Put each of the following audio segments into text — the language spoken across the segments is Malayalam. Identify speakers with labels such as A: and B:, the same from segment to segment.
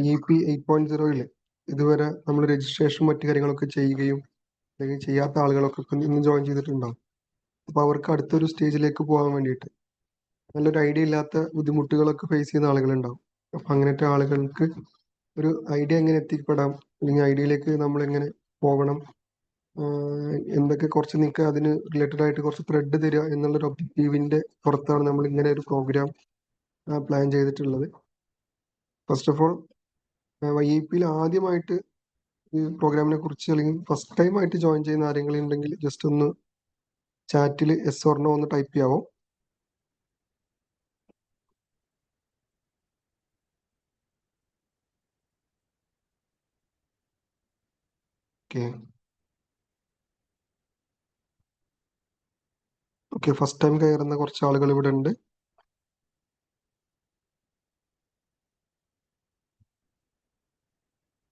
A: IIP 8.0 ഇതുവരെ നമ്മൾ രജിസ്ട്രേഷൻ മറ്റു കാര്യങ്ങളൊക്കെ ചെയ്യുകയും അല്ലെങ്കിൽ ചെയ്യാത്ത ആളുകളൊക്കെ ഇന്ന് ജോയിൻ ചെയ്തിട്ടുണ്ടാവും. അപ്പൊ അവർക്ക് അടുത്തൊരു സ്റ്റേജിലേക്ക് പോകാൻ വേണ്ടിയിട്ട് നല്ലൊരു ഐഡിയ ഇല്ലാത്ത ബുദ്ധിമുട്ടുകളൊക്കെ ഫേസ് ചെയ്യുന്ന ആളുകളുണ്ടാവും. അപ്പൊ അങ്ങനത്തെ ആളുകൾക്ക് ഒരു ഐഡിയ എങ്ങനെ എത്തിപ്പെടാം, അല്ലെങ്കിൽ ഐഡിയയിലേക്ക് നമ്മൾ എങ്ങനെ പോകണം, എന്തൊക്കെ കുറച്ച് നിങ്ങൾക്ക് അതിന് റിലേറ്റഡ് ആയിട്ട് കുറച്ച് ത്രെഡ് തരിക എന്നുള്ളൊരു ഒബ്ജക്റ്റീവിന്റെ പുറത്താണ് നമ്മൾ ഇങ്ങനെ ഒരു പ്രോഗ്രാം പ്ലാൻ ചെയ്തിട്ടുള്ളത്. ഫസ്റ്റ് ഓഫ് ഓൾ IIP ആദ്യമായിട്ട് ഈ പ്രോഗ്രാമിനെ കുറിച്ച് അല്ലെങ്കിൽ ഫസ്റ്റ് ടൈം ആയിട്ട് ജോയിൻ ചെയ്യുന്ന ആരെങ്കിലും ഉണ്ടെങ്കിൽ ജസ്റ്റ് ഒന്ന് ചാറ്റിൽ എസ് ഓർ നോ ഒന്ന് ടൈപ്പ് ചെയ്യാവോ? ഓക്കെ, ഫസ്റ്റ് ടൈം കയറുന്ന കുറച്ച് ആളുകൾ ഇവിടെ ഉണ്ട്.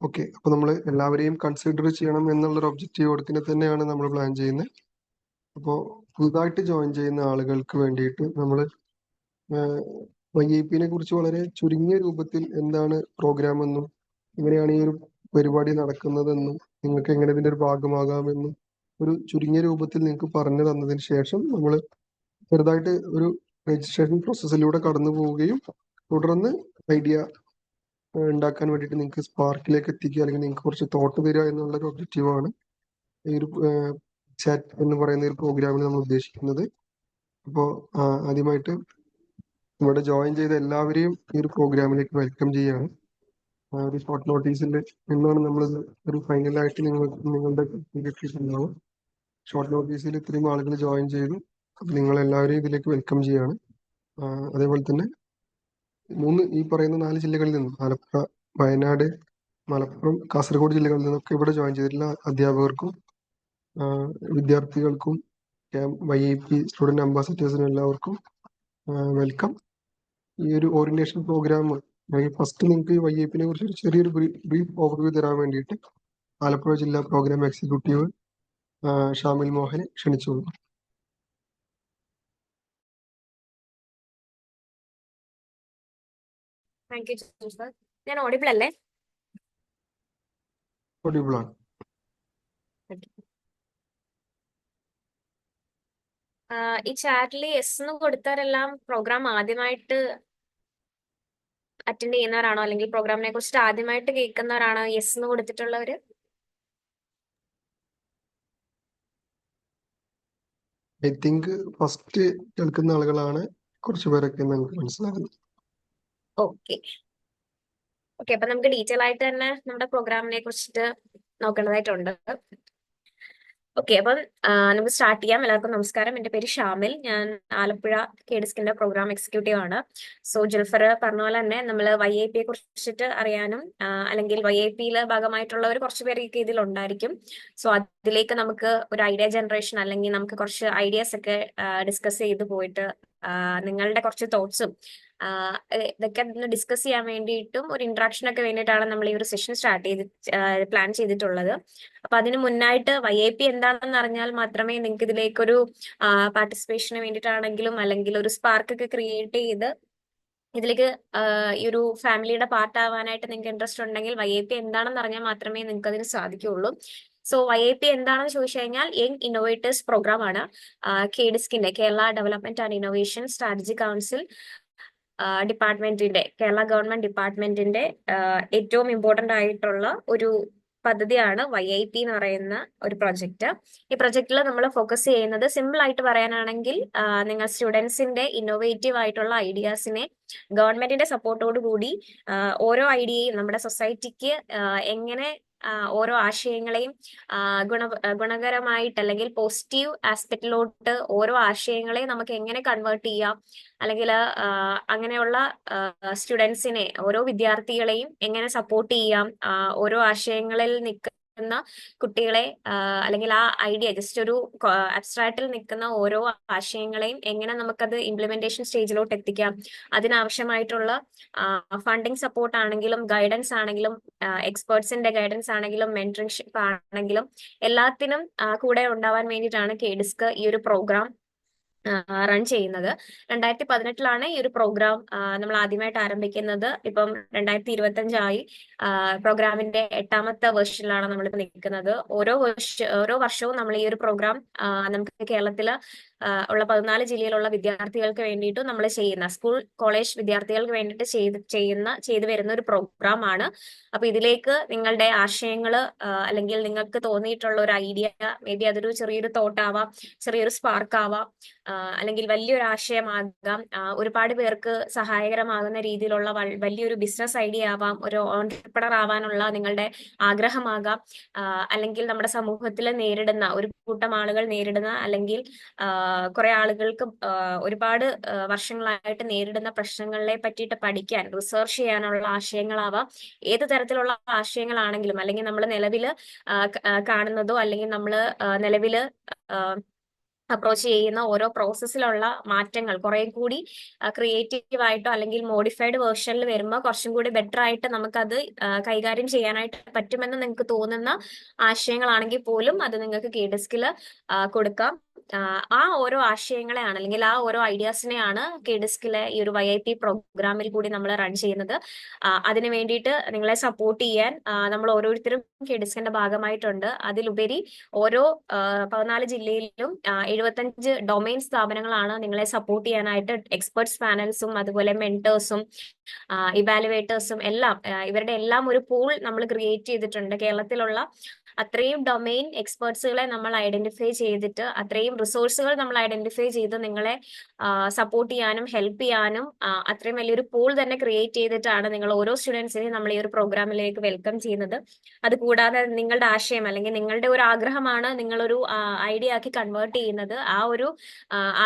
A: ഓക്കെ, അപ്പൊ നമ്മൾ എല്ലാവരെയും കൺസിഡർ ചെയ്യണം എന്നുള്ളൊരു ഒബ്ജക്റ്റീവോടെ തന്നെയാണ് നമ്മൾ പ്ലാൻ ചെയ്യുന്നത്. അപ്പോൾ പുതുതായിട്ട് ജോയിൻ ചെയ്യുന്ന ആളുകൾക്ക് വേണ്ടിയിട്ട് നമ്മൾ IIP കുറിച്ച് വളരെ ചുരുങ്ങിയ രൂപത്തിൽ എന്താണ് പ്രോഗ്രാം എന്നും എങ്ങനെയാണ് ഈ ഒരു പരിപാടി നടക്കുന്നതെന്നും നിങ്ങൾക്ക് എങ്ങനെ ഇതിന്റെ ഒരു ഭാഗമാകാമെന്നും ഒരു ചുരുങ്ങിയ രൂപത്തിൽ നിങ്ങൾക്ക് പറഞ്ഞു തന്നതിന് ശേഷം നമ്മൾ ചെറുതായിട്ട് ഒരു രജിസ്ട്രേഷൻ പ്രോസസ്സിലൂടെ കടന്നു പോവുകയും തുടർന്ന് ഐഡിയ ഉണ്ടാക്കാൻ വേണ്ടിയിട്ട് നിങ്ങൾക്ക് സ്പാർക്കിലേക്ക് എത്തിക്കുക അല്ലെങ്കിൽ നിങ്ങൾക്ക് കുറച്ച് തോട്ട് തരിക എന്നുള്ള ഒരു ഒബ്ജക്റ്റീവാണ് ഈ ഒരു ചാറ്റ് എന്ന് പറയുന്ന ഒരു പ്രോഗ്രാമിൽ നമ്മൾ ഉദ്ദേശിക്കുന്നത്. അപ്പോൾ ആദ്യമായിട്ട് ഇവിടെ ജോയിൻ ചെയ്ത എല്ലാവരെയും ഈ ഒരു പ്രോഗ്രാമിലേക്ക് വെൽക്കം ചെയ്യാണ്. ഒരു ഷോർട്ട് നോട്ടീസിൽ നിന്നാണ് നമ്മൾ ഒരു ഫൈനലായിട്ട് നിങ്ങളുടെ ഉണ്ടാവും. ഷോർട്ട് നോട്ടീസിൽ ഇത്രയും ആളുകൾ ജോയിൻ ചെയ്തു. അപ്പൊ നിങ്ങൾ എല്ലാവരെയും ഇതിലേക്ക് വെൽക്കം ചെയ്യാണ്. അതേപോലെ തന്നെ ഈ പറയുന്ന 4 ജില്ലകളിൽ നിന്നും ആലപ്പുഴ, വയനാട്, മലപ്പുറം, കാസർഗോഡ് ജില്ലകളിൽ നിന്നൊക്കെ ഇവിടെ ജോയിൻ ചെയ്തിട്ടുള്ള അധ്യാപകർക്കും വിദ്യാർത്ഥികൾക്കും IIP സ്റ്റുഡന്റ് അംബാസിഡേഴ്സിനും എല്ലാവർക്കും വെൽക്കം. ഈ ഒരു ഓറിയന്റേഷൻ പ്രോഗ്രാം ഫസ്റ്റ് നിങ്ങൾക്ക് IIP കുറിച്ച് ഒരു ചെറിയൊരു ബ്രീഫ് ഓവർവ്യൂ തരാൻ വേണ്ടിയിട്ട് ആലപ്പുഴ ജില്ലാ പ്രോഗ്രാം എക്സിക്യൂട്ടീവ് ഷാമിൽ മോഹനെ ക്ഷണിച്ചോളൂ.
B: Thank you sir. ഞാൻ ഓഡിബിൾ അല്ലേ?
A: ഓഡിബിൾ ആണ്.
B: ഈ ചാറ്റിൽ എസ് എന്ന് കൊടുത്തവരെല്ലാം പ്രോഗ്രാം ആദ്യമായിട്ട് അറ്റൻഡ് ചെയ്യുന്നവരാണോ, അല്ലെങ്കിൽ പ്രോഗ്രാമിനെ കുറിച്ചിട്ട് ആദ്യമായിട്ട് കേൾക്കുന്നവരാണോ യെസ് എന്ന് കൊടുത്തിട്ടുള്ളവര്?
A: ഐ തിങ്ക് ഫസ്റ്റ് കേൾക്കുന്ന ആളുകളാണ് കുറച്ചു പേരൊക്കെ നമുക്ക് മനസ്സിലാകുന്നത്.
B: ഓക്കെ ഓക്കെ, അപ്പൊ നമുക്ക് ഡീറ്റെയിൽ ആയിട്ട് തന്നെ നമ്മുടെ പ്രോഗ്രാമിനെ കുറിച്ചിട്ട് നോക്കേണ്ടതായിട്ടുണ്ട്. ഓക്കെ, അപ്പം നമുക്ക് സ്റ്റാർട്ട് ചെയ്യാം. എല്ലാവർക്കും നമസ്കാരം. എൻ്റെ പേര് ഷാമിൽ. ഞാൻ ആലപ്പുഴ KDSKന്റെ പ്രോഗ്രാം എക്സിക്യൂട്ടീവ് ആണ്. സോ ജുൽഫർ പറഞ്ഞ പോലെ തന്നെ നമ്മൾ YIP കുറിച്ചിട്ട് അറിയാനും അല്ലെങ്കിൽ YIP ഭാഗമായിട്ടുള്ളവർ കുറച്ച് പേരൊക്കെ ഇതിലുണ്ടായിരിക്കും. സോ അതിലേക്ക് നമുക്ക് ഒരു ഐഡിയ ജനറേഷൻ അല്ലെങ്കിൽ നമുക്ക് കുറച്ച് ഐഡിയാസ് ഒക്കെ ഡിസ്കസ് ചെയ്ത് പോയിട്ട് നിങ്ങളുടെ കുറച്ച് തോട്ട്സും ഇതൊക്കെ ഡിസ്കസ് ചെയ്യാൻ വേണ്ടിയിട്ടും ഒരു ഇന്ററാക്ഷൻ ഒക്കെ വേണ്ടിയിട്ടാണ് നമ്മൾ ഈ ഒരു സെഷൻ പ്ലാൻ ചെയ്തിട്ടുള്ളത്. അപ്പൊ അതിന് മുന്നായിട്ട് YIP എന്താണെന്ന് അറിഞ്ഞാൽ മാത്രമേ നിങ്ങൾക്ക് ഇതിലേക്കൊരു പാർട്ടിസിപ്പേഷന് വേണ്ടിയിട്ടാണെങ്കിലും അല്ലെങ്കിൽ ഒരു സ്പാർക്ക് ഒക്കെ ക്രിയേറ്റ് ചെയ്ത് ഇതിലേക്ക് ഈ ഒരു ഫാമിലിയുടെ പാർട്ട് ആവാനായിട്ട് നിങ്ങൾക്ക് ഇൻട്രസ്റ്റ് ഉണ്ടെങ്കിൽ YIP എന്താണെന്ന് അറിഞ്ഞാൽ മാത്രമേ നിങ്ങൾക്ക് അതിന് സാധിക്കുകയുള്ളൂ. സോ YIP എന്താണെന്ന് ചോദിച്ചു കഴിഞ്ഞാൽ യങ് ഇന്നോവേറ്റേഴ്സ് പ്രോഗ്രാം ആണ്. KDSKന്റെ Kerala development and innovation strategy council ഡിപ്പാർട്ട്മെന്റിന്റെ, കേരള ഗവൺമെന്റ് ഡിപ്പാർട്ട്മെന്റിന്റെ ഏറ്റവും ഇമ്പോർട്ടന്റ് ആയിട്ടുള്ള ഒരു പദ്ധതിയാണ് YIP എന്ന് പറയുന്ന ഒരു പ്രൊജക്ട്. ഈ പ്രൊജക്റ്റിൽ നമ്മൾ ഫോക്കസ് ചെയ്യുന്നത് സിമ്പിൾ ആയിട്ട് പറയാനാണെങ്കിൽ നിങ്ങൾ സ്റ്റുഡൻസിന്റെ ഇന്നോവേറ്റീവ് ആയിട്ടുള്ള ഐഡിയാസിനെ ഗവൺമെന്റിന്റെ സപ്പോർട്ടോട് കൂടി ഓരോ ഐഡിയയും നമ്മുടെ സൊസൈറ്റിക്ക് എങ്ങനെ ഓരോ ആശയങ്ങളെയും ഗുണകരമായിട്ട് അല്ലെങ്കിൽ പോസിറ്റീവ് ആസ്പെക്റ്റിലോട്ട് ഓരോ ആശയങ്ങളെയും നമുക്ക് എങ്ങനെ കൺവേർട്ട് ചെയ്യാം, അല്ലെങ്കിൽ അങ്ങനെയുള്ള സ്റ്റുഡൻസിനെ, ഓരോ വിദ്യാർത്ഥികളെയും എങ്ങനെ സപ്പോർട്ട് ചെയ്യാം, ഓരോ ആശയങ്ങളിൽ നിൽക്കുന്ന കുട്ടികളെ അല്ലെങ്കിൽ ആ ഐഡിയ ജസ്റ്റ് ഒരു അബ്സ്ട്രാക്റ്റിൽ നിൽക്കുന്ന ഓരോ ആശയങ്ങളെയും എങ്ങനെ നമുക്കത് ഇംപ്ലിമെന്റേഷൻ സ്റ്റേജിലോട്ട് എത്തിക്കാം, അതിനാവശ്യമായിട്ടുള്ള ഫണ്ടിങ് സപ്പോർട്ട് ആണെങ്കിലും ഗൈഡൻസ് ആണെങ്കിലും എക്സ്പേർട്സിന്റെ ഗൈഡൻസ് ആണെങ്കിലും മെന്ററിംഗ്ഷിപ്പ് ആണെങ്കിലും എല്ലാത്തിനും കൂടെ ഉണ്ടാവാൻ വേണ്ടിയിട്ടാണ് KDSK ഈ ഒരു പ്രോഗ്രാം റൺ ചെയ്യുന്നത്. 2018 ഈ ഒരു പ്രോഗ്രാം നമ്മൾ ആദ്യമായിട്ട് ആരംഭിക്കുന്നത്. ഇപ്പം 2025 പ്രോഗ്രാമിന്റെ 8ാമത്തെ വേർഷനിലാണ് നമ്മളിപ്പോൾ നിൽക്കുന്നത്. ഓരോ വർഷവും നമ്മൾ ഈ ഒരു പ്രോഗ്രാം നമുക്ക് കേരളത്തില് ഉള്ള 14 ജില്ലയിലുള്ള വിദ്യാർത്ഥികൾക്ക് വേണ്ടിയിട്ട് നമ്മൾ ചെയ്യുന്ന, സ്കൂൾ കോളേജ് വിദ്യാർത്ഥികൾക്ക് വേണ്ടിയിട്ട് ചെയ്തു വരുന്ന ഒരു പ്രോഗ്രാം ആണ്. അപ്പൊ ഇതിലേക്ക് നിങ്ങളുടെ ആശയങ്ങൾ അല്ലെങ്കിൽ നിങ്ങൾക്ക് തോന്നിയിട്ടുള്ള ഒരു ഐഡിയ, മേ ബി അതൊരു ചെറിയൊരു തോട്ട് ആവാം, ചെറിയൊരു സ്പാർക്ക് ആവാം, അല്ലെങ്കിൽ വലിയൊരു ആശയമാകാം, ഒരുപാട് പേർക്ക് സഹായകരമാകുന്ന രീതിയിലുള്ള വലിയൊരു ബിസിനസ് ഐഡിയ ആവാം, ഒരു ഓൺട്രപ്രണർ ആവാനുള്ള നിങ്ങളുടെ ആഗ്രഹമാകാം, അല്ലെങ്കിൽ നമ്മുടെ സമൂഹത്തിൽ നേരിടുന്ന ഒരു കൂട്ടം ആളുകൾ നേരിടുന്ന, അല്ലെങ്കിൽ കുറെ ആളുകൾക്ക് ഒരുപാട് വർഷങ്ങളായിട്ട് നേരിടുന്ന പ്രശ്നങ്ങളെ പറ്റിയിട്ട് പഠിക്കാൻ റിസർച്ച് ചെയ്യാനുള്ള ആശയങ്ങളാവാം. ഏത് തരത്തിലുള്ള ആശയങ്ങളാണെങ്കിലും, അല്ലെങ്കിൽ നമ്മൾ നിലവിൽ കാണുന്നതോ അല്ലെങ്കിൽ നമ്മൾ നിലവിൽ അപ്രോച്ച് ചെയ്യുന്ന ഓരോ പ്രോസസ്സിലുള്ള മാറ്റങ്ങൾ കുറെ കൂടി ക്രിയേറ്റീവ് ആയിട്ടോ അല്ലെങ്കിൽ മോഡിഫൈഡ് വേർഷനിൽ വരുമ്പോൾ കുറച്ചും കൂടി ബെറ്റർ ആയിട്ട് നമുക്കത് കൈകാര്യം ചെയ്യാനായിട്ട് പറ്റുമെന്ന് നിങ്ങൾക്ക് തോന്നുന്ന ആശയങ്ങളാണെങ്കിൽ പോലും അത് നിങ്ങൾക്ക് KDiskൽ കൊടുക്കാം. ആ ഓരോ ആശയങ്ങളെയാണ് അല്ലെങ്കിൽ ആ ഓരോ ഐഡിയാസിനെയാണ് KDiskലെ ഈ ഒരു YIP പ്രോഗ്രാമിൽ കൂടി നമ്മൾ റൺ ചെയ്യുന്നത്. അതിനു വേണ്ടിയിട്ട് നിങ്ങളെ സപ്പോർട്ട് ചെയ്യാൻ നമ്മൾ ഓരോരുത്തരും KDiskന്റെ ഭാഗമായിട്ടുണ്ട്. അതിലുപരി ഓരോ 14 ജില്ലയിലും 75 ഡൊമൈൻ സ്ഥാപനങ്ങളാണ് നിങ്ങളെ സപ്പോർട്ട് ചെയ്യാനായിട്ട്, എക്സ്പെർട്സ് പാനൽസും അതുപോലെ മെന്റേഴ്സും ഇവാലുവേറ്റേഴ്സും എല്ലാം, ഇവരുടെ എല്ലാം ഒരു പൂൾ നമ്മൾ ക്രിയേറ്റ് ചെയ്തിട്ടുണ്ട്. കേരളത്തിലുള്ള അത്രയും ഡൊമൈൻ എക്സ്പേർട്സുകളെ നമ്മൾ ഐഡന്റിഫൈ ചെയ്തിട്ട്, അത്രയും റിസോഴ്സുകൾ നമ്മൾ ഐഡന്റിഫൈ ചെയ്ത് നിങ്ങളെ സപ്പോർട്ട് ചെയ്യാനും ഹെൽപ്പ് ചെയ്യാനും അത്രയും വലിയൊരു പൂൾ തന്നെ ക്രിയേറ്റ് ചെയ്തിട്ടാണ് നിങ്ങൾ ഓരോ സ്റ്റുഡൻസിനെയും നമ്മൾ ഈ ഒരു പ്രോഗ്രാമിലേക്ക് വെൽക്കം ചെയ്യുന്നത്. അതുകൂടാതെ നിങ്ങളുടെ ആശയം അല്ലെങ്കിൽ നിങ്ങളുടെ ഒരു ആഗ്രഹമാണ് നിങ്ങളൊരു ഐഡിയ ആക്കി കൺവേർട്ട് ചെയ്യുന്നത്. ആ ഒരു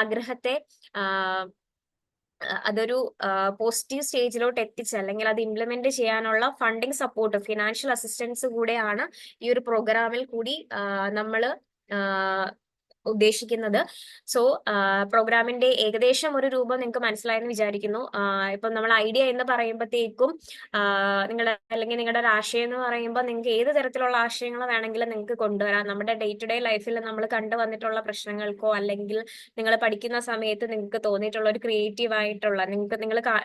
B: ആഗ്രഹത്തെ അതൊരു പോസിറ്റീവ് സ്റ്റേജിലോട്ട് എത്തിച്ച് അല്ലെങ്കിൽ അത് ഇംപ്ലിമെന്റ് ചെയ്യാനുള്ള ഫണ്ടിങ് സപ്പോർട്ട്, ഫിനാൻഷ്യൽ അസിസ്റ്റൻസ് കൂടെയാണ് ഈ ഒരു പ്രോഗ്രാമിൽ കൂടി നമ്മൾ ഉദ്ദേശിക്കുന്നത്. സോ പ്രോഗ്രാമിന്റെ ഏകദേശം ഒരു രൂപം നിങ്ങൾക്ക് മനസ്സിലായെന്ന് വിചാരിക്കുന്നു. ഇപ്പം നമ്മൾ ഐഡിയ എന്ന് പറയുമ്പോഴത്തേക്കും നിങ്ങളുടെ ഒരു ആശയം എന്ന് പറയുമ്പോൾ നിങ്ങൾക്ക് ഏത് തരത്തിലുള്ള ആശയങ്ങൾ വേണമെങ്കിലും നിങ്ങൾക്ക് കൊണ്ടുവരാം. നമ്മുടെ ഡേ ടു ഡേ ലൈഫിൽ നമ്മൾ കണ്ടുവന്നിട്ടുള്ള പ്രശ്നങ്ങൾക്കോ അല്ലെങ്കിൽ നിങ്ങൾ പഠിക്കുന്ന സമയത്ത് നിങ്ങൾക്ക് തോന്നിയിട്ടുള്ള ഒരു ക്രിയേറ്റീവ് ആയിട്ടുള്ള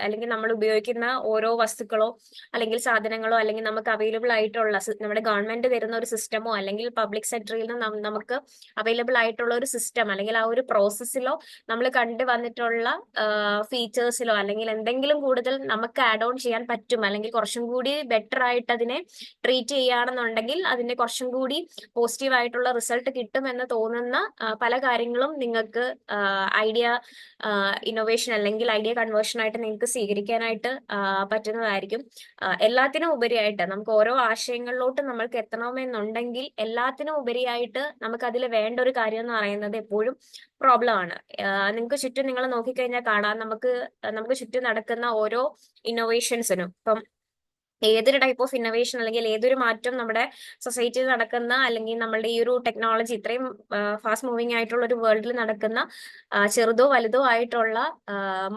B: അല്ലെങ്കിൽ നമ്മൾ ഉപയോഗിക്കുന്ന ഓരോ വസ്തുക്കളോ അല്ലെങ്കിൽ സാധനങ്ങളോ അല്ലെങ്കിൽ നമുക്ക് അവൈലബിൾ ആയിട്ടുള്ള നമ്മുടെ ഗവൺമെന്റ് തരുന്ന ഒരു സിസ്റ്റമോ അല്ലെങ്കിൽ പബ്ലിക് സെക്ടറിൽ നിന്ന് നമുക്ക് അവൈലബിൾ ആയിട്ടുള്ള ഒരു സിസ്റ്റം അല്ലെങ്കിൽ ആ ഒരു പ്രോസസ്സിലോ നമ്മൾ കണ്ടുവന്നിട്ടുള്ള ഫീച്ചേഴ്സിലോ അല്ലെങ്കിൽ എന്തെങ്കിലും കൂടുതൽ നമുക്ക് ആഡ് ഓൺ ചെയ്യാൻ പറ്റും, അല്ലെങ്കിൽ കുറച്ചും കൂടി ബെറ്റർ ആയിട്ട് അതിനെ ട്രീറ്റ് ചെയ്യുകയാണെന്നുണ്ടെങ്കിൽ അതിന്റെ കുറച്ചും കൂടി പോസിറ്റീവ് ആയിട്ടുള്ള റിസൾട്ട് കിട്ടും എന്ന് തോന്നുന്ന പല കാര്യങ്ങളും നിങ്ങൾക്ക് ഐഡിയ ഇന്നോവേഷൻ അല്ലെങ്കിൽ ഐഡിയ കൺവേർഷൻ ആയിട്ട് നിങ്ങൾക്ക് സ്വീകരിക്കാനായിട്ട് പറ്റുന്നതായിരിക്കും. എല്ലാത്തിനും ഉപരിയായിട്ട് നമുക്ക് ഓരോ ആശയങ്ങളിലോട്ട് നമ്മൾക്ക് എത്തണമെന്നുണ്ടെങ്കിൽ എല്ലാത്തിനും ഉപരിയായിട്ട് നമുക്ക് അതിൽ വേണ്ട ഒരു കാര്യം എന്ന് പറയുന്നത് എപ്പോഴും പ്രോബ്ലം ആണ്. നിങ്ങൾക്ക് ചുറ്റും നിങ്ങൾ നോക്കിക്കഴിഞ്ഞാൽ കാണാം, നമുക്ക് ചുറ്റും നടക്കുന്ന ഓരോ ഇന്നോവേഷൻസിനും, ഇപ്പം ഏതൊരു ടൈപ്പ് ഓഫ് ഇന്നോവേഷൻ അല്ലെങ്കിൽ ഏതൊരു മാറ്റം നമ്മുടെ സൊസൈറ്റിയിൽ നടക്കുന്ന അല്ലെങ്കിൽ നമ്മളുടെ ഈ ഒരു ടെക്നോളജി ഇത്രയും ഫാസ്റ്റ് മൂവിങ് ആയിട്ടുള്ള ഒരു വേൾഡിൽ നടക്കുന്ന ചെറുതോ വലുതോ ആയിട്ടുള്ള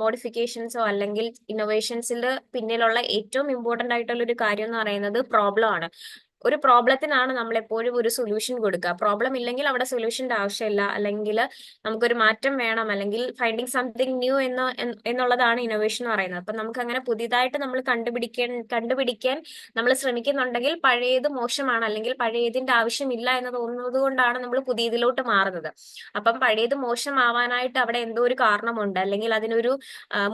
B: മോഡിഫിക്കേഷൻസോ അല്ലെങ്കിൽ ഇന്നോവേഷൻസിൽ പിന്നിലുള്ള ഏറ്റവും ഇമ്പോർട്ടന്റ് ആയിട്ടുള്ള ഒരു കാര്യം എന്ന് പറയുന്നത് പ്രോബ്ലം ആണ്. ഒരു പ്രോബ്ലത്തിനാണ് നമ്മൾ എപ്പോഴും ഒരു സൊല്യൂഷൻ കൊടുക്കുക. പ്രോബ്ലം ഇല്ലെങ്കിൽ അവിടെ സൊല്യൂഷന്റെ ആവശ്യമില്ല, അല്ലെങ്കിൽ നമുക്കൊരു മാറ്റം വേണം, അല്ലെങ്കിൽ ഫൈൻഡിങ് സംതിങ് ന്യൂ എന്നുള്ളതാണ് ഇന്നോവേഷൻ എന്ന് പറയുന്നത്. അപ്പൊ നമുക്ക് അങ്ങനെ പുതിയതായിട്ട് നമ്മൾ കണ്ടുപിടിക്കാൻ നമ്മൾ ശ്രമിക്കുന്നുണ്ടെങ്കിൽ പഴയത് മോശമാണ് അല്ലെങ്കിൽ പഴയതിന്റെ ആവശ്യമില്ല എന്ന് തോന്നുന്നത് കൊണ്ടാണ് നമ്മൾ പുതിയതിലോട്ട് മാറുന്നത്. അപ്പം പഴയത് മോശമാവാനായിട്ട് അവിടെ എന്തോ ഒരു കാരണമുണ്ട്, അല്ലെങ്കിൽ അതിനൊരു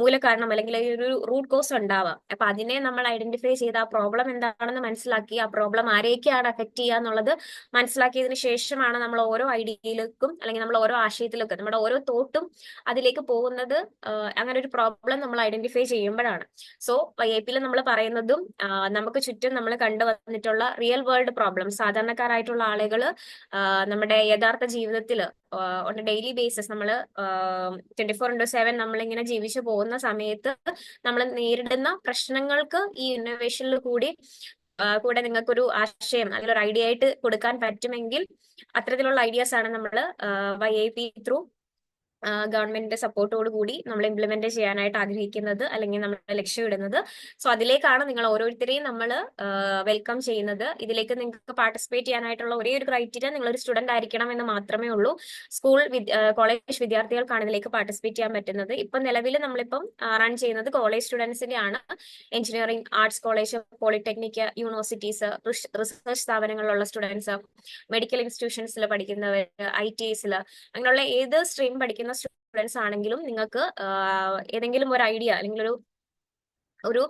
B: മൂലകാരണം അല്ലെങ്കിൽ ഒരു റൂട്ട് കോസ് ഉണ്ടാവാം. അപ്പൊ അതിനെ നമ്മൾ ഐഡന്റിഫൈ ചെയ്ത് ആ പ്രോബ്ലം എന്താണെന്ന് മനസ്സിലാക്കി ആ പ്രോബ്ലം ആരെയൊക്കെയാണ് അഫക്ട് ചെയ്യുക എന്നുള്ളത് മനസ്സിലാക്കിയതിനു ശേഷമാണ് നമ്മൾ ഓരോ ഐഡിയയിലേക്കും അല്ലെങ്കിൽ നമ്മൾ ഓരോ ആശയത്തിലേക്കും നമ്മുടെ ഓരോ തോട്ടും അതിലേക്ക് പോകുന്നത്. അങ്ങനെ ഒരു പ്രോബ്ലം നമ്മൾ ഐഡന്റിഫൈ ചെയ്യുമ്പോഴാണ്. സോ YIPയിൽ നമ്മൾ പറയുന്നതും നമുക്ക് ചുറ്റും നമ്മൾ കണ്ടുവന്നിട്ടുള്ള റിയൽ വേൾഡ് പ്രോബ്ലം, സാധാരണക്കാരായിട്ടുള്ള ആളുകൾ നമ്മുടെ യഥാർത്ഥ ജീവിതത്തിൽ ഓൺ ഡെയിലി ബേസിസ് നമ്മൾ 24/7 നമ്മളിങ്ങനെ ജീവിച്ചു പോകുന്ന സമയത്ത് നമ്മൾ നേരിടുന്ന പ്രശ്നങ്ങൾക്ക് ഈ ഇന്നോവേഷനിൽ കൂടെ നിങ്ങൾക്കൊരു ആശയം അല്ലെങ്കിൽ ഒരു ഐഡിയ ആയിട്ട് കൊടുക്കാൻ പറ്റുമെങ്കിൽ അത്തരത്തിലുള്ള ഐഡിയാസ് ആണ് നമ്മൾ YIP ത്രൂ ഗവൺമെന്റിന്റെ സപ്പോർട്ടോട് കൂടി നമ്മൾ ഇംപ്ലിമെന്റ് ചെയ്യാനായിട്ട് ആഗ്രഹിക്കുന്നത് അല്ലെങ്കിൽ നമ്മൾ ലക്ഷ്യമിടുന്നത്. സോ അതിലേക്കാണ് നിങ്ങൾ ഓരോരുത്തരെയും നമ്മൾ വെൽക്കം ചെയ്യുന്നത്. ഇതിലേക്ക് നിങ്ങൾക്ക് പാർട്ടിസിപ്പേറ്റ് ചെയ്യാനായിട്ടുള്ള ഒരേ ഒരു ക്രൈറ്റീരിയ നിങ്ങൾ ഒരു സ്റ്റുഡന്റ് ആയിരിക്കണം എന്ന് മാത്രമേ ഉള്ളൂ. കോളേജ് വിദ്യാർത്ഥികൾക്കാണ് ഇതിലേക്ക് പാർട്ടിസിപ്പേറ്റ് ചെയ്യാൻ പറ്റുന്നത്. ഇപ്പം നിലവിൽ നമ്മളിപ്പം റൺ ചെയ്യുന്നത് കോളേജ് സ്റ്റുഡൻസിന്റെ ആണ്. Engineering, arts college, polytechnic, universities, research സ്ഥാപനങ്ങളിലുള്ള സ്റ്റുഡൻസ്, മെഡിക്കൽ ഇൻസ്റ്റിറ്റ്യൂഷൻസിൽ പഠിക്കുന്നവർ, ITIസിൽ, അങ്ങനെയുള്ള ഏത് സ്ട്രീം പഠിക്കുന്ന സ്റ്റുഡൻസ് ആണെങ്കിലും നിങ്ങൾക്ക് ഏതെങ്കിലും ഒരു ഐഡിയ അല്ലെങ്കിൽ ഒരു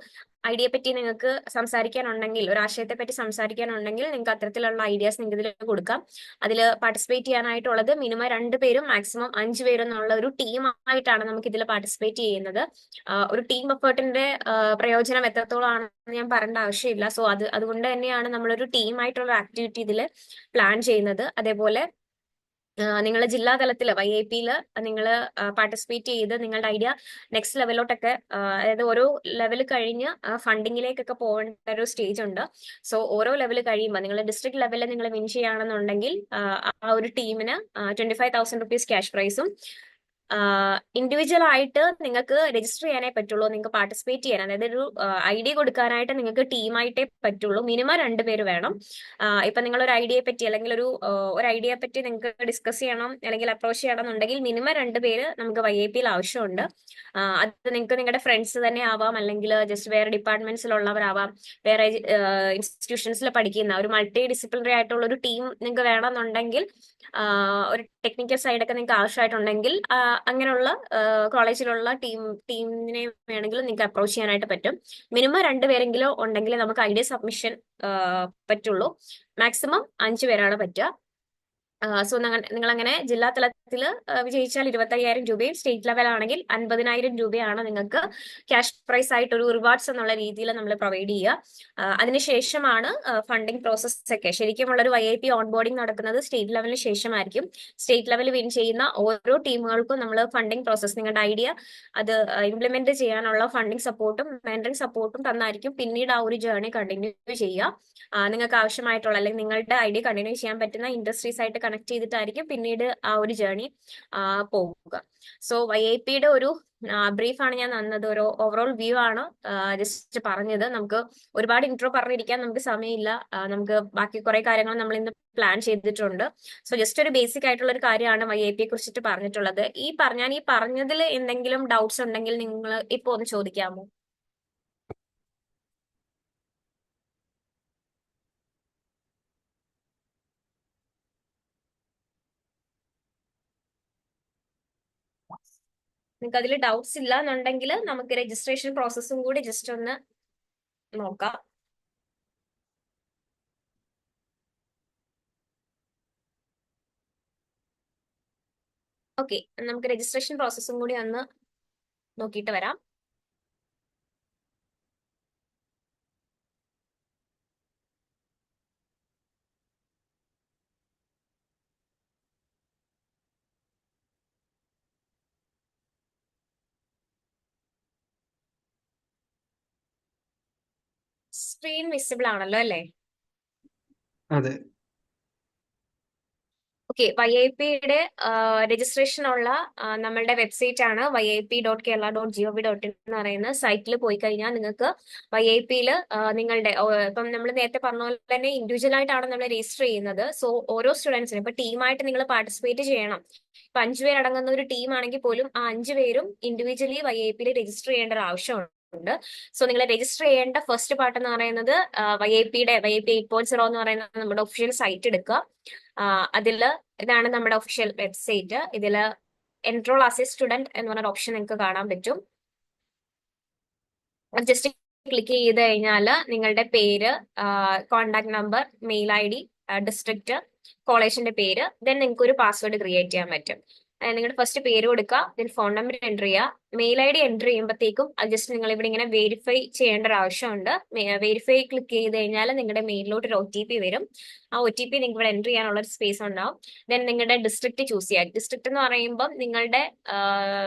B: ഐഡിയയെ പറ്റി നിങ്ങൾക്ക് സംസാരിക്കാനുണ്ടെങ്കിൽ, ഒരു ആശയത്തെ പറ്റി സംസാരിക്കാനുണ്ടെങ്കിൽ നിങ്ങൾക്ക് അത്തരത്തിലുള്ള ഐഡിയാസ് നിങ്ങൾക്ക് ഇതിൽ കൊടുക്കാം. അതിൽ പാർട്ടിസിപ്പേറ്റ് ചെയ്യാനായിട്ടുള്ളത് മിനിമം 2 പേരും മാക്സിമം 5 പേരും എന്നുള്ള ഒരു ടീമായിട്ടാണ് നമുക്ക് ഇതിൽ പാർട്ടിസിപ്പേറ്റ് ചെയ്യുന്നത്. ഒരു ടീം എഫേർട്ടിന്റെ പ്രയോജനം എത്രത്തോളം ആണെന്ന് ഞാൻ പറയേണ്ട ആവശ്യമില്ല. സോ അതുകൊണ്ട് തന്നെയാണ് നമ്മളൊരു ടീമായിട്ടുള്ള ആക്ടിവിറ്റി ഇതിൽ പ്ലാൻ ചെയ്യുന്നത്. അതേപോലെ നിങ്ങൾ ജില്ലാ തലത്തിൽ YIPയിൽ നിങ്ങൾ പാർട്ടിസിപ്പേറ്റ് ചെയ്ത് നിങ്ങളുടെ ഐഡിയ നെക്സ്റ്റ് ലെവലിലോട്ടൊക്കെ, അതായത് ഓരോ ലെവൽ കഴിഞ്ഞ് ഫണ്ടിങ്ങിലേക്കൊക്കെ പോകേണ്ട ഒരു സ്റ്റേജ് ഉണ്ട്. സോ ഓരോ ലെവൽ കഴിയുമ്പോൾ നിങ്ങൾ ഡിസ്ട്രിക്ട് ലെവലിൽ നിങ്ങൾ വിൻ ചെയ്യുകയാണെന്നുണ്ടെങ്കിൽ ആ ഒരു ടീമിന് 25,000 റുപ്പീസ് ക്യാഷ് പ്രൈസും, ഇൻഡിവിജ്വൽ ആയിട്ട് നിങ്ങൾക്ക് രജിസ്റ്റർ ചെയ്യാനേ പറ്റുള്ളൂ. നിങ്ങൾക്ക് പാർട്ടിസിപ്പേറ്റ് ചെയ്യാൻ, അതായത് ഒരു ID കൊടുക്കാനായിട്ട് നിങ്ങൾക്ക് ടീമായിട്ടേ പറ്റുള്ളൂ. മിനിമം 2 പേര് വേണം. ഇപ്പൊ നിങ്ങൾ ഒരു ഐഡിയയെ പറ്റി അല്ലെങ്കിൽ ഒരു ഐഡിയയെ പറ്റി നിങ്ങൾക്ക് ഡിസ്കസ് ചെയ്യണം അല്ലെങ്കിൽ അപ്രോച്ച് ചെയ്യണം എന്നുണ്ടെങ്കിൽ മിനിമം 2 പേര് നമുക്ക് YIPയിൽ ആവശ്യമുണ്ട്. അത് നിങ്ങൾക്ക് നിങ്ങളുടെ ഫ്രണ്ട്സ് തന്നെ ആവാം, അല്ലെങ്കിൽ ജസ്റ്റ് വേറെ ഡിപ്പാർട്ട്മെന്റ്സിലുള്ളവരാവാം, വേറെ ഇൻസ്റ്റിറ്റ്യൂഷൻസിൽ പഠിക്കുന്ന ഒരു മൾട്ടി ഡിസിപ്ലിനറി ആയിട്ടുള്ള ഒരു ടീം നിങ്ങൾക്ക് വേണമെന്നുണ്ടെങ്കിൽ, ഒരു ടെക്നിക്കൽ സൈഡൊക്കെ നിങ്ങൾക്ക് ആവശ്യമായിട്ടുണ്ടെങ്കിൽ അങ്ങനെയുള്ള കോളേജിലുള്ള ടീമിനെ വേണമെങ്കിൽ നിങ്ങൾക്ക് അപ്രോച്ച് ചെയ്യാനായിട്ട് പറ്റും. മിനിമം 2 പേരെങ്കിലും ഉണ്ടെങ്കിൽ നമുക്ക് ഐഡിയ സബ്മിഷൻ പറ്റുള്ളൂ. മാക്സിമം 5 പേരാണ് പറ്റുക. സോ നിങ്ങൾ അങ്ങനെ ജില്ലാ തലത്തിൽ വിജയിച്ചാൽ 25,000 രൂപയും, സ്റ്റേറ്റ് ലെവൽ ആണെങ്കിൽ 50,000 രൂപയാണ് നിങ്ങൾക്ക് ക്യാഷ് പ്രൈസ് ആയിട്ട് ഒരു റിവാർഡ്സ് എന്നുള്ള രീതിയിൽ നമ്മൾ പ്രൊവൈഡ് ചെയ്യുക. അതിനുശേഷമാണ് ഫണ്ടിങ് പ്രോസസ് ഒക്കെ. ശരിക്കുമുള്ള ഒരു YIP ഓൺബോർഡിംഗ് നടക്കുന്നത് സ്റ്റേറ്റ് ലെവലിന് ശേഷമായിരിക്കും. സ്റ്റേറ്റ് ലെവൽ വിൻ ചെയ്യുന്ന ഓരോ ടീമുകൾക്കും നമ്മൾ ഫണ്ടിങ് പ്രോസസ്, നിങ്ങളുടെ ഐഡിയ അത് ഇംപ്ലിമെന്റ് ചെയ്യാനുള്ള ഫണ്ടിങ് സപ്പോർട്ടും മെന്ററിംഗ് സപ്പോർട്ടും തന്നായിരിക്കും പിന്നീട് ആ ഒരു ജേർണി കണ്ടിന്യൂ ചെയ്യുക. നിങ്ങൾക്ക് ആവശ്യമായിട്ടുള്ള അല്ലെങ്കിൽ നിങ്ങളുടെ ഐഡിയ കണ്ടിന്യൂ ചെയ്യാൻ പറ്റുന്ന ഇൻഡസ്ട്രീസ് ആയിട്ട് കണക്ട് ചെയ്തിട്ടായിരിക്കും പിന്നീട് ആ ഒരു ജേർണി പോവുക. സോ YIPയുടെ ഒരു ബ്രീഫാണ് ഞാൻ തന്നത്, ഒരു ഓവറോൾ വ്യൂ ആണ് ജസ്റ്റ് പറഞ്ഞത്. നമുക്ക് ഒരുപാട് ഇൻട്രോ പറഞ്ഞിരിക്കാൻ നമുക്ക് സമയമില്ല. നമുക്ക് ബാക്കി കുറെ കാര്യങ്ങൾ നമ്മൾ ഇന്ന് പ്ലാൻ ചെയ്തിട്ടുണ്ട്. സോ ജസ്റ്റ് ഒരു ബേസിക് ആയിട്ടുള്ള ഒരു കാര്യമാണ് YIPയെ കുറിച്ചിട്ട് പറഞ്ഞിട്ടുള്ളത്. ഞാൻ ഈ പറഞ്ഞതിൽ എന്തെങ്കിലും ഡൗട്ട്സ് ഉണ്ടെങ്കിൽ നിങ്ങൾ ഇപ്പൊ ഒന്ന് ചോദിക്കാമോ? നിങ്ങൾക്ക് അതിൽ ഡൗട്ട്സ് ഇല്ല എന്നുണ്ടെങ്കിൽ നമുക്ക് രജിസ്ട്രേഷൻ പ്രോസസ്സും കൂടി ജസ്റ്റ് ഒന്ന് നോക്കാം. ഓക്കെ, നമുക്ക് രജിസ്ട്രേഷൻ പ്രോസസ്സും കൂടി ഒന്ന് നോക്കിയിട്ട് വരാം. സ്ക്രീൻ വിസിബിൾ ആണല്ലോ അല്ലേ?
A: അതെ.
B: ഓക്കെ, YIPയുടെ രജിസ്ട്രേഷൻ ഉള്ള നമ്മളുടെ വെബ്സൈറ്റ് ആണ് yip.kerala.gov.in എന്ന് പറയുന്ന സൈറ്റിൽ പോയി കഴിഞ്ഞാൽ നിങ്ങൾക്ക് YIPയിൽ നിങ്ങളുടെ ഇപ്പം നമ്മൾ നേരത്തെ പറഞ്ഞ പോലെ തന്നെ ഇൻഡിവിജ്വൽ ആയിട്ടാണ് നമ്മൾ രജിസ്റ്റർ ചെയ്യുന്നത്. സോ ഓരോ സ്റ്റുഡൻസിനും ഇപ്പൊ ടീമായിട്ട് നിങ്ങൾ പാർട്ടിസിപ്പേറ്റ് ചെയ്യണം. ഇപ്പൊ 5 പേരടങ്ങുന്ന ഒരു ടീം ആണെങ്കിൽ പോലും ആ 5 പേരും ഇൻഡിവിജ്വലി YIPയിൽ രജിസ്റ്റർ ചെയ്യേണ്ട ഒരു ആവശ്യമുണ്ട്. സോ നിങ്ങൾ രജിസ്റ്റർ ചെയ്യേണ്ട ഫസ്റ്റ് പാർട്ട് എന്ന് പറയുന്നത് YIP 8.0 എന്ന് പറയുന്ന നമ്മുടെ ഒഫീഷ്യൽ സൈറ്റ് എടുക്കുക. ഇതാണ് നമ്മുടെ ഒഫീഷ്യൽ വെബ്സൈറ്റ്. ഇതിൽ എൻറോൾ ആസ് എ സ്റ്റുഡന്റ് എന്ന് പറഞ്ഞ ഓപ്ഷൻ നിങ്ങൾക്ക് കാണാൻ പറ്റും. ജസ്റ്റ് ക്ലിക്ക് ചെയ്ത് കഴിഞ്ഞാൽ നിങ്ങളുടെ പേര്, contact number, mail ID, district, കോളേജിന്റെ പേര്, ദെൻ നിങ്ങൾക്ക് ഒരു പാസ്വേഡ് ക്രിയേറ്റ് ചെയ്യാൻ പറ്റും. നിങ്ങളുടെ ഫസ്റ്റ് പേര് കൊടുക്കുക, ദെൻ ഫോൺ നമ്പർ എൻ്റർ ചെയ്യുക. മെയിൽ ID എൻ്റർ ചെയ്യുമ്പോഴത്തേക്കും അത് ജസ്റ്റ് നിങ്ങൾ ഇവിടെ ഇങ്ങനെ വെരിഫൈ ചെയ്യേണ്ട ഒരു ആവശ്യമുണ്ട്. വെരിഫൈ ക്ലിക്ക് ചെയ്ത് കഴിഞ്ഞാൽ നിങ്ങളുടെ മെയിലിലോട്ട് ഒരു OTP വരും. ആ OTP നിങ്ങൾക്ക് ഇവിടെ എൻ്റർ ചെയ്യാനുള്ള ഒരു സ്പേസ് ഉണ്ടാവും. ദെൻ നിങ്ങളുടെ ഡിസ്ട്രിക്ട് ചൂസ് ചെയ്യുക. ഡിസ്ട്രിക്ട് എന്ന് പറയുമ്പോൾ നിങ്ങളുടെ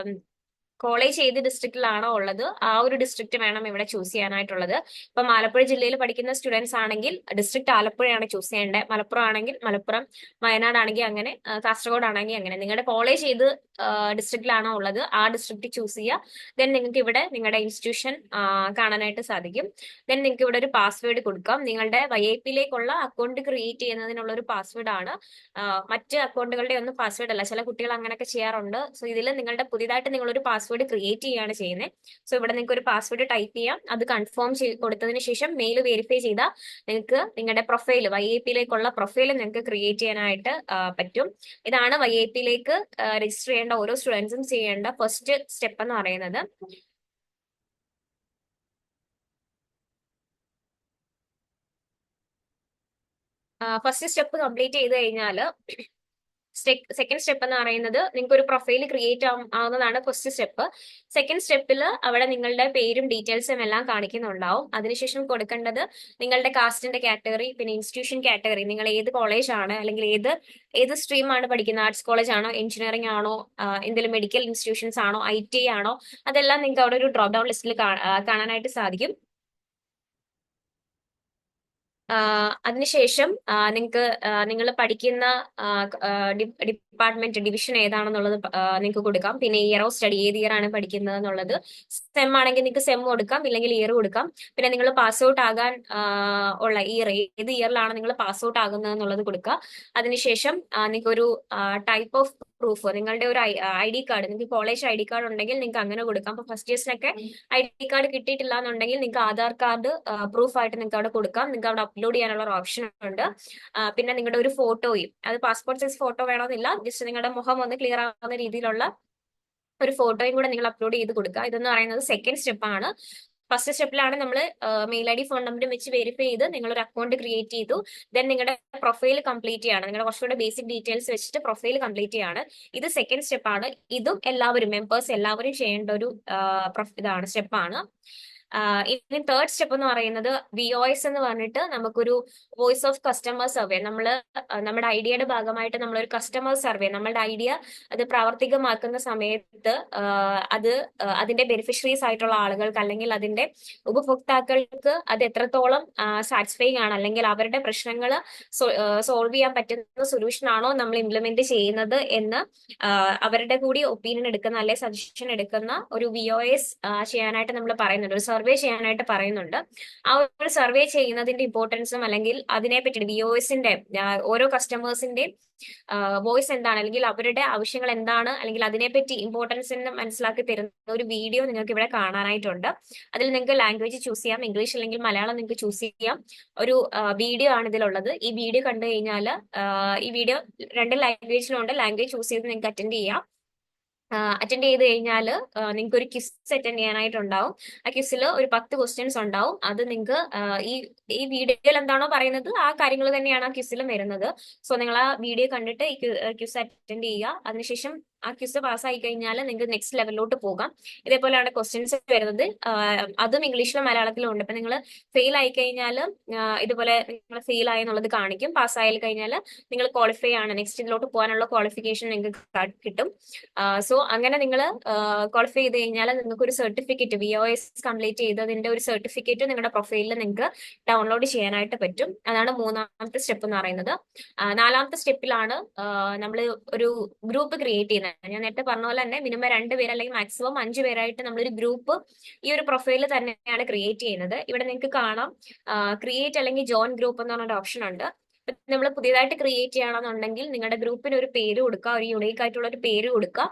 B: കോളേജ് ഏത് ഡിസ്ട്രിക്റ്റിലാണോ ഉള്ളത് ആ ഒരു ഡിസ്ട്രിക്റ്റ് വേണം ഇവിടെ ചൂസ് ചെയ്യാനായിട്ടുള്ളത്. ഇപ്പൊ ആലപ്പുഴ ജില്ലയിൽ പഠിക്കുന്ന സ്റ്റുഡൻസ് ആണെങ്കിൽ ഡിസ്ട്രിക്ട് ആലപ്പുഴയാണ് ചൂസ് ചെയ്യേണ്ടത്. മലപ്പുറം ആണെങ്കിൽ മലപ്പുറം, വയനാട് ആണെങ്കിൽ അങ്ങനെ, കാസർഗോഡ് ആണെങ്കിൽ അങ്ങനെ. നിങ്ങളുടെ കോളേജ് ഏത് ഡിസ്ട്രിക്റ്റിലാണോ ഉള്ളത് ആ ഡിസ്ട്രിക്ട് ചൂസ് ചെയ്യുക. ദെൻ നിങ്ങൾക്ക് ഇവിടെ നിങ്ങളുടെ ഇൻസ്റ്റിറ്റ്യൂഷൻ കാണാനായിട്ട് സാധിക്കും. ദെൻ നിങ്ങൾക്ക് ഇവിടെ ഒരു പാസ്വേഡ് കൊടുക്കാം. നിങ്ങളുടെ YIP-ലേക്കുള്ള അക്കൗണ്ട് ക്രിയേറ്റ് ചെയ്യുന്നതിനുള്ള ഒരു പാസ്വേഡ് ആണ്. മറ്റ് അക്കൗണ്ടുകളുടെ ഒന്നും പാസ്വേഡ് അല്ല. ചില കുട്ടികൾ അങ്ങനെയൊക്കെ ചെയ്യാറുണ്ട്. സോ ഇതിൽ നിങ്ങളുടെ പുതിയതായിട്ട് നിങ്ങൾ ഒരു പാസ്വേഡ് ക്രിയേറ്റ് ചെയ്യുകയാണ് ചെയ്യുന്നത്. സോ ഇവിടെ നിങ്ങൾക്ക് ഒരു പാസ്വേഡ് ടൈപ്പ് ചെയ്യാം. അത് കൺഫേം കൊടുത്തതിന് ശേഷം മെയിൽ വെരിഫൈ ചെയ്താൽ നിങ്ങൾക്ക് നിങ്ങളുടെ പ്രൊഫൈൽ, YIP-ലേക്കുള്ള പ്രൊഫൈൽ നിങ്ങൾക്ക് ക്രിയേറ്റ് ചെയ്യാനായിട്ട് പറ്റും. ഇതാണ് YIP-ലേക്ക് രജിസ്റ്റർ ചെയ്യേണ്ട ഓരോ സ്റ്റുഡൻസും ചെയ്യേണ്ട ഫസ്റ്റ് സ്റ്റെപ്പ് എന്ന് പറയുന്നത്. ഫസ്റ്റ് സ്റ്റെപ്പ് കംപ്ലീറ്റ് ചെയ്ത് കഴിഞ്ഞാൽ സെക്കൻഡ് സ്റ്റെപ്പ് എന്ന് പറയുന്നത് നിങ്ങൾക്ക് ഒരു പ്രൊഫൈൽ ക്രിയേറ്റ് ആവുന്നതാണ് ഫസ്റ്റ് സ്റ്റെപ്പ്. സെക്കൻഡ് സ്റ്റെപ്പിൽ അവിടെ നിങ്ങളുടെ പേരും ഡീറ്റെയിൽസും എല്ലാം കാണിക്കുന്നുണ്ടാവും. അതിനുശേഷം കൊടുക്കേണ്ടത് നിങ്ങളുടെ കാസ്റ്റിന്റെ കാറ്റഗറി, പിന്നെ ഇൻസ്റ്റിറ്റ്യൂഷൻ കാറ്റഗറി, നിങ്ങൾ ഏത് കോളേജ് ആണ് അല്ലെങ്കിൽ ഏത് സ്ട്രീം ആണ് പഠിക്കുന്നത്, ആർട്സ് കോളേജ് ആണോ, എഞ്ചിനീയറിംഗ് ആണോ, എന്തെങ്കിലും മെഡിക്കൽ ഇൻസ്റ്റിറ്റ്യൂഷൻസ് ആണോ, IT ആണോ, അതെല്ലാം നിങ്ങൾക്ക് അവിടെ ഒരു ഡ്രോപ്പ് ഡൗൺ ലിസ്റ്റിൽ കാണാനായിട്ട് സാധിക്കും. അതിനുശേഷം നിങ്ങൾക്ക് നിങ്ങൾ പഠിക്കുന്ന ഡിപ്പാർട്ട്മെന്റ്, ഡിവിഷൻ ഏതാണെന്നുള്ളത് നിങ്ങൾക്ക് കൊടുക്കാം. പിന്നെ ഇയർ ഓഫ് സ്റ്റഡി, ഏത് ഇയർ ആണ് പഠിക്കുന്നത് എന്നുള്ളത്. സെം ആണെങ്കിൽ നിങ്ങൾക്ക് സെം കൊടുക്കാം, ഇല്ലെങ്കിൽ ഇയർ കൊടുക്കാം. പിന്നെ നിങ്ങൾ പാസ് ഔട്ട് ആകാൻ ഉള്ള ഇയർ, ഏത് ഇയറിലാണ് നിങ്ങൾ പാസ് ഔട്ട് ആകുന്നത് എന്നുള്ളത് കൊടുക്കുക. അതിനുശേഷം നിങ്ങൾക്ക് ഒരു ടൈപ്പ് ഓഫ് പ്രൂഫ്, നിങ്ങളുടെ ഒരു ID കാർഡ്, നിങ്ങൾക്ക് കോളേജ് ID കാർഡ് ഉണ്ടെങ്കിൽ നിങ്ങൾക്ക് അങ്ങനെ കൊടുക്കാം. അപ്പൊ ഫസ്റ്റ് ഇയേഴ്സിനൊക്കെ ID കാർഡ് കിട്ടിയിട്ടില്ല എന്നുണ്ടെങ്കിൽ നിങ്ങൾക്ക് ആധാർ കാർഡ് പ്രൂഫ് ആയിട്ട് നിങ്ങൾക്ക് അവിടെ കൊടുക്കാം. നിങ്ങൾക്ക് അവിടെ അപ്ലോഡ് ചെയ്യാനുള്ള ഒരു ഓപ്ഷൻ ഉണ്ട്. പിന്നെ നിങ്ങളുടെ ഒരു ഫോട്ടോയും, അത് പാസ്പോർട്ട് സൈസ് ഫോട്ടോ വേണമെന്നില്ല, ജസ്റ്റ് നിങ്ങളുടെ മുഖം ഒന്ന് ക്ലിയർ ആവുന്ന രീതിയിലുള്ള ഒരു ഫോട്ടോയും കൂടെ നിങ്ങൾ അപ്ലോഡ് ചെയ്ത് കൊടുക്കുക. ഇതെന്ന് പറയുന്നത് സെക്കൻഡ് സ്റ്റെപ്പ് ആണ്. ഫസ്റ്റ് സ്റ്റെപ്പിലാണ് നമ്മൾ മെയിൽ ID, ഫോൺ നമ്പറും വെച്ച് വെരിഫൈ ചെയ്ത് നിങ്ങൾ ഒരു അക്കൗണ്ട് ക്രിയേറ്റ് ചെയ്തു. ദെൻ നിങ്ങളുടെ പ്രൊഫൈൽ കംപ്ലീറ്റ് ചെയ്യാണ്, നിങ്ങളുടെ കുറച്ചുകൂടെ ബേസിക് ഡീറ്റെയിൽസ് വെച്ചിട്ട് പ്രൊഫൈൽ കംപ്ലീറ്റ് ചെയ്യാണ്. ഇത് സെക്കൻഡ് സ്റ്റെപ്പാണ്. ഇതും എല്ലാവരും, മെമ്പേഴ്സ് എല്ലാവരും ചെയ്യേണ്ട ഒരു ഇതാണ്, സ്റ്റെപ്പാണ്. ഇനി തേർഡ് സ്റ്റെപ്പ് എന്ന് പറയുന്നത് VOS എന്ന് പറഞ്ഞിട്ട് നമുക്കൊരു വോയിസ് ഓഫ് കസ്റ്റമർ സർവേ, നമ്മുടെ ഐഡിയയുടെ ഭാഗമായിട്ട് നമ്മളൊരു കസ്റ്റമർ സർവേ, നമ്മളുടെ ഐഡിയ അത് പ്രാവർത്തികമാക്കുന്ന സമയത്ത് അതിന്റെ ബെനിഫിഷ്യറീസ് ആയിട്ടുള്ള ആളുകൾക്ക് അല്ലെങ്കിൽ അതിന്റെ ഉപഭോക്താക്കൾക്ക് അത് എത്രത്തോളം സാറ്റിസ്ഫൈങ് ആണ്, അല്ലെങ്കിൽ അവരുടെ പ്രശ്നങ്ങൾ സോൾവ് ചെയ്യാൻ പറ്റുന്ന സൊല്യൂഷൻ ആണോ നമ്മൾ ഇംപ്ലിമെന്റ് ചെയ്യുന്നത് എന്ന് അവരുടെ കൂടി ഒപ്പീനിയൻ എടുക്കുന്ന, അല്ലെങ്കിൽ സജഷൻ എടുക്കുന്ന ഒരു VOS ചെയ്യാനായിട്ട് നമ്മൾ പറയുന്നുണ്ട്, ഒരു സർവേ ചെയ്യാനായിട്ട് പറയുന്നുണ്ട്. ആ ഒരു സർവേ ചെയ്യുന്നതിന്റെ ഇമ്പോർട്ടൻസും അല്ലെങ്കിൽ അതിനെപ്പറ്റി VOSന്റെ ഓരോ കസ്റ്റമേഴ്സിന്റെയും വോയിസ് എന്താണ്, അല്ലെങ്കിൽ അവരുടെ ആവശ്യങ്ങൾ എന്താണ്, അല്ലെങ്കിൽ അതിനെപ്പറ്റി ഇമ്പോർട്ടൻസ് എന്ന് മനസ്സിലാക്കി തരുന്ന ഒരു വീഡിയോ നിങ്ങൾക്ക് ഇവിടെ കാണാനായിട്ടുണ്ട്. അതിൽ നിങ്ങൾക്ക് ലാംഗ്വേജ് ചൂസ് ചെയ്യാം, ഇംഗ്ലീഷ് അല്ലെങ്കിൽ മലയാളം നിങ്ങൾക്ക് ചൂസ് ചെയ്യാം. ഒരു വീഡിയോ ആണ് ഇതിലുള്ളത്. ഈ വീഡിയോ കണ്ടു കഴിഞ്ഞാൽ ഈ വീഡിയോ 2 ലാംഗ്വേജിലുണ്ട്. ലാംഗ്വേജ് ചൂസ് ചെയ്ത് നിങ്ങൾക്ക് അറ്റൻഡ് ചെയ്യാം. അറ്റൻഡ് ചെയ്ത് കഴിഞ്ഞാൽ നിങ്ങൾക്ക് ഒരു ക്വിസ് അറ്റൻഡ് ചെയ്യാനായിട്ടുണ്ടാവും. ആ ക്വിസിൽ ഒരു 10 ക്വസ്റ്റ്യൻസ് ഉണ്ടാവും. അത് നിങ്ങൾക്ക് ഈ വീഡിയോയിൽ എന്താണോ പറയുന്നത് ആ കാര്യങ്ങൾ തന്നെയാണ് ആ ക്വിസിലും വരുന്നത്. സോ നിങ്ങൾ ആ വീഡിയോ കണ്ടിട്ട് ഈ ക്വിസ് അറ്റൻഡ് ചെയ്യുക. അതിനുശേഷം ആ ക്വിസ് പാസ്സായി കഴിഞ്ഞാൽ നിങ്ങൾക്ക് നെക്സ്റ്റ് ലെവലിലോട്ട് പോകാം. ഇതേപോലെയാണ് ക്വസ്റ്റ്യൻസ് വരുന്നത്. അതും ഇംഗ്ലീഷിലും മലയാളത്തിലും ഉണ്ട്. അപ്പൊ നിങ്ങൾ ഫെയിൽ ആയി കഴിഞ്ഞാൽ ഇതുപോലെ നിങ്ങൾ ഫെയിൽ ആയി എന്നുള്ളത് കാണിക്കും. പാസ്സായി കഴിഞ്ഞാൽ നിങ്ങൾ ക്വാളിഫൈ ആണ്, നെക്സ്റ്റ് ഇതിലോട്ട് പോകാനുള്ള ക്വാളിഫിക്കേഷൻ നിങ്ങൾക്ക് കിട്ടും. സോ അങ്ങനെ നിങ്ങൾ ക്വാളിഫൈ ചെയ്ത് കഴിഞ്ഞാൽ നിങ്ങൾക്ക് ഒരു സർട്ടിഫിക്കറ്റ്, VOS കംപ്ലീറ്റ് ചെയ്തതിന്റെ ഒരു സർട്ടിഫിക്കറ്റ് നിങ്ങളുടെ പ്രൊഫൈലിൽ നിങ്ങൾക്ക് ഡൗൺലോഡ് ചെയ്യാനായിട്ട് പറ്റും. അതാണ് മൂന്നാമത്തെ സ്റ്റെപ്പ് എന്ന് പറയുന്നത്. നാലാമത്തെ സ്റ്റെപ്പിലാണ് നമ്മൾ ഒരു ഗ്രൂപ്പ് ക്രിയേറ്റ് ചെയ്യുന്നത്. ഞാൻ നേരത്തെ പറഞ്ഞ പോലെ തന്നെ മിനിമം 2 പേര് അല്ലെങ്കിൽ മാക്സിമം 5 പേരായിട്ട് നമ്മളൊരു ഗ്രൂപ്പ് ഈ ഒരു പ്രൊഫൈലിൽ തന്നെയാണ് ക്രിയേറ്റ് ചെയ്യുന്നത്. ഇവിടെ നിങ്ങൾക്ക് കാണാം ക്രിയേറ്റ് അല്ലെങ്കിൽ ജോയിൻ ഗ്രൂപ്പ് എന്ന് പറഞ്ഞൊരു ഓപ്ഷൻ ഉണ്ട്. നമ്മൾ പുതിയതായിട്ട് ക്രിയേറ്റ് ചെയ്യണമെന്നുണ്ടെങ്കിൽ നിങ്ങളുടെ ഗ്രൂപ്പിന് ഒരു പേര് കൊടുക്കുക, ഒരു യുണീക്ക് ആയിട്ടുള്ള ഒരു പേര് കൊടുക്കുക.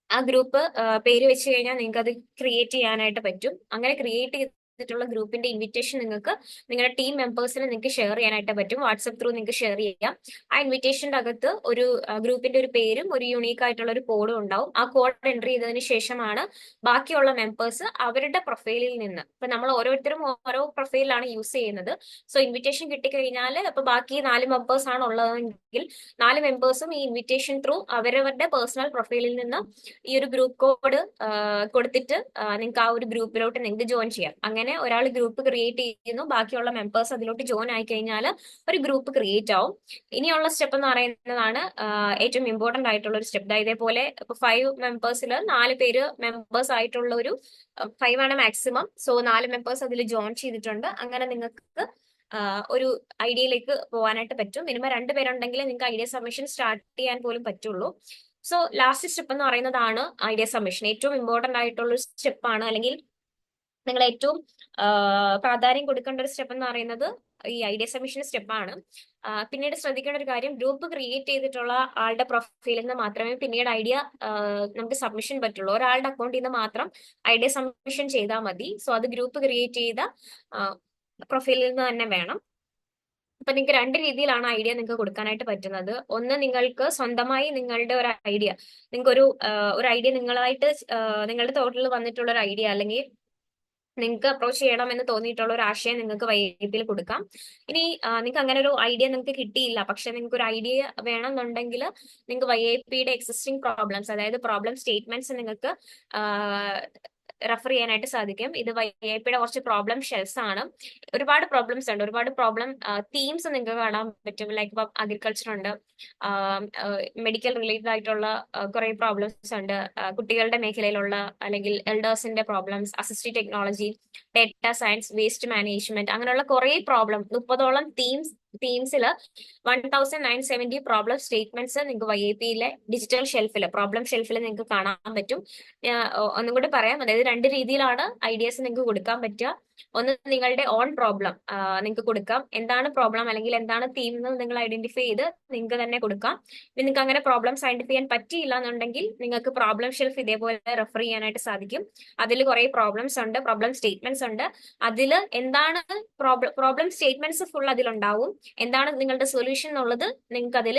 B: ആ ഗ്രൂപ്പ് പേര് വെച്ച് കഴിഞ്ഞാൽ നിങ്ങൾക്ക് അത് ക്രിയേറ്റ് ചെയ്യാനായിട്ട് പറ്റും. അങ്ങനെ ക്രിയേറ്റ് ചെയ്തിട്ടുള്ള ഗ്രൂപ്പിന്റെ ഇൻവിറ്റേഷൻ നിങ്ങൾക്ക് നിങ്ങളുടെ ടീം മെമ്പേഴ്സിന് നിങ്ങൾക്ക് ഷെയർ ചെയ്യാനായിട്ട് പറ്റും. വാട്സപ്പ് ത്രൂ നിങ്ങൾക്ക് ഷെയർ ചെയ്യാം. ആ ഇൻവിറ്റേഷന്റെ അകത്ത് ഒരു ഗ്രൂപ്പിന്റെ ഒരു പേരും ഒരു യുണീക്ക് ആയിട്ടുള്ള ഒരു കോഡും ഉണ്ടാവും. ആ കോഡ് എൻ്റർ ചെയ്തതിന് ശേഷമാണ് ബാക്കിയുള്ള മെമ്പേഴ്സ് അവരുടെ പ്രൊഫൈലിൽ നിന്ന്, ഇപ്പൊ നമ്മൾ ഓരോരുത്തരും ഓരോ പ്രൊഫൈലാണ് യൂസ് ചെയ്യുന്നത്. സോ ഇൻവിറ്റേഷൻ കിട്ടിക്കഴിഞ്ഞാൽ ഇപ്പൊ ബാക്കി 4 മെമ്പേഴ്സ് ആണ് ഉള്ളതെങ്കിൽ 4 മെമ്പേഴ്സും ഈ ഇൻവിറ്റേഷൻ ത്രൂ അവരവരുടെ പേഴ്സണൽ പ്രൊഫൈലിൽ നിന്ന് ഈ ഒരു ഗ്രൂപ്പ് കോഡ് കൊടുത്തിട്ട് നിങ്ങൾക്ക് ആ ഒരു ഗ്രൂപ്പിലോട്ട് നിങ്ങൾക്ക് ജോയിൻ ചെയ്യാം. അങ്ങനെ തന്നെ ഒരാൾ ഗ്രൂപ്പ് ക്രിയേറ്റ് ചെയ്യുന്നു, ബാക്കിയുള്ള മെമ്പേഴ്സ് അതിലോട്ട് ജോയിൻ ആയി കഴിഞ്ഞാൽ ഒരു ഗ്രൂപ്പ് ക്രിയേറ്റ് ആവും. ഇനിയുള്ള സ്റ്റെപ്പ് എന്ന് പറയുന്നതാണ് ഏറ്റവും ഇമ്പോർട്ടന്റ് ആയിട്ടുള്ള ഒരു സ്റ്റെപ്പ്. ഇതേപോലെ ഇപ്പൊ 5 മെമ്പേഴ്സിൽ 4 പേര് മെമ്പേഴ്സ് ആയിട്ടുള്ള ഒരു 5 ആണ് മാക്സിമം. സോ 4 മെമ്പേഴ്സ് അതിൽ ജോയിൻ ചെയ്തിട്ടുണ്ട്. അങ്ങനെ നിങ്ങൾക്ക് ഒരു ഐഡിയയിലേക്ക് പോകാനായിട്ട് പറ്റും. മിനിമം 2 പേരുണ്ടെങ്കിൽ നിങ്ങൾക്ക് ഐഡിയ സബ്മിഷൻ സ്റ്റാർട്ട് ചെയ്യാൻ പോലും പറ്റുള്ളൂ. സോ ലാസ്റ്റ് സ്റ്റെപ്പ് എന്ന് പറയുന്നതാണ് ഐഡിയ സബ്മിഷൻ. ഏറ്റവും ഇമ്പോർട്ടന്റ് ആയിട്ടുള്ള ഒരു സ്റ്റെപ്പാണ്, അല്ലെങ്കിൽ നിങ്ങൾ ഏറ്റവും പ്രാധാന്യം കൊടുക്കേണ്ട ഒരു സ്റ്റെപ്പ് എന്ന് പറയുന്നത് ഈ ഐഡിയ സബ്മിഷൻ സ്റ്റെപ്പാണ്. പിന്നീട് ശ്രദ്ധിക്കേണ്ട ഒരു കാര്യം, ഗ്രൂപ്പ് ക്രിയേറ്റ് ചെയ്തിട്ടുള്ള ആളുടെ പ്രൊഫൈലിൽ നിന്ന് മാത്രമേ പിന്നീട് ഐഡിയ നമുക്ക് സബ്മിഷൻ പറ്റുള്ളൂ. ഒരാളുടെ അക്കൗണ്ടിൽ നിന്ന് മാത്രം ഐഡിയ സബ്മിഷൻ ചെയ്താൽ മതി. സോ അത് ഗ്രൂപ്പ് ക്രിയേറ്റ് ചെയ്ത പ്രൊഫൈലിൽ നിന്ന് തന്നെ വേണം. അപ്പൊ നിങ്ങൾക്ക് 2 രീതിയിലാണ് ഐഡിയ നിങ്ങൾക്ക് കൊടുക്കാനായിട്ട് പറ്റുന്നത്. ഒന്ന്, നിങ്ങൾക്ക് സ്വന്തമായി നിങ്ങളുടെ ഒരു ഐഡിയ, നിങ്ങൾക്ക് ഒരു ഐഡിയ നിങ്ങളായിട്ട് നിങ്ങളുടെ തോട്ടിൽ വന്നിട്ടുള്ള ഒരു ഐഡിയ, അല്ലെങ്കിൽ നിങ്ങൾക്ക് അപ്രോച്ച് ചെയ്യണം എന്ന് തോന്നിയിട്ടുള്ള ഒരു ആശയം നിങ്ങൾക്ക് വൈകിപ്പിൽ കൊടുക്കാം. ഇനി നിങ്ങൾക്ക് അങ്ങനെ ഒരു ഐഡിയ നിങ്ങൾക്ക് കിട്ടിയില്ല, പക്ഷെ നിങ്ങൾക്ക് ഒരു ഐഡിയ വേണമെന്നുണ്ടെങ്കിൽ നിങ്ങൾക്ക് YIPയുടെ എക്സിസ്റ്റിംഗ് പ്രോബ്ലംസ്, അതായത് പ്രോബ്ലം സ്റ്റേറ്റ്മെന്റ്സ് നിങ്ങൾക്ക് റെഫർ ചെയ്യാനായിട്ട് സാധിക്കും. ഇത് YIPയുടെ കുറച്ച് പ്രോബ്ലം ഷെൽസ് ആണ്. ഒരുപാട് പ്രോബ്ലംസ് ഉണ്ട്, ഒരുപാട് പ്രോബ്ലം തീംസ് നിങ്ങൾക്ക് കാണാൻ പറ്റും. ലൈക്ക് ഇപ്പം അഗ്രികൾച്ചർ ഉണ്ട്, മെഡിക്കൽ റിലേറ്റഡ് ആയിട്ടുള്ള കുറെ പ്രോബ്ലംസ് ഉണ്ട്, കുട്ടികളുടെ മേഖലയിലുള്ള അല്ലെങ്കിൽ എൽഡേഴ്സിന്റെ problems, assistive technology, data science, waste management, അങ്ങനെയുള്ള കുറെ പ്രോബ്ലം 30ഓളം തീംസിൽ 1970 പ്രോബ്ലം സ്റ്റേറ്റ്മെന്റ്സ് നിങ്ങൾക്ക് YIPയിലെ ഡിജിറ്റൽ ഷെൽഫിൽ, പ്രോബ്ലം ഷെൽഫിൽ നിങ്ങൾക്ക് കാണാൻ പറ്റും. ഒന്നും കൂടി പറയാം, അതായത് 2 രീതിയിലാണ് ഐഡിയാസ് നിങ്ങൾക്ക് കൊടുക്കാൻ പറ്റുക. ഒന്ന്, നിങ്ങളുടെ ഓൺ പ്രോബ്ലം നിങ്ങൾക്ക് കൊടുക്കാം. എന്താണ് പ്രോബ്ലം അല്ലെങ്കിൽ എന്താണ് തീം എന്ന് നിങ്ങൾ ഐഡന്റിഫൈ ചെയ്ത് നിങ്ങൾക്ക് തന്നെ കൊടുക്കാം. നിങ്ങൾക്ക് അങ്ങനെ പ്രോബ്ലംസ് ഐഡന്റിഫൈ ചെയ്യാൻ പറ്റിയില്ല എന്നുണ്ടെങ്കിൽ നിങ്ങൾക്ക് പ്രോബ്ലം ഷെൽഫ് ഇതേപോലെ റെഫർ ചെയ്യാനായിട്ട് സാധിക്കും. അതിൽ കുറെ പ്രോബ്ലംസ് ഉണ്ട്, പ്രോബ്ലം സ്റ്റേറ്റ്മെന്റ്സ് ഉണ്ട്. അതിൽ എന്താണ് പ്രോബ്ലം സ്റ്റേറ്റ്മെന്റ്സ് ഫുൾ അതിലുണ്ടാവും. എന്താണ് നിങ്ങളുടെ സൊല്യൂഷൻ എന്നുള്ളത് നിങ്ങൾക്ക് അതിൽ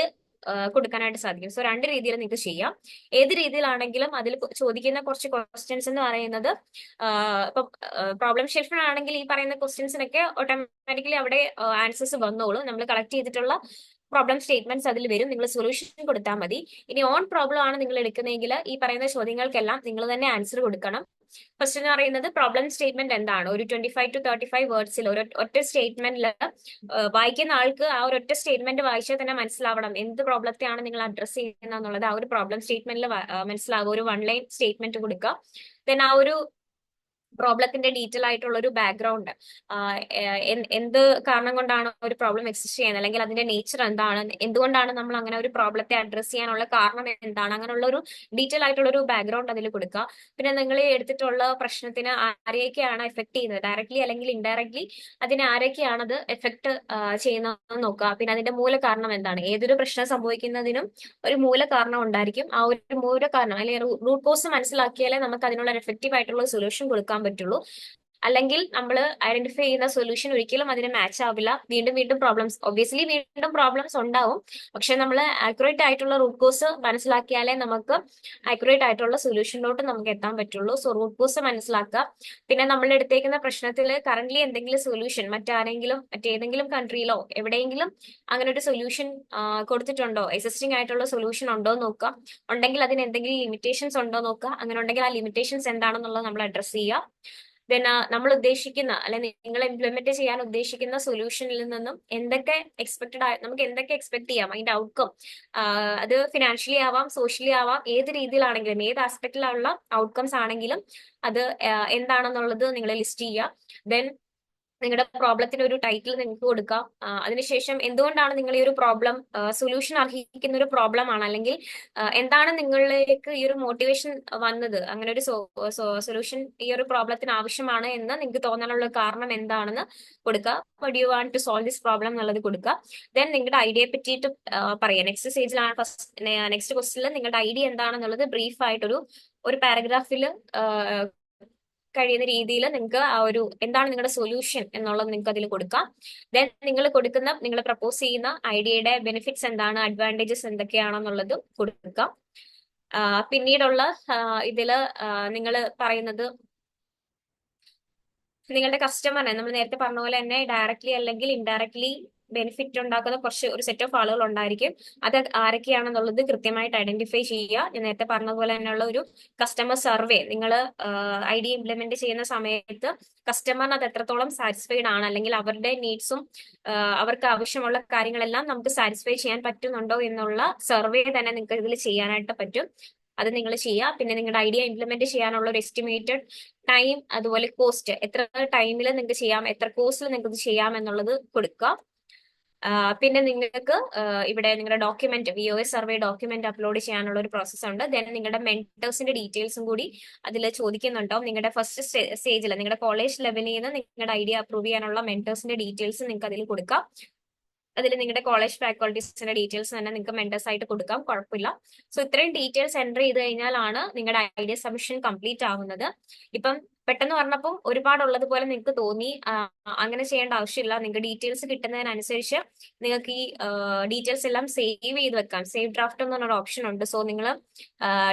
B: കൊടുക്കാനായിട്ട് സാധിക്കും. സോ 2 രീതിയിൽ നിങ്ങൾക്ക് ചെയ്യാം. ഏത് രീതിയിലാണെങ്കിലും അതിൽ ചോദിക്കുന്ന കുറച്ച് ക്വസ്റ്റ്യൻസ് എന്ന് പറയുന്നത്, ഇപ്പൊ പ്രോബ്ലം ഷെൽഫിനാണെങ്കിൽ ഈ പറയുന്ന ക്വസ്റ്റ്യൻസിനൊക്കെ ഓട്ടോമാറ്റിക്കലി അവിടെ ആൻസേഴ്സ് വന്നോളൂ. നമ്മൾ കളക്ട് ചെയ്തിട്ടുള്ള പ്രോബ്ലം സ്റ്റേറ്റ്മെന്റ്സ് അതിൽ വരും, നിങ്ങൾ സൊല്യൂഷൻ കൊടുത്താൽ മതി. ഇനി ഓൺ പ്രോബ്ലം ആണ് നിങ്ങൾ എടുക്കുന്നതെങ്കിൽ ഈ പറയുന്ന ചോദ്യങ്ങൾക്കെല്ലാം നിങ്ങൾ തന്നെ ആൻസർ കൊടുക്കണം. ഫസ്റ്റ് എന്ന് പറയുന്നത്, പ്രോബ്ലം സ്റ്റേറ്റ്മെന്റ് എന്താണ്? ഒരു 25 to 35 വേർഡ്സിൽ ഒറ്റ സ്റ്റേറ്റ്മെന്റിൽ വായിക്കുന്ന ആൾക്ക് ആ ഒരു ഒറ്റ സ്റ്റേറ്റ്മെന്റ് വായിച്ചാൽ തന്നെ മനസ്സിലാവണം എന്ത് പ്രോബ്ലത്തെയാണ് നിങ്ങൾ അഡ്രസ് ചെയ്യുന്നത് എന്നുള്ളത്. ആ ഒരു പ്രോബ്ലം സ്റ്റേറ്റ്മെന്റിൽ മനസ്സിലാവും. ഒരു 1 ലൈൻ സ്റ്റേറ്റ്മെന്റ് കൊടുക്കുക. ദെൻ ആ ഒരു പ്രോബ്ലത്തിന്റെ ഡീറ്റെയിൽ ആയിട്ടുള്ള ഒരു ബാക്ക്ഗ്രൗണ്ട്, എന്ത് കാരണം കൊണ്ടാണ് ഒരു പ്രോബ്ലം എക്സിസ്റ്റ് ചെയ്യുന്നത്, അല്ലെങ്കിൽ അതിന്റെ നേച്ചർ എന്താണ്, എന്തുകൊണ്ടാണ് നമ്മൾ അങ്ങനെ ഒരു പ്രോബ്ലത്തെ അഡ്രസ് ചെയ്യാനുള്ള കാരണം എന്താണ്, അങ്ങനെയുള്ള ഒരു ഡീറ്റെയിൽ ആയിട്ടുള്ള ഒരു ബാക്ക്ഗ്രൗണ്ട് അതിൽ കൊടുക്കുക. പിന്നെ നിങ്ങൾ എടുത്തിട്ടുള്ള പ്രശ്നത്തിന് ആരെയൊക്കെയാണ് എഫക്ട് ചെയ്യുന്നത്, ഡയറക്ട്ലി അല്ലെങ്കിൽ ഇൻഡയറക്ട്ലി അതിനെ ആരൊക്കെയാണ് അത് എഫക്ട് ചെയ്യുന്നതെന്ന് നോക്കുക. പിന്നെ അതിന്റെ മൂല കാരണം എന്താണ്, ഏതൊരു പ്രശ്നം സംഭവിക്കുന്നതിനും ഒരു മൂല കാരണം ഉണ്ടായിരിക്കും. ആ ഒരു മൂല കാരണം അല്ലെങ്കിൽ റൂട്ട് കോസ് മനസ്സിലാക്കിയാലേ നമുക്ക് അതിനുള്ള എഫക്റ്റീവ് ആയിട്ടുള്ള സൊല്യൂഷൻ കൊടുക്കാൻ പറ്റുള്ളൂ. അല്ലെങ്കിൽ നമ്മൾ ഐഡന്റിഫൈ ചെയ്യുന്ന സൊല്യൂഷൻ ഒരിക്കലും അതിന് മാച്ച് ആവില്ല. വീണ്ടും വീണ്ടും പ്രോബ്ലംസ്, ഒബ്വിയസ്ലി വീണ്ടും പ്രോബ്ലംസ് ഉണ്ടാവും. പക്ഷെ നമ്മൾ ആക്യുറേറ്റ് ആയിട്ടുള്ള റൂട്ട് കോസ് മനസ്സിലാക്കിയാലേ നമുക്ക് ആക്യുറേറ്റ് ആയിട്ടുള്ള സൊല്യൂഷനിലോട്ട് നമുക്ക് എത്താൻ പറ്റുള്ളൂ. സോ റൂട്ട് കോസ് മനസ്സിലാക്കുക. പിന്നെ നമ്മൾ എടുത്തേക്കുന്ന പ്രശ്നത്തിൽ കറന്റ്ലി എന്തെങ്കിലും സൊല്യൂഷൻ മറ്റേതെങ്കിലും കൺട്രിയിലോ എവിടെയെങ്കിലും അങ്ങനെ ഒരു സൊല്യൂഷൻ കൊടുത്തിട്ടുണ്ടോ, എക്സിസ്റ്റിംഗ് ആയിട്ടുള്ള സൊല്യൂഷൻ ഉണ്ടോ എന്ന് നോക്കുക. ഉണ്ടെങ്കിൽ അതിന് എന്തെങ്കിലും ലിമിറ്റേഷൻസ് ഉണ്ടോ നോക്കുക. അങ്ങനെ ഉണ്ടെങ്കിൽ ആ ലിമിറ്റേഷൻസ് എന്താണെന്നുള്ളത് നമ്മൾ അഡ്രസ് ചെയ്യുക. ദെൻ നമ്മൾ ഉദ്ദേശിക്കുന്ന അല്ലെങ്കിൽ നിങ്ങൾ ഇംപ്ലിമെന്റ് ചെയ്യാൻ ഉദ്ദേശിക്കുന്ന സൊല്യൂഷനിൽ നിന്നും എന്തൊക്കെ നമുക്ക് എന്തൊക്കെ എക്സ്പെക്ട് ചെയ്യാം, അതിന്റെ ഔട്ട്കം, അത് ഫിനാൻഷ്യലി ആവാം, സോഷ്യലി ആവാം, ഏത് രീതിയിലാണെങ്കിലും, ഏത് ആസ്പെക്റ്റിലുള്ള ഔട്ട്കംസ് ആണെങ്കിലും അത് എന്താണെന്നുള്ളത് നിങ്ങൾ ലിസ്റ്റ് ചെയ്യുക. ദെൻ നിങ്ങളുടെ പ്രോബ്ലത്തിന് ഒരു ടൈറ്റിൽ നിങ്ങൾക്ക് കൊടുക്കാം. അതിനുശേഷം എന്തുകൊണ്ടാണ് നിങ്ങൾ ഈ ഒരു പ്രോബ്ലം സൊല്യൂഷൻ അർഹിക്കുന്ന ഒരു പ്രോബ്ലം ആണ്, അല്ലെങ്കിൽ എന്താണ് നിങ്ങളിലേക്ക് ഈ ഒരു മോട്ടിവേഷൻ വന്നത്, അങ്ങനെ ഒരു സൊല്യൂഷൻ ഈ ഒരു പ്രോബ്ലത്തിന് ആവശ്യമാണ് എന്ന് നിങ്ങൾക്ക് തോന്നാനുള്ള കാരണം എന്താണെന്ന് കൊടുക്കുക. What you want to solve this problem എന്നുള്ളത് കൊടുക്കുക. ദെൻ നിങ്ങളുടെ ഐഡിയയെ പറ്റിയിട്ട് പറയാം. നെക്സ്റ്റ് സ്റ്റേജിലാണ് നെക്സ്റ്റ് ക്വസ്റ്റിൽ നിങ്ങളുടെ ഐഡിയ എന്താണെന്നുള്ളത് ബ്രീഫ് ആയിട്ടൊരു പാരഗ്രാഫിൽ കഴിയുന്ന രീതിയിൽ നിങ്ങൾക്ക് ആ ഒരു എന്താണ് നിങ്ങളുടെ സൊല്യൂഷൻ എന്നുള്ളത് നിങ്ങൾക്ക് അതിൽ കൊടുക്കാം. ദെൻ നിങ്ങൾ പ്രപ്പോസ് ചെയ്യുന്ന ഐഡിയയുടെ ബെനിഫിറ്റ്സ് എന്താണ്, അഡ്വാൻറ്റേജസ് എന്തൊക്കെയാണെന്നുള്ളത് കൊടുക്കാം. പിന്നീടുള്ള ഇതില് നിങ്ങൾ പറയുന്നത് നിങ്ങളുടെ കസ്റ്റമറിനെ, നമ്മൾ നേരത്തെ പറഞ്ഞ പോലെ തന്നെ ഡയറക്ട്ലി അല്ലെങ്കിൽ ഇൻഡയറക്ട്ലി ബെനിഫിറ്റ് ഉണ്ടാക്കുന്ന ഒരു സെറ്റ് ഓഫ് ആളുകൾ ഉണ്ടായിരിക്കും. അത് ആരൊക്കെയാണെന്നുള്ളത് കൃത്യമായിട്ട് ഐഡന്റിഫൈ ചെയ്യുക. ഞാൻ നേരത്തെ പറഞ്ഞ പോലെ തന്നെയുള്ള ഒരു കസ്റ്റമർ സർവേ നിങ്ങൾ ഐഡിയ ഇംപ്ലിമെന്റ് ചെയ്യുന്ന സമയത്ത് കസ്റ്റമറിന് അത് എത്രത്തോളം സാറ്റിസ്ഫൈഡ് ആണ്, അല്ലെങ്കിൽ അവരുടെ നീഡ്സും അവർക്ക് ആവശ്യമുള്ള കാര്യങ്ങളെല്ലാം നമുക്ക് സാറ്റിസ്ഫൈ ചെയ്യാൻ പറ്റുന്നുണ്ടോ എന്നുള്ള സർവേ തന്നെ നിങ്ങൾക്ക് ഇതിൽ ചെയ്യാനായിട്ട് പറ്റും. അത് നിങ്ങൾ ചെയ്യുക. പിന്നെ നിങ്ങളുടെ ഐഡിയ ഇംപ്ലിമെന്റ് ചെയ്യാനുള്ള ഒരു എസ്റ്റിമേറ്റഡ് ടൈം, അതുപോലെ കോസ്റ്റ്, എത്ര ടൈമിൽ നിങ്ങൾക്ക് ചെയ്യാം, എത്ര കോസ്റ്റിൽ നിങ്ങൾക്ക് ഇത് ചെയ്യാം എന്നുള്ളത് കൊടുക്കുക. പിന്നെ നിങ്ങൾക്ക് ഇവിടെ നിങ്ങളുടെ document, VOS survey document upload ചെയ്യാനുള്ള ഒരു പ്രോസസ് ഉണ്ട്. ദെൻ നിങ്ങളുടെ മെന്റേഴ്സിന്റെ ഡീറ്റെയിൽസും കൂടി അതിൽ ചോദിക്കുന്നുണ്ടാവും. നിങ്ങളുടെ ഫസ്റ്റ് സ്റ്റേജിൽ നിങ്ങളുടെ കോളേജ് ലെവലിൽ നിന്ന് നിങ്ങളുടെ ഐഡിയ അപ്രൂവ് ചെയ്യാനുള്ള മെന്റേഴ്സിന്റെ ഡീറ്റെയിൽസ് നിങ്ങൾക്ക് അതിൽ കൊടുക്കാം. അതിൽ നിങ്ങളുടെ കോളേജ് ഫാക്കൾട്ടീസിന്റെ ഡീറ്റെയിൽസ് തന്നെ നിങ്ങൾക്ക് മെന്റേഴ്സ് ആയിട്ട് കൊടുക്കാം, കുഴപ്പമില്ല. സോ ഇത്രയും ഡീറ്റെയിൽസ് എൻ്റർ ചെയ്ത് കഴിഞ്ഞാലാണ് നിങ്ങളുടെ ഐഡിയ സബ്മിഷൻ കംപ്ലീറ്റ് ആവുന്നത്. ഇപ്പം പെട്ടെന്ന് പറഞ്ഞപ്പോൾ ഒരുപാടുള്ളതുപോലെ നിങ്ങൾക്ക് തോന്നി. അങ്ങനെ ചെയ്യേണ്ട ആവശ്യമില്ല. നിങ്ങൾക്ക് ഡീറ്റെയിൽസ് കിട്ടുന്നതിനനുസരിച്ച് നിങ്ങൾക്ക് ഈ ഡീറ്റെയിൽസ് എല്ലാം സേവ് ചെയ്ത് വെക്കാം. സേവ് ഡ്രാഫ്റ്റ് എന്ന് പറഞ്ഞൊരു ഓപ്ഷൻ ഉണ്ട്. സോ നിങ്ങൾ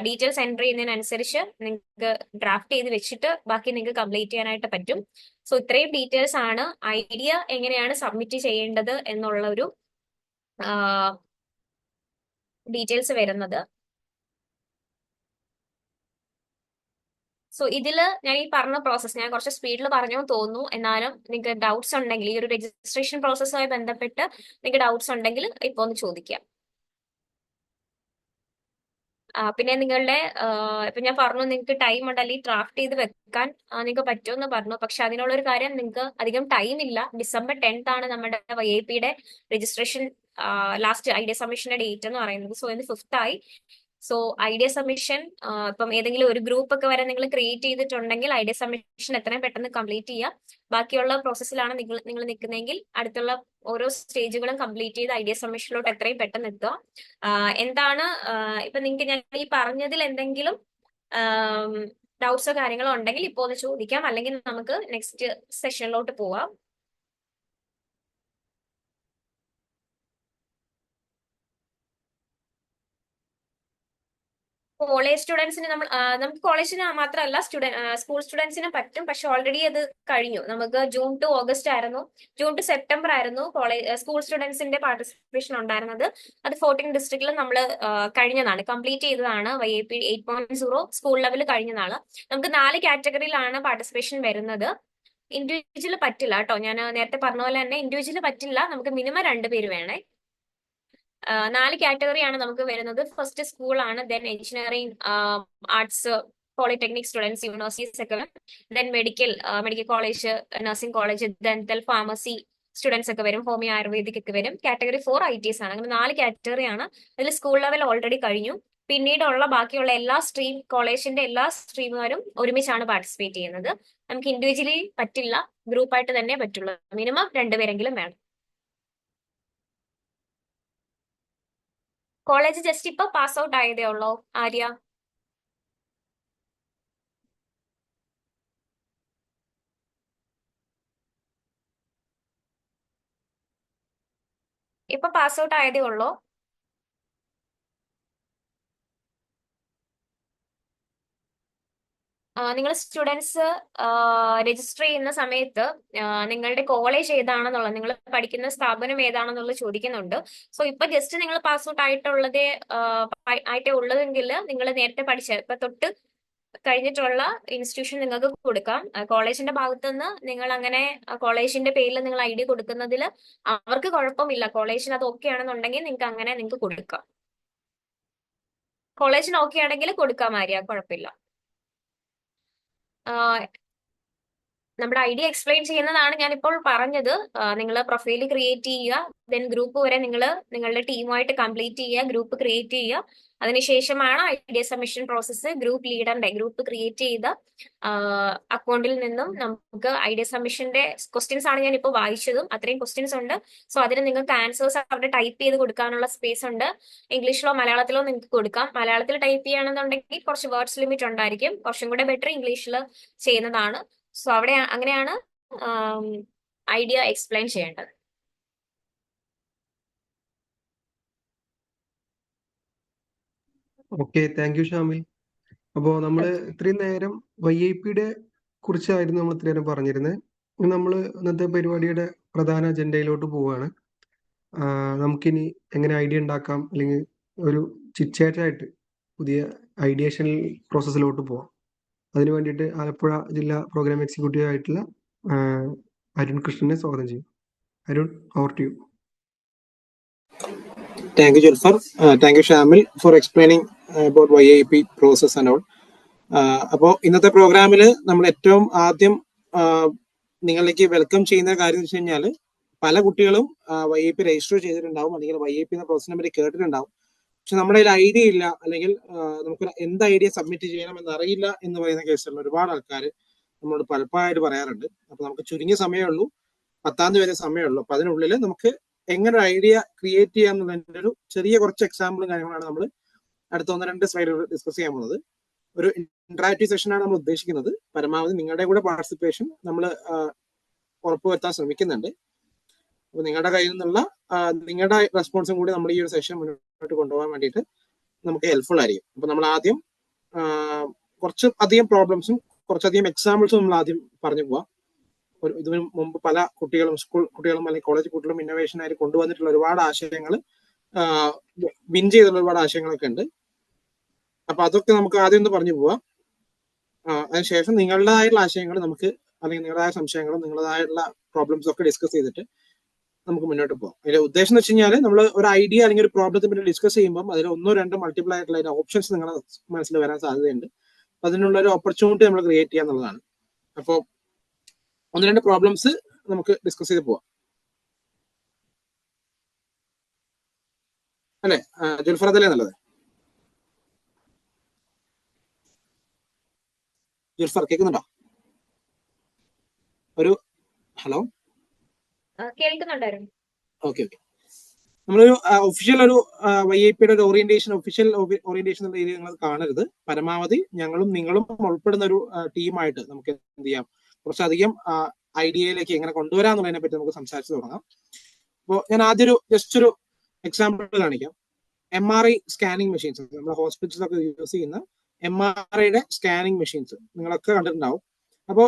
B: ഡീറ്റെയിൽസ് എൻ്റർ ചെയ്യുന്നതിനനുസരിച്ച് നിങ്ങൾക്ക് ഡ്രാഫ്റ്റ് ചെയ്ത് വെച്ചിട്ട് ബാക്കി നിങ്ങൾക്ക് കംപ്ലീറ്റ് ചെയ്യാനായിട്ട് പറ്റും. സോ ഇത്രയും ഡീറ്റെയിൽസ് ആണ് ഐഡിയ എങ്ങനെയാണ് സബ്മിറ്റ് ചെയ്യേണ്ടത് എന്നുള്ള ഒരു ഡീറ്റെയിൽസ് വരുന്നത്. സോ ഇതില് ഞാൻ ഈ പറഞ്ഞ പ്രോസസ് ഞാൻ കുറച്ച് സ്പീഡിൽ പറഞ്ഞു തോന്നുന്നു. എന്നാലും നിങ്ങൾക്ക് ഡൗട്ട്സ് ഉണ്ടെങ്കിൽ, ഈ ഒരു രജിസ്ട്രേഷൻ പ്രോസസ്സുമായി ബന്ധപ്പെട്ട് നിങ്ങൾക്ക് ഡൗട്ട്സ് ഉണ്ടെങ്കിൽ ഇപ്പൊ ഒന്ന് ചോദിക്കാം. പിന്നെ നിങ്ങളുടെ ഇപ്പൊ ഞാൻ പറഞ്ഞു നിങ്ങൾക്ക് ടൈം ഉണ്ട്, അല്ലെങ്കിൽ ഡ്രാഫ്റ്റ് ചെയ്ത് വെക്കാൻ നിങ്ങൾക്ക് പറ്റുമെന്ന് പറഞ്ഞു. പക്ഷെ അതിനുള്ള ഒരു കാര്യം, നിങ്ങൾക്ക് അധികം ടൈം ഇല്ല. December 10th ആണ് നമ്മുടെ YAPയുടെ രജിസ്ട്രേഷൻ ലാസ്റ്റ് ഐഡിയ സബ്മിഷന്റെ ഡേറ്റ് എന്ന് പറയുന്നത്. സോ ഇന്ന് 5th ആയി. സോ ഐഡിയ സബ്മിഷൻ ഇപ്പം ഏതെങ്കിലും ഒരു ഗ്രൂപ്പ് ഒക്കെ വരെ നിങ്ങൾ ക്രിയേറ്റ് ചെയ്തിട്ടുണ്ടെങ്കിൽ ഐഡിയ സബ്മിഷൻ എത്രയും പെട്ടെന്ന് കംപ്ലീറ്റ് ചെയ്യുക. ബാക്കിയുള്ള പ്രോസസ്സിലാണ് നിങ്ങൾ നിൽക്കുന്നതെങ്കിൽ അടുത്തുള്ള ഓരോ സ്റ്റേജുകളും കംപ്ലീറ്റ് ചെയ്ത് ഐഡിയ സബ്മിഷനിലോട്ട് എത്രയും പെട്ടെന്ന് എത്തുക. എന്താണ് ഇപ്പൊ നിങ്ങൾക്ക് ഞാൻ ഈ പറഞ്ഞതിൽ എന്തെങ്കിലും ഡൗട്ട്സോ കാര്യങ്ങളോ ഉണ്ടെങ്കിൽ ഇപ്പോൾ ഒന്ന് ചോദിക്കാം, അല്ലെങ്കിൽ നമുക്ക് നെക്സ്റ്റ് സെഷനിലോട്ട് പോവാം. കോളേജ് സ്റ്റുഡൻസിന് നമുക്ക് കോളേജിന് മാത്രമല്ല സ്കൂൾ സ്റ്റുഡൻസിന് പറ്റും. പക്ഷെ ഓൾറെഡി അത് കഴിഞ്ഞു. നമുക്ക് June to August ആയിരുന്നു, June to September ആയിരുന്നു സ്കൂൾ സ്റ്റുഡൻസിന്റെ പാർട്ടിസിപ്പേഷൻ ഉണ്ടായിരുന്നത്. അത് 14 ഡിസ്ട്രിക്റ്റിൽ നമ്മൾ കഴിഞ്ഞതാണ്, കംപ്ലീറ്റ് ചെയ്തതാണ്. YAP 8.0 സ്കൂൾ ലെവൽ കഴിഞ്ഞതാണ്. നമുക്ക് 4 കാറ്റഗറിയിലാണ് പാർട്ടിസിപ്പേഷൻ വരുന്നത്. ഇൻഡിവിജ്വൽ പറ്റില്ല കേട്ടോ. ഞാൻ നേരത്തെ പറഞ്ഞ പോലെ തന്നെ ഇൻഡിവിജ്വൽ പറ്റില്ല. നമുക്ക് മിനിമം 2 പേര് വേണേ. 4 കാറ്റഗറിയാണ് നമുക്ക് വരുന്നത്. ഫസ്റ്റ് സ്കൂളാണ്, then engineering, arts, polytechnic students, universities ഒക്കെ വരും. Then medical college, nursing college, dental, pharmacy students ഒക്കെ വരും. ഹോമിയോ, ആയുർവേദിക് ഒക്കെ വരും. കാറ്റഗറി 4 ITs ആണ്. അങ്ങനെ 4 കാറ്റഗറിയാണ്. അതിൽ സ്കൂൾ ലെവൽ ഓൾറെഡി കഴിഞ്ഞു. പിന്നീടുള്ള ബാക്കിയുള്ള എല്ലാ കോളേജിന്റെ എല്ലാ സ്ട്രീമുകാരും ഒരുമിച്ചാണ് പാർട്ടിസിപ്പേറ്റ് ചെയ്യുന്നത്. നമുക്ക് ഇൻഡിവിജ്വലി പറ്റില്ല, ഗ്രൂപ്പായിട്ട് തന്നെ പറ്റുള്ളൂ. മിനിമം 2 പേരെങ്കിലും വേണം. കോളേജ് ജസ്റ്റ് ഇപ്പൊ പാസ് ഔട്ട് ആയതേ ഉള്ളോ ആര്യ? ഇപ്പൊ പാസ് ഔട്ട് ആയതേ ഉള്ളോ? നിങ്ങൾ സ്റ്റുഡൻസ് രജിസ്റ്റർ ചെയ്യുന്ന സമയത്ത് നിങ്ങളുടെ കോളേജ് ഏതാണെന്നുള്ളത്, നിങ്ങൾ പഠിക്കുന്ന സ്ഥാപനം ഏതാണെന്നുള്ളത് ചോദിക്കുന്നുണ്ട്. സോ ഇപ്പൊ ജസ്റ്റ് നിങ്ങൾ പാസ് ഔട്ട് ആയിട്ടേ ഉള്ളതെങ്കിൽ നിങ്ങൾ നേരത്തെ പഠിച്ച ഇപ്പൊ തൊട്ട് കഴിഞ്ഞിട്ടുള്ള ഇൻസ്റ്റിറ്റ്യൂഷൻ നിങ്ങൾക്ക് കൊടുക്കാം. കോളേജിന്റെ ഭാഗത്തുനിന്ന് നിങ്ങൾ അങ്ങനെ കോളേജിന്റെ പേരിൽ നിങ്ങൾ ID കൊടുക്കുന്നതിൽ അവർക്ക് കുഴപ്പമില്ല. കോളേജിന് അത് ഓക്കെ ആണെന്നുണ്ടെങ്കിൽ നിങ്ങൾക്ക് അങ്ങനെ നിങ്ങൾക്ക് കൊടുക്കാം. കോളേജിന് ഓക്കെ ആണെങ്കിൽ കൊടുക്കാം ആര്യ, കുഴപ്പമില്ല. നമ്മുടെ ഐഡിയ എക്സ്പ്ലെയിൻ ചെയ്യുന്നതാണ് ഞാനിപ്പോൾ പറഞ്ഞത്. നിങ്ങൾ പ്രൊഫൈൽ ക്രിയേറ്റ് ചെയ്യുക, ദെൻ ഗ്രൂപ്പ് വരെ നിങ്ങൾ നിങ്ങളുടെ ടീമുമായിട്ട് കംപ്ലീറ്റ് ചെയ്യുക, ഗ്രൂപ്പ് ക്രിയേറ്റ് ചെയ്യുക. അതിനുശേഷമാണ് ഐഡിയ സബ്മിഷൻ പ്രോസസ്സ്. ഗ്രൂപ്പ് ലീഡറിന്റെ ഗ്രൂപ്പ് ക്രിയേറ്റ് ചെയ്ത അക്കൗണ്ടിൽ നിന്നും നമുക്ക് ഐഡിയ സബ്മിഷന്റെ ക്വസ്റ്റ്യൻസ് ആണ് ഞാൻ ഇപ്പോൾ വായിച്ചതും. അത്രയും ക്വസ്റ്റ്യൻസ് ഉണ്ട്. സോ അതിന് നിങ്ങൾക്ക് ആൻസേഴ്സ് അവിടെ ടൈപ്പ് ചെയ്ത് കൊടുക്കാനുള്ള സ്പേസ് ഉണ്ട്. ഇംഗ്ലീഷിലോ മലയാളത്തിലോ നിങ്ങൾക്ക് കൊടുക്കാം. മലയാളത്തിൽ ടൈപ്പ് ചെയ്യുകയാണെന്നുണ്ടെങ്കിൽ കുറച്ച് വേർഡ്സ് ലിമിറ്റ് ഉണ്ടായിരിക്കും. കുറച്ചും കൂടെ ബെറ്റർ ഇംഗ്ലീഷിൽ ചെയ്യുന്നതാണ്. സോ അവിടെ അങ്ങനെയാണ് ഐഡിയ എക്സ്പ്ലെയിൻ ചെയ്യേണ്ടത്.
A: Okay, thank U Shamil. അപ്പോൾ നമ്മൾ ഇത്രയും നേരം YAPയുടെ കുറിച്ചായിരുന്നു നമ്മൾ ഇത്രയും നേരം പറഞ്ഞിരുന്നത്. നമ്മൾ ഇന്നത്തെ പരിപാടിയുടെ പ്രധാന അജണ്ടയിലോട്ട് പോവുകയാണ്. നമുക്കിനി എങ്ങനെ ഐഡിയ ഉണ്ടാക്കാം, അല്ലെങ്കിൽ ഒരു ചിറ്റ്ചാറ്റായിട്ട് പുതിയ ഐഡിയേഷൻ പ്രോസസ്സിലോട്ട് പോവാം. അതിനു വേണ്ടിയിട്ട് ആലപ്പുഴ ജില്ലാ പ്രോഗ്രാം എക്സിക്യൂട്ടീവ് ആയിട്ടുള്ള അരുൺ കൃഷ്ണനെ സ്വാഗതം ചെയ്യും. Arun, over to you.
C: Thank you, Julfar. Thank you, Shamil, for explaining about YAP process and all. അപ്പോൾ ഇന്നത്തെ പ്രോഗ്രാമിൽ നമ്മൾ ഏറ്റവും ആദ്യം നിങ്ങളിലേക്ക് വെൽക്കം ചെയ്യുന്ന കാര്യം എന്ന് വെച്ച് കഴിഞ്ഞാൽ, പല കുട്ടികളും YAP രജിസ്റ്റർ ചെയ്തിട്ടുണ്ടാവും, അല്ലെങ്കിൽ YAP എന്ന പ്രോസസ്സിനെ പറ്റി കേട്ടിട്ടുണ്ടാവും. പക്ഷെ നമ്മുടെ കയ്യിൽ ഐഡിയ ഇല്ല, അല്ലെങ്കിൽ നമുക്ക് എന്ത് ഐഡിയ സബ്മിറ്റ് ചെയ്യണം എന്നറിയില്ല എന്ന് പറയുന്ന കേസുള്ള ഒരുപാട് ആൾക്കാർ നമ്മളോട് പലപ്പോഴായിട്ട് പറയാറുണ്ട്. അപ്പൊ നമുക്ക് ചുരുങ്ങിയ സമയമേ ഉള്ളൂ, 10ാം തീയതി വരെ സമയമുള്ളൂ. അപ്പൊ അതിനുള്ളിൽ നമുക്ക് എങ്ങനെ ഒരു ഐഡിയ ക്രിയേറ്റ് ചെയ്യാന്നുള്ളതിന്റെ ഒരു ചെറിയ കുറച്ച് എക്സാമ്പിളും കാര്യങ്ങളാണ് നമ്മൾ അടുത്ത 1-2 സ്ലൈഡിൽ ഡിസ്കസ് ചെയ്യാൻ പോകുന്നത്. ഒരു ഇന്ററാക്റ്റീവ് സെഷനാണ് നമ്മൾ ഉദ്ദേശിക്കുന്നത്. പരമാവധി നിങ്ങളുടെ കൂടെ പാർട്ടിസിപ്പേഷൻ നമ്മൾ ഉറപ്പുവരുത്താൻ ശ്രമിക്കുന്നുണ്ട്. അപ്പൊ നിങ്ങളുടെ കയ്യിൽ നിന്നുള്ള നിങ്ങളുടെ റെസ്പോൺസും കൂടി നമ്മൾ ഈ ഒരു സെഷൻ മുന്നോട്ട് കൊണ്ടുപോകാൻ വേണ്ടിയിട്ട് നമുക്ക് ഹെൽപ്ഫുൾ ആയിരിക്കും. അപ്പൊ നമ്മൾ ആദ്യം കുറച്ചധികം പ്രോബ്ലംസും കുറച്ചധികം എക്സാമ്പിൾസും നമ്മൾ ആദ്യം പറഞ്ഞു പോവാം. ഇതിനു മുമ്പ് പല കുട്ടികളും, സ്കൂൾ കുട്ടികളും അല്ലെങ്കിൽ കോളേജ് കുട്ടികളും ഇന്നോവേഷനായിട്ട് കൊണ്ടുവന്നിട്ടുള്ള ഒരുപാട് ആശയങ്ങൾ, വിൻ ചെയ്തിട്ടുള്ള ഒരുപാട് ആശയങ്ങളൊക്കെ ഉണ്ട്. അപ്പൊ അതൊക്കെ നമുക്ക് ആദ്യം ഒന്ന് പറഞ്ഞു പോവാം. അതിനുശേഷം നിങ്ങളുടേതായിട്ടുള്ള ആശയങ്ങൾ നമുക്ക്, അല്ലെങ്കിൽ നിങ്ങളുടേതായ സംശയങ്ങളും നിങ്ങളുടേതായിട്ടുള്ള പ്രോബ്ലംസും ഒക്കെ ഡിസ്കസ് ചെയ്തിട്ട് നമുക്ക് മുന്നോട്ട് പോകാം. അതിന്റെ ഉദ്ദേശം എന്ന് വെച്ച് കഴിഞ്ഞാൽ, നമ്മൾ ഒരു ഐഡിയ അല്ലെങ്കിൽ ഒരു പ്രോബ്ലത്തെ പറ്റി ഡിസ്കസ് ചെയ്യുമ്പോൾ അതിൽ 1-2 മൾട്ടിപ്പിൾ ആയിട്ടുള്ള അതിന്റെ ഓപ്ഷൻസ് നിങ്ങളുടെ മനസ്സിൽ വരാൻ സാധ്യതയുണ്ട്. അതിനുള്ള ഒരു ഓപ്പർച്യൂണിറ്റി നമ്മൾ ക്രിയേറ്റ് ചെയ്യുക എന്നുള്ളതാണ്. അപ്പോൾ 1-2 പ്രോബ്ലംസ് നമുക്ക് ഡിസ്കസ് ചെയ്ത് പോവാം, അല്ലെ ജുൽഫർ? അതല്ലേ നല്ലത്? ജുൽഫർ കേൾക്കുന്നുണ്ടോ? ഒരു ഹലോ,
B: കേൾക്കുന്നുണ്ടായിരുന്നു.
C: ഓക്കെ. നമ്മളൊരു ഒഫീഷ്യൽ ഒരു YAPയുടെ ഒരു ഒഫീഷ്യൽ ഓറിയന്റേഷൻ എന്ന രീതിയിൽ നിങ്ങൾ കാണരുത്. പരമാവധി ഞങ്ങളും നിങ്ങളും ഉൾപ്പെടുന്ന ഒരു ടീമായിട്ട് നമുക്ക് എന്ത് ചെയ്യാം, കുറച്ചധികം ഐഡിയയിലേക്ക് എങ്ങനെ കൊണ്ടുവരാന്നുള്ളതിനെ പറ്റി നമുക്ക് സംസാരിച്ച് തുടങ്ങാം. അപ്പോൾ ഞാൻ ആദ്യം ജസ്റ്റ് ഒരു എക്സാമ്പിൾ കാണിക്കാം. MRI സ്കാനിങ് മെഷീൻസ്, നമ്മുടെ ഹോസ്പിറ്റലിലൊക്കെ യൂസ് ചെയ്യുന്ന MRIയുടെ സ്കാനിങ് മെഷീൻസ് നിങ്ങളൊക്കെ കണ്ടിട്ടുണ്ടാവും. അപ്പോൾ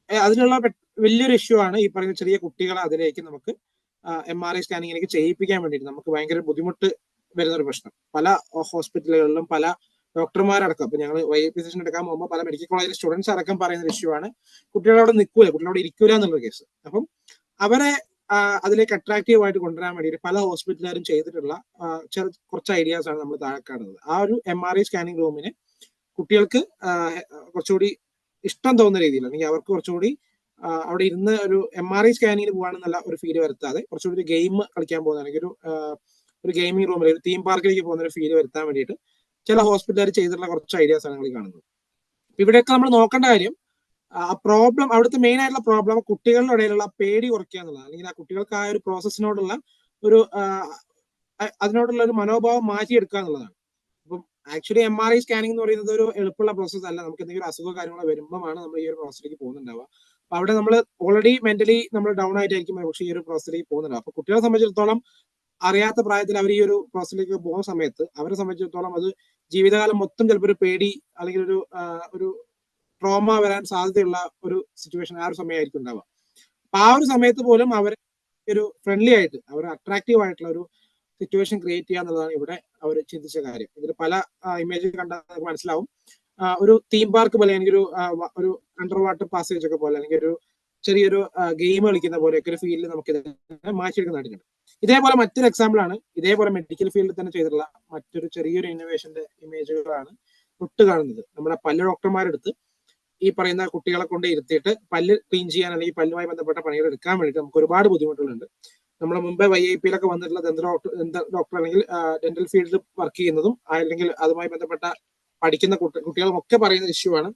C: അതിനുള്ള വലിയൊരു ഇഷ്യൂ ആണ് ഈ പറയുന്ന ചെറിയ കുട്ടികളെ അതിലേക്ക് നമുക്ക് MRI സ്കാനിങ്ങിലേക്ക് ചെയ്യിപ്പിക്കാൻ വേണ്ടിയിട്ട് നമുക്ക് ഭയങ്കര ബുദ്ധിമുട്ട് വരുന്ന ഒരു പ്രശ്നം. പല ഹോസ്പിറ്റലുകളിലും പല ഡോക്ടർമാരടക്കം, ഇപ്പൊ ഞങ്ങൾ YAP സെഷൻ എടുക്കാൻ പോകുമ്പോൾ പല മെഡിക്കൽ കോളേജിലെ സ്റ്റുഡൻസ് അടക്കം പറയുന്ന ഒരു ഇഷ്യൂ ആണ്, കുട്ടികളവിടെ നിൽക്കൂല, കുട്ടികളവിടെ ഇരിക്കൂല എന്നുള്ളൊരു കേസ്. അപ്പം അവരെ അതിലേക്ക് അട്രാക്റ്റീവ് ആയിട്ട് കൊണ്ടുവരാൻ വേണ്ടിയിട്ട് പല ഹോസ്പിറ്റലുകാരും ചെയ്തിട്ടുള്ള കുറച്ച് ഐഡിയാസ് ആണ് നമ്മൾ താഴെ കാണുന്നത്. ആ ഒരു MRI സ്കാനിങ് റൂമിന് കുട്ടികൾക്ക് കുറച്ചുകൂടി ഇഷ്ടം തോന്നുന്ന രീതിയിൽ, അല്ലെങ്കിൽ അവർക്ക് കുറച്ചുകൂടി അവിടെ ഇരുന്ന് ഒരു MRI സ്കാനിങ്ങിന് പോകാണെന്നല്ല ഒരു ഫീല് വരുത്താതെ കുറച്ചുകൂടി ഒരു ഗെയിം കളിക്കാൻ പോകുന്ന, അല്ലെങ്കിൽ ഒരു ഗെയിമിംഗ് റൂമിൽ, ഒരു തീം പാർക്കിലേക്ക് പോകുന്ന ഒരു ഫീല് വരുത്താൻ വേണ്ടിയിട്ട് ചില ഹോസ്പിറ്റലുകാർ ചെയ്തിട്ടുള്ള കുറച്ച് ഐഡിയാസ് ആണ് നിങ്ങൾ കാണുന്നത്. ഇവിടെയൊക്കെ നമ്മൾ നോക്കേണ്ട കാര്യം, പ്രോബ്ലം, അവിടുത്തെ മെയിൻ ആയിട്ടുള്ള പ്രോബ്ലം കുട്ടികളുടെ ഇടയിലുള്ള പേടി കുറയ്ക്കുക എന്നുള്ളതാണ്, അല്ലെങ്കിൽ ആ കുട്ടികൾക്ക് ആ ഒരു പ്രോസസ്സിനോടുള്ള ഒരു അതിനോടുള്ള ഒരു മനോഭാവം മാറ്റിയെടുക്കുക എന്നുള്ളതാണ്. അപ്പം ആക്ച്വലി MRI സ്കാനിങ് എന്ന് പറയുന്നത് ഒരു എളുപ്പമുള്ള പ്രോസസ്സ് അല്ല. നമുക്ക് എന്തെങ്കിലും അസുഖ കാര്യങ്ങളോ വരുമ്പോഴാണ് നമ്മൾ ഈ ഒരു പ്രോസസ്സിലേക്ക് പോകുന്നുണ്ടാവുക. അപ്പൊ അവിടെ നമ്മൾ ഓൾറെഡി മെന്റലി നമ്മൾ ഡൗൺ ആയിട്ടായിരിക്കും പക്ഷേ ഈ ഒരു പ്രോസസ്സിലേക്ക് പോകുന്നുണ്ടാവും. അപ്പൊ കുട്ടികളെ സംബന്ധിച്ചിടത്തോളം അറിയാത്ത പ്രായത്തിൽ അവർ ഈ ഒരു പ്രോസസ്സിലേക്ക് പോകുന്ന സമയത്ത് അവരെ സംബന്ധിച്ചിടത്തോളം അത് ജീവിതകാലം മൊത്തം ചിലപ്പോൾ ഒരു പേടി അല്ലെങ്കിൽ ഒരു ട്രോമ വരാൻ സാധ്യതയുള്ള ഒരു സിറ്റുവേഷൻ ആ ഒരു സമയമായിരിക്കും ഉണ്ടാവുക. അപ്പൊ ആ ഒരു സമയത്ത് പോലും അവർ ഒരു ഫ്രണ്ട്ലി ആയിട്ട്, അവർ അട്രാക്റ്റീവ് ആയിട്ടുള്ള ഒരു സിറ്റുവേഷൻ ക്രിയേറ്റ് ചെയ്യുക എന്നുള്ളതാണ് ഇവിടെ അവർ ചിന്തിച്ച കാര്യം. ഇതിൽ പല ഇമേജ് കണ്ടാൽ മനസ്സിലാവും. ഒരു തീം പാർക്ക് പോലെ, അല്ലെങ്കിൽ ഒരു അണ്ടർ വാട്ടർ പാസേജ് ഒക്കെ പോലെ, അല്ലെങ്കിൽ ഒരു ചെറിയൊരു ഗെയിം കളിക്കുന്ന പോലെയൊക്കെ ഒരു ഫീൽഡ് നമുക്ക് മാറ്റിയെടുക്കുന്നതായിട്ടുണ്ട്. ഇതേപോലെ മറ്റൊരു എക്സാമ്പിൾ ആണ്, ഇതേപോലെ മെഡിക്കൽ ഫീൽഡിൽ തന്നെ ചെയ്തിട്ടുള്ള മറ്റൊരു ചെറിയൊരു ഇന്നോവേഷന്റെ ഇമേജുകളാണ് തൊട്ട് കാണുന്നത്. നമ്മുടെ പല്ല് ഡോക്ടർമാരെടുത്ത് ഈ പറയുന്ന കുട്ടികളെ കൊണ്ട് ഇരുത്തിയിട്ട് പല്ല് ക്ലീൻ ചെയ്യാൻ, അല്ലെങ്കിൽ പല്ലുമായി ബന്ധപ്പെട്ട പണികൾ എടുക്കാൻ വേണ്ടിയിട്ട് നമുക്ക് ഒരുപാട് ബുദ്ധിമുട്ടുകളുണ്ട്. നമ്മുടെ മുമ്പ് YAPയിലൊക്കെ വന്നിട്ടുള്ള ദന്ത ഡോക്ടർ അല്ലെങ്കിൽ ഡെന്റൽ ഫീൽഡിൽ വർക്ക് ചെയ്യുന്നതും അല്ലെങ്കിൽ അതുമായി ബന്ധപ്പെട്ട പഠിക്കുന്ന കുട്ടികളും ഒക്കെ പറയുന്ന ഇഷ്യൂ ആണ്,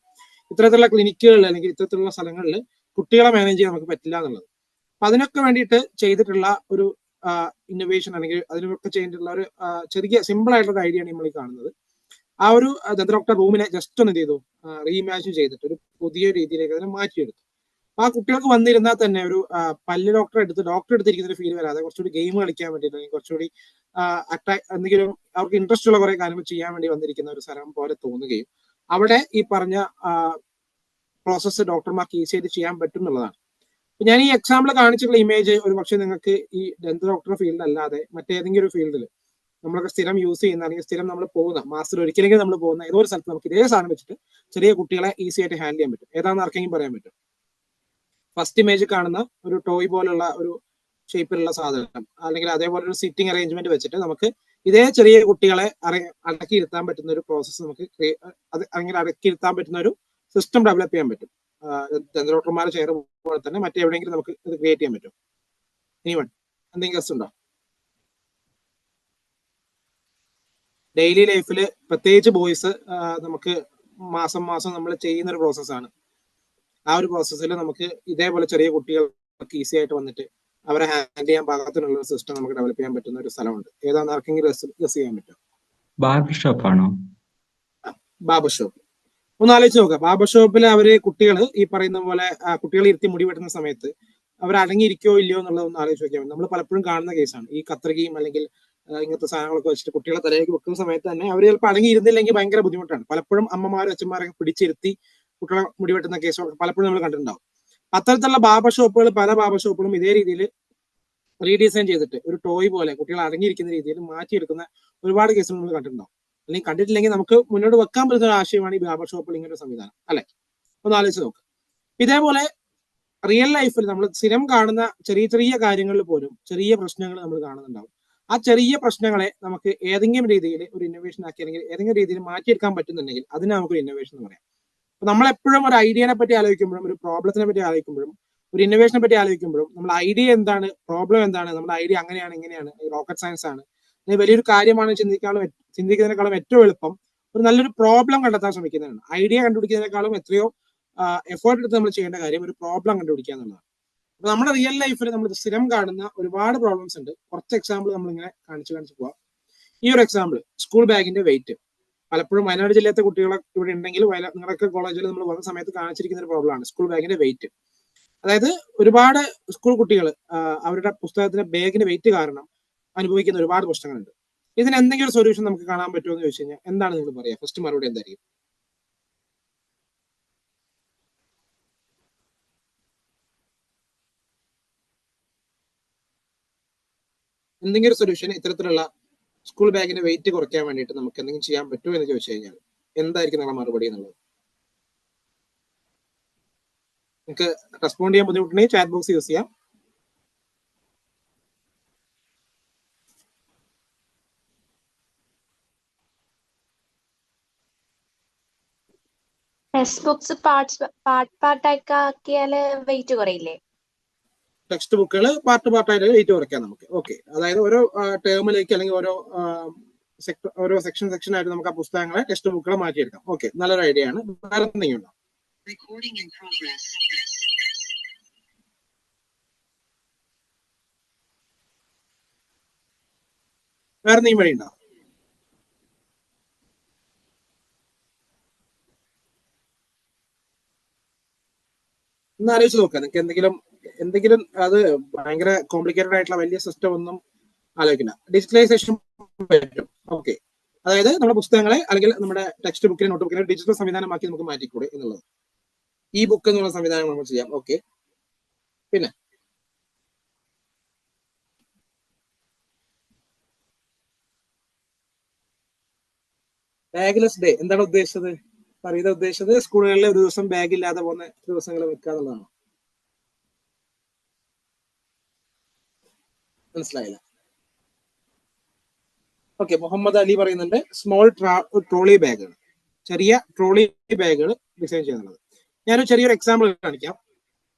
C: ഇത്തരത്തിലുള്ള ക്ലിനിക്കുകളിൽ അല്ലെങ്കിൽ ഇത്തരത്തിലുള്ള സ്ഥലങ്ങളിൽ കുട്ടികളെ മാനേജ് ചെയ്യാൻ നമുക്ക് പറ്റില്ല എന്നുള്ളത്. അപ്പൊ അതിനൊക്കെ വേണ്ടിയിട്ട് ചെയ്തിട്ടുള്ള ഒരു ഇന്നോവേഷൻ, അല്ലെങ്കിൽ അതിനൊക്കെ ചെയ്തിട്ടുള്ള ഒരു ചെറിയ സിമ്പിൾ ആയിട്ടുള്ള ഐഡിയ ആണ് നമ്മൾ കാണുന്നത്. ആ ഒരു ദന്ത ഡോക്ടർ റൂമിനെ ജസ്റ്റ് ഒന്ന് ചെയ്തു റീഇമാജിൻ ചെയ്തിട്ട് ഒരു പുതിയ രീതിയിലേക്ക് അതിനെ മാറ്റിയെടുത്തു. അപ്പൊ ആ കുട്ടികൾക്ക് വന്നിരുന്നാൽ തന്നെ ഒരു പല്ല് ഡോക്ടർ എടുത്തിരിക്കുന്ന ഒരു ഫീൽ വരാതെ കുറച്ചുകൂടി ഗെയിം കളിക്കാൻ വേണ്ടിയിട്ട്, അല്ലെങ്കിൽ കുറച്ചുകൂടി എന്തെങ്കിലും അവർക്ക് ഇൻട്രസ്റ്റ് ഉള്ള കുറെ കാര്യങ്ങൾ ചെയ്യാൻ വേണ്ടി വന്നിരിക്കുന്ന ഒരു സ്ഥലം പോലെ തോന്നുകയും അവിടെ ഈ പറഞ്ഞ പ്രോസസ്സ് ഡോക്ടർമാർക്ക് ഈസി ആയിട്ട് ചെയ്യാൻ പറ്റും എന്നുള്ളതാണ്. ഞാൻ ഈ എക്സാമ്പിൾ കാണിച്ചിട്ടുള്ള ഇമേജ് ഒരു പക്ഷേ നിങ്ങൾക്ക് ഈ ഡെന്റൽ ഡോക്ടർ ഫീൽഡ് അല്ലാതെ മറ്റേതെങ്കിലും ഒരു ഫീൽഡിൽ നമ്മളൊക്കെ സ്ഥിരം യൂസ് ചെയ്യുന്ന അല്ലെങ്കിൽ സ്ഥിരം നമ്മൾ പോകുന്ന മാസത്തിൽ ഒരിക്കലെങ്കിലും നമ്മൾ പോകുന്ന ഏതോ ഒരു സ്ഥലത്ത് നമുക്ക് ഇതേ സാധനം വെച്ചിട്ട് ചെറിയ കുട്ടികളെ ഈസി ആയിട്ട് ഹാൻഡിൽ ചെയ്യാൻ പറ്റും. ഏതാണെന്ന് ആർക്കെങ്കിലും പറയാൻ പറ്റും? ഫസ്റ്റ് ഇമേജ് കാണുന്ന ഒരു ടോയ് പോലുള്ള ഒരു ഷേപ്പിലുള്ള സാധനം അല്ലെങ്കിൽ അതേപോലെ ഒരു സിറ്റിംഗ് അറേഞ്ച്മെന്റ് വെച്ചിട്ട് നമുക്ക് ഇതേ ചെറിയ കുട്ടികളെ അടക്കിയിരുത്താൻ പറ്റുന്ന ഒരു പ്രോസസ്സ് നമുക്ക് അല്ലെങ്കിൽ അടക്കിയിരുത്താൻ പറ്റുന്ന ഒരു സിസ്റ്റം ഡെവലപ്പ് ചെയ്യാൻ പറ്റും. ഡോക്ടർമാരെ ചെയർ പോലെ തന്നെ മറ്റെവിടെയെങ്കിലും നമുക്ക് ഇത് ക്രിയേറ്റ് ചെയ്യാൻ പറ്റും. എനിവൺ എന്തെങ്കിലും ഗസ്റ്റ് ഉണ്ടോ? ഡെയിലി ലൈഫിൽ പ്രത്യേകിച്ച് ബോയ്സ് നമുക്ക് മാസം മാസം നമ്മൾ ചെയ്യുന്ന ഒരു പ്രോസസ്സാണ്. ആ ഒരു പ്രോസസ്സിൽ നമുക്ക് ഇതേപോലെ ചെറിയ കുട്ടികൾക്ക് ഈസി ആയിട്ട് വന്നിട്ട് അവരെ ഹാൻഡിൽ ചെയ്യാൻ പാകത്തിനുള്ള ഒരു സിസ്റ്റം നമുക്ക് ഡെവലപ്പ് ചെയ്യാൻ പറ്റുന്ന ഒരു സ്ഥലമുണ്ട്. ഏതാണെന്ന് ആർക്കെങ്കിലും ഗസ് ചെയ്യാൻ പറ്റും?
D: ബാർബർ ഷോപ്പ് ആണോ?
C: Barber shop. ഒന്ന് ആലോചിച്ച് നോക്കുക. ബാർബർ ഷോപ്പിൽ അവര് കുട്ടികൾ ഈ പറയുന്ന പോലെ കുട്ടികളെ ഇരുത്തി മുടി വെട്ടുന്ന സമയത്ത് അവർ അടങ്ങിയിരിക്കോ ഇല്ലയോ എന്നുള്ളത് ഒന്ന് ആലോചിച്ച് നോക്കിയാൽ നമ്മൾ പലപ്പോഴും കാണുന്ന കേസാണ്. ഈ കത്രികയും അല്ലെങ്കിൽ ഇങ്ങനത്തെ സാധനങ്ങളൊക്കെ വെച്ചിട്ട് കുട്ടികളെ തലയിലേക്ക് വെക്കുന്ന സമയത്ത് തന്നെ അവർ ചിലപ്പോൾ അടങ്ങിയിരുന്നില്ലെങ്കിൽ ഭയങ്കര ബുദ്ധിമുട്ടാണ്. പലപ്പോഴും അമ്മമാരും അച്ഛന്മാരൊക്കെ പിടിച്ചിരുത്തി കുട്ടികളെ മുടി വെട്ടുന്ന കേസൊക്കെ പലപ്പോഴും നമ്മൾ കണ്ടിട്ടുണ്ടാവും. അത്തരത്തിലുള്ള ബാർബർ ഷോപ്പുകൾ, പല ബാർബർ ഷോപ്പുകളും ഇതേ രീതിയിൽ റീഡിസൈൻ ചെയ്തിട്ട് ഒരു ടോയ് പോലെ കുട്ടികൾ അടങ്ങിയിരിക്കുന്ന രീതിയിൽ മാറ്റിയെടുക്കുന്ന ഒരുപാട് കേസുകൾ നമ്മൾ കണ്ടിട്ടുണ്ടാവും. അല്ലെങ്കിൽ കണ്ടിട്ടില്ലെങ്കിൽ നമുക്ക് മുന്നോട്ട് വെക്കാൻ പറ്റുന്ന ഒരു ആശയമാണ് ഈ ബാർബർ ഷോപ്പിൽ ഇങ്ങനെ ഒരു സംവിധാനം, അല്ലെ? ഒന്ന് ആലോചിച്ച് നോക്ക്. ഇതേപോലെ റിയൽ ലൈഫിൽ നമ്മൾ സ്ഥിരം കാണുന്ന ചെറിയ ചെറിയ കാര്യങ്ങളിൽ പോലും ചെറിയ പ്രശ്നങ്ങൾ നമ്മൾ കാണുന്നുണ്ടാവും. ആ ചെറിയ പ്രശ്നങ്ങളെ നമുക്ക് ഏതെങ്കിലും രീതിയിൽ ഒരു ഇന്നോവേഷൻ ആക്കി അല്ലെങ്കിൽ ഏതെങ്കിലും രീതിയിൽ മാറ്റിയെടുക്കാൻ പറ്റുന്നുണ്ടെങ്കിൽ അതിനെ നമുക്ക് ഇന്നോവേഷൻ എന്ന് പറയാം. അപ്പൊ നമ്മളെപ്പോഴും ഒരു ഐഡിയനെ പറ്റി ആലോചിക്കുമ്പോഴും ഒരു പ്രോബ്ലത്തിനെ പറ്റി ആലോചിക്കുമ്പോഴും ഒരു ഇന്നോവേഷനെ പറ്റി ആലോചിക്കുമ്പോഴും നമ്മൾ ഐഡിയ എന്താണ്, പ്രോബ്ലം എന്താണ്, നമ്മുടെ ഐഡിയ അങ്ങനെയാണ് ഇങ്ങനെയാണ്, റോക്കറ്റ് സയൻസ് ആണ്, വലിയൊരു കാര്യമാണ് ചിന്തിക്കുന്നതിനേക്കാളും ഏറ്റവും എളുപ്പം ഒരു നല്ലൊരു പ്രോബ്ലം കണ്ടെത്താൻ ശ്രമിക്കുന്നതാണ്. ഐഡിയ കണ്ടുപിടിക്കുന്നതിനേക്കാളും എത്രയോ എഫേർട്ട് എടുത്ത് നമ്മൾ ചെയ്യേണ്ട കാര്യം ഒരു പ്രോബ്ലം കണ്ടുപിടിക്കുക എന്നുള്ളതാണ്. അപ്പൊ നമ്മുടെ റിയൽ ലൈഫിൽ നമ്മൾ സ്ഥിരം കാണുന്ന ഒരുപാട് പ്രോബ്ലംസ് ഉണ്ട്. കുറച്ച് എക്സാമ്പിൾ നമ്മളിങ്ങനെ കാണിച്ചു പോവാം. ഈ ഒരു എക്സാമ്പിൾ, സ്കൂൾ ബാഗിന്റെ വെയിറ്റ്. പലപ്പോഴും വയനാട് ജില്ലത്തെ കുട്ടികളെ ഇവിടെ ഉണ്ടെങ്കിൽ നിങ്ങളൊക്കെ കോളേജിൽ നമ്മൾ വന്ന സമയത്ത് കാണിച്ചിരിക്കുന്ന ഒരു പ്രോബ്ലമാണ് സ്കൂൾ ബാഗിന്റെ വെയിറ്റ്. അതായത് ഒരുപാട് സ്കൂൾ കുട്ടികൾ അവരുടെ പുസ്തകത്തിന്റെ ബാഗിന്റെ വെയിറ്റ് കാരണം അനുഭവിക്കുന്ന ഒരുപാട് പ്രശ്നങ്ങളുണ്ട്. ഇതിന് എന്തെങ്കിലും ഒരു സൊല്യൂഷൻ നമുക്ക് കാണാൻ പറ്റുമോ എന്ന് ചോദിച്ചു കഴിഞ്ഞാൽ എന്താണ് നിങ്ങൾ പറയുക? ഫസ്റ്റ് മറുപടി എന്തായിരിക്കും? എന്തെങ്കിലും ഒരു സൊല്യൂഷൻ ഇത്തരത്തിലുള്ള സ്കൂൾ ബാഗിന്റെ വെയിറ്റ് കുറയ്ക്കാൻ വേണ്ടിയിട്ട് നമുക്ക് എന്തെങ്കിലും ചെയ്യാൻ പറ്റുമോ എന്ന് ചോദിച്ചു കഴിഞ്ഞാൽ എന്തായിരിക്കും നിങ്ങളുടെ മറുപടി എന്നുള്ളത്? നിങ്ങൾക്ക് റെസ്പോണ്ട് ചെയ്യാൻ ബുദ്ധിമുട്ടുണ്ടെങ്കിൽ ചാറ്റ് ബോക്സ് യൂസ് ചെയ്യാം.
E: ടെക്സ്റ്റ് ബുക്സ് പാർട്ടാക്കിയാല് വെയിറ്റ് കുറയില്ലേ?
C: ടെക്സ്റ്റ് ബുക്കുകൾ പാർട്ടായിട്ട് വെയിറ്റ് കുറയ്ക്കാം നമുക്ക്. ഓക്കെ, അതായത് ഓരോ ടേമിലേക്ക് അല്ലെങ്കിൽ ഓരോ സെക്ഷൻ ആയിട്ട് നമുക്ക് ആ പുസ്തകങ്ങളെ ടെക്സ്റ്റ് ബുക്കുകളെ മാറ്റിയെടുക്കാം. ഓക്കെ, നല്ലൊരു ഐഡിയ ആണ്. വേറെ എന്തെങ്കിലും ഉണ്ടോ? വേറെ എന്തെങ്കിലും വഴി ഉണ്ടോ? ഒന്ന് ആലോചിച്ച് നോക്കുക. നിങ്ങൾക്ക് എന്തെങ്കിലും അത് ഭയങ്കര കോംപ്ലിക്കേറ്റഡ് ആയിട്ടുള്ള വലിയ സിസ്റ്റം ഒന്നും ആലോചിക്കില്ല. ഡിജിറ്റലൈസേഷൻ പറ്റും. ഓക്കെ, അതായത് നമ്മുടെ പുസ്തകങ്ങളെ അല്ലെങ്കിൽ നമ്മുടെ ടെക്സ്റ്റ് ബുക്കിനെ നോട്ട് ബുക്കിനെ ഡിജിറ്റൽ സംവിധാനമാക്കി നമുക്ക് മാറ്റിക്കൂടെ എന്നുള്ളത്. ഈ ബുക്ക് എന്നുള്ള സംവിധാനം നമുക്ക് ചെയ്യാം. ഓക്കെ, പിന്നെ ബാഗ്ലെസ് ഡേ എന്താണ് ഉദ്ദേശിച്ചത്? പറയുന്നത് ഉദ്ദേശിച്ചത് സ്കൂളുകളിൽ ഒരു ദിവസം ബാഗ് ഇല്ലാതെ പോകുന്ന ദിവസങ്ങൾ വെക്കുക എന്നുള്ളതാണ്. മനസ്സിലായില്ല? ഓക്കെ, മുഹമ്മദ് അലി പറയുന്നുണ്ട് സ്മോൾ ട്രോളി ബാഗുകൾ, ചെറിയ ട്രോളി ബാഗുകൾ ഡിസൈൻ ചെയ്യുന്നത്. ഞാനൊരു ചെറിയൊരു എക്സാമ്പിൾ കാണിക്കാം.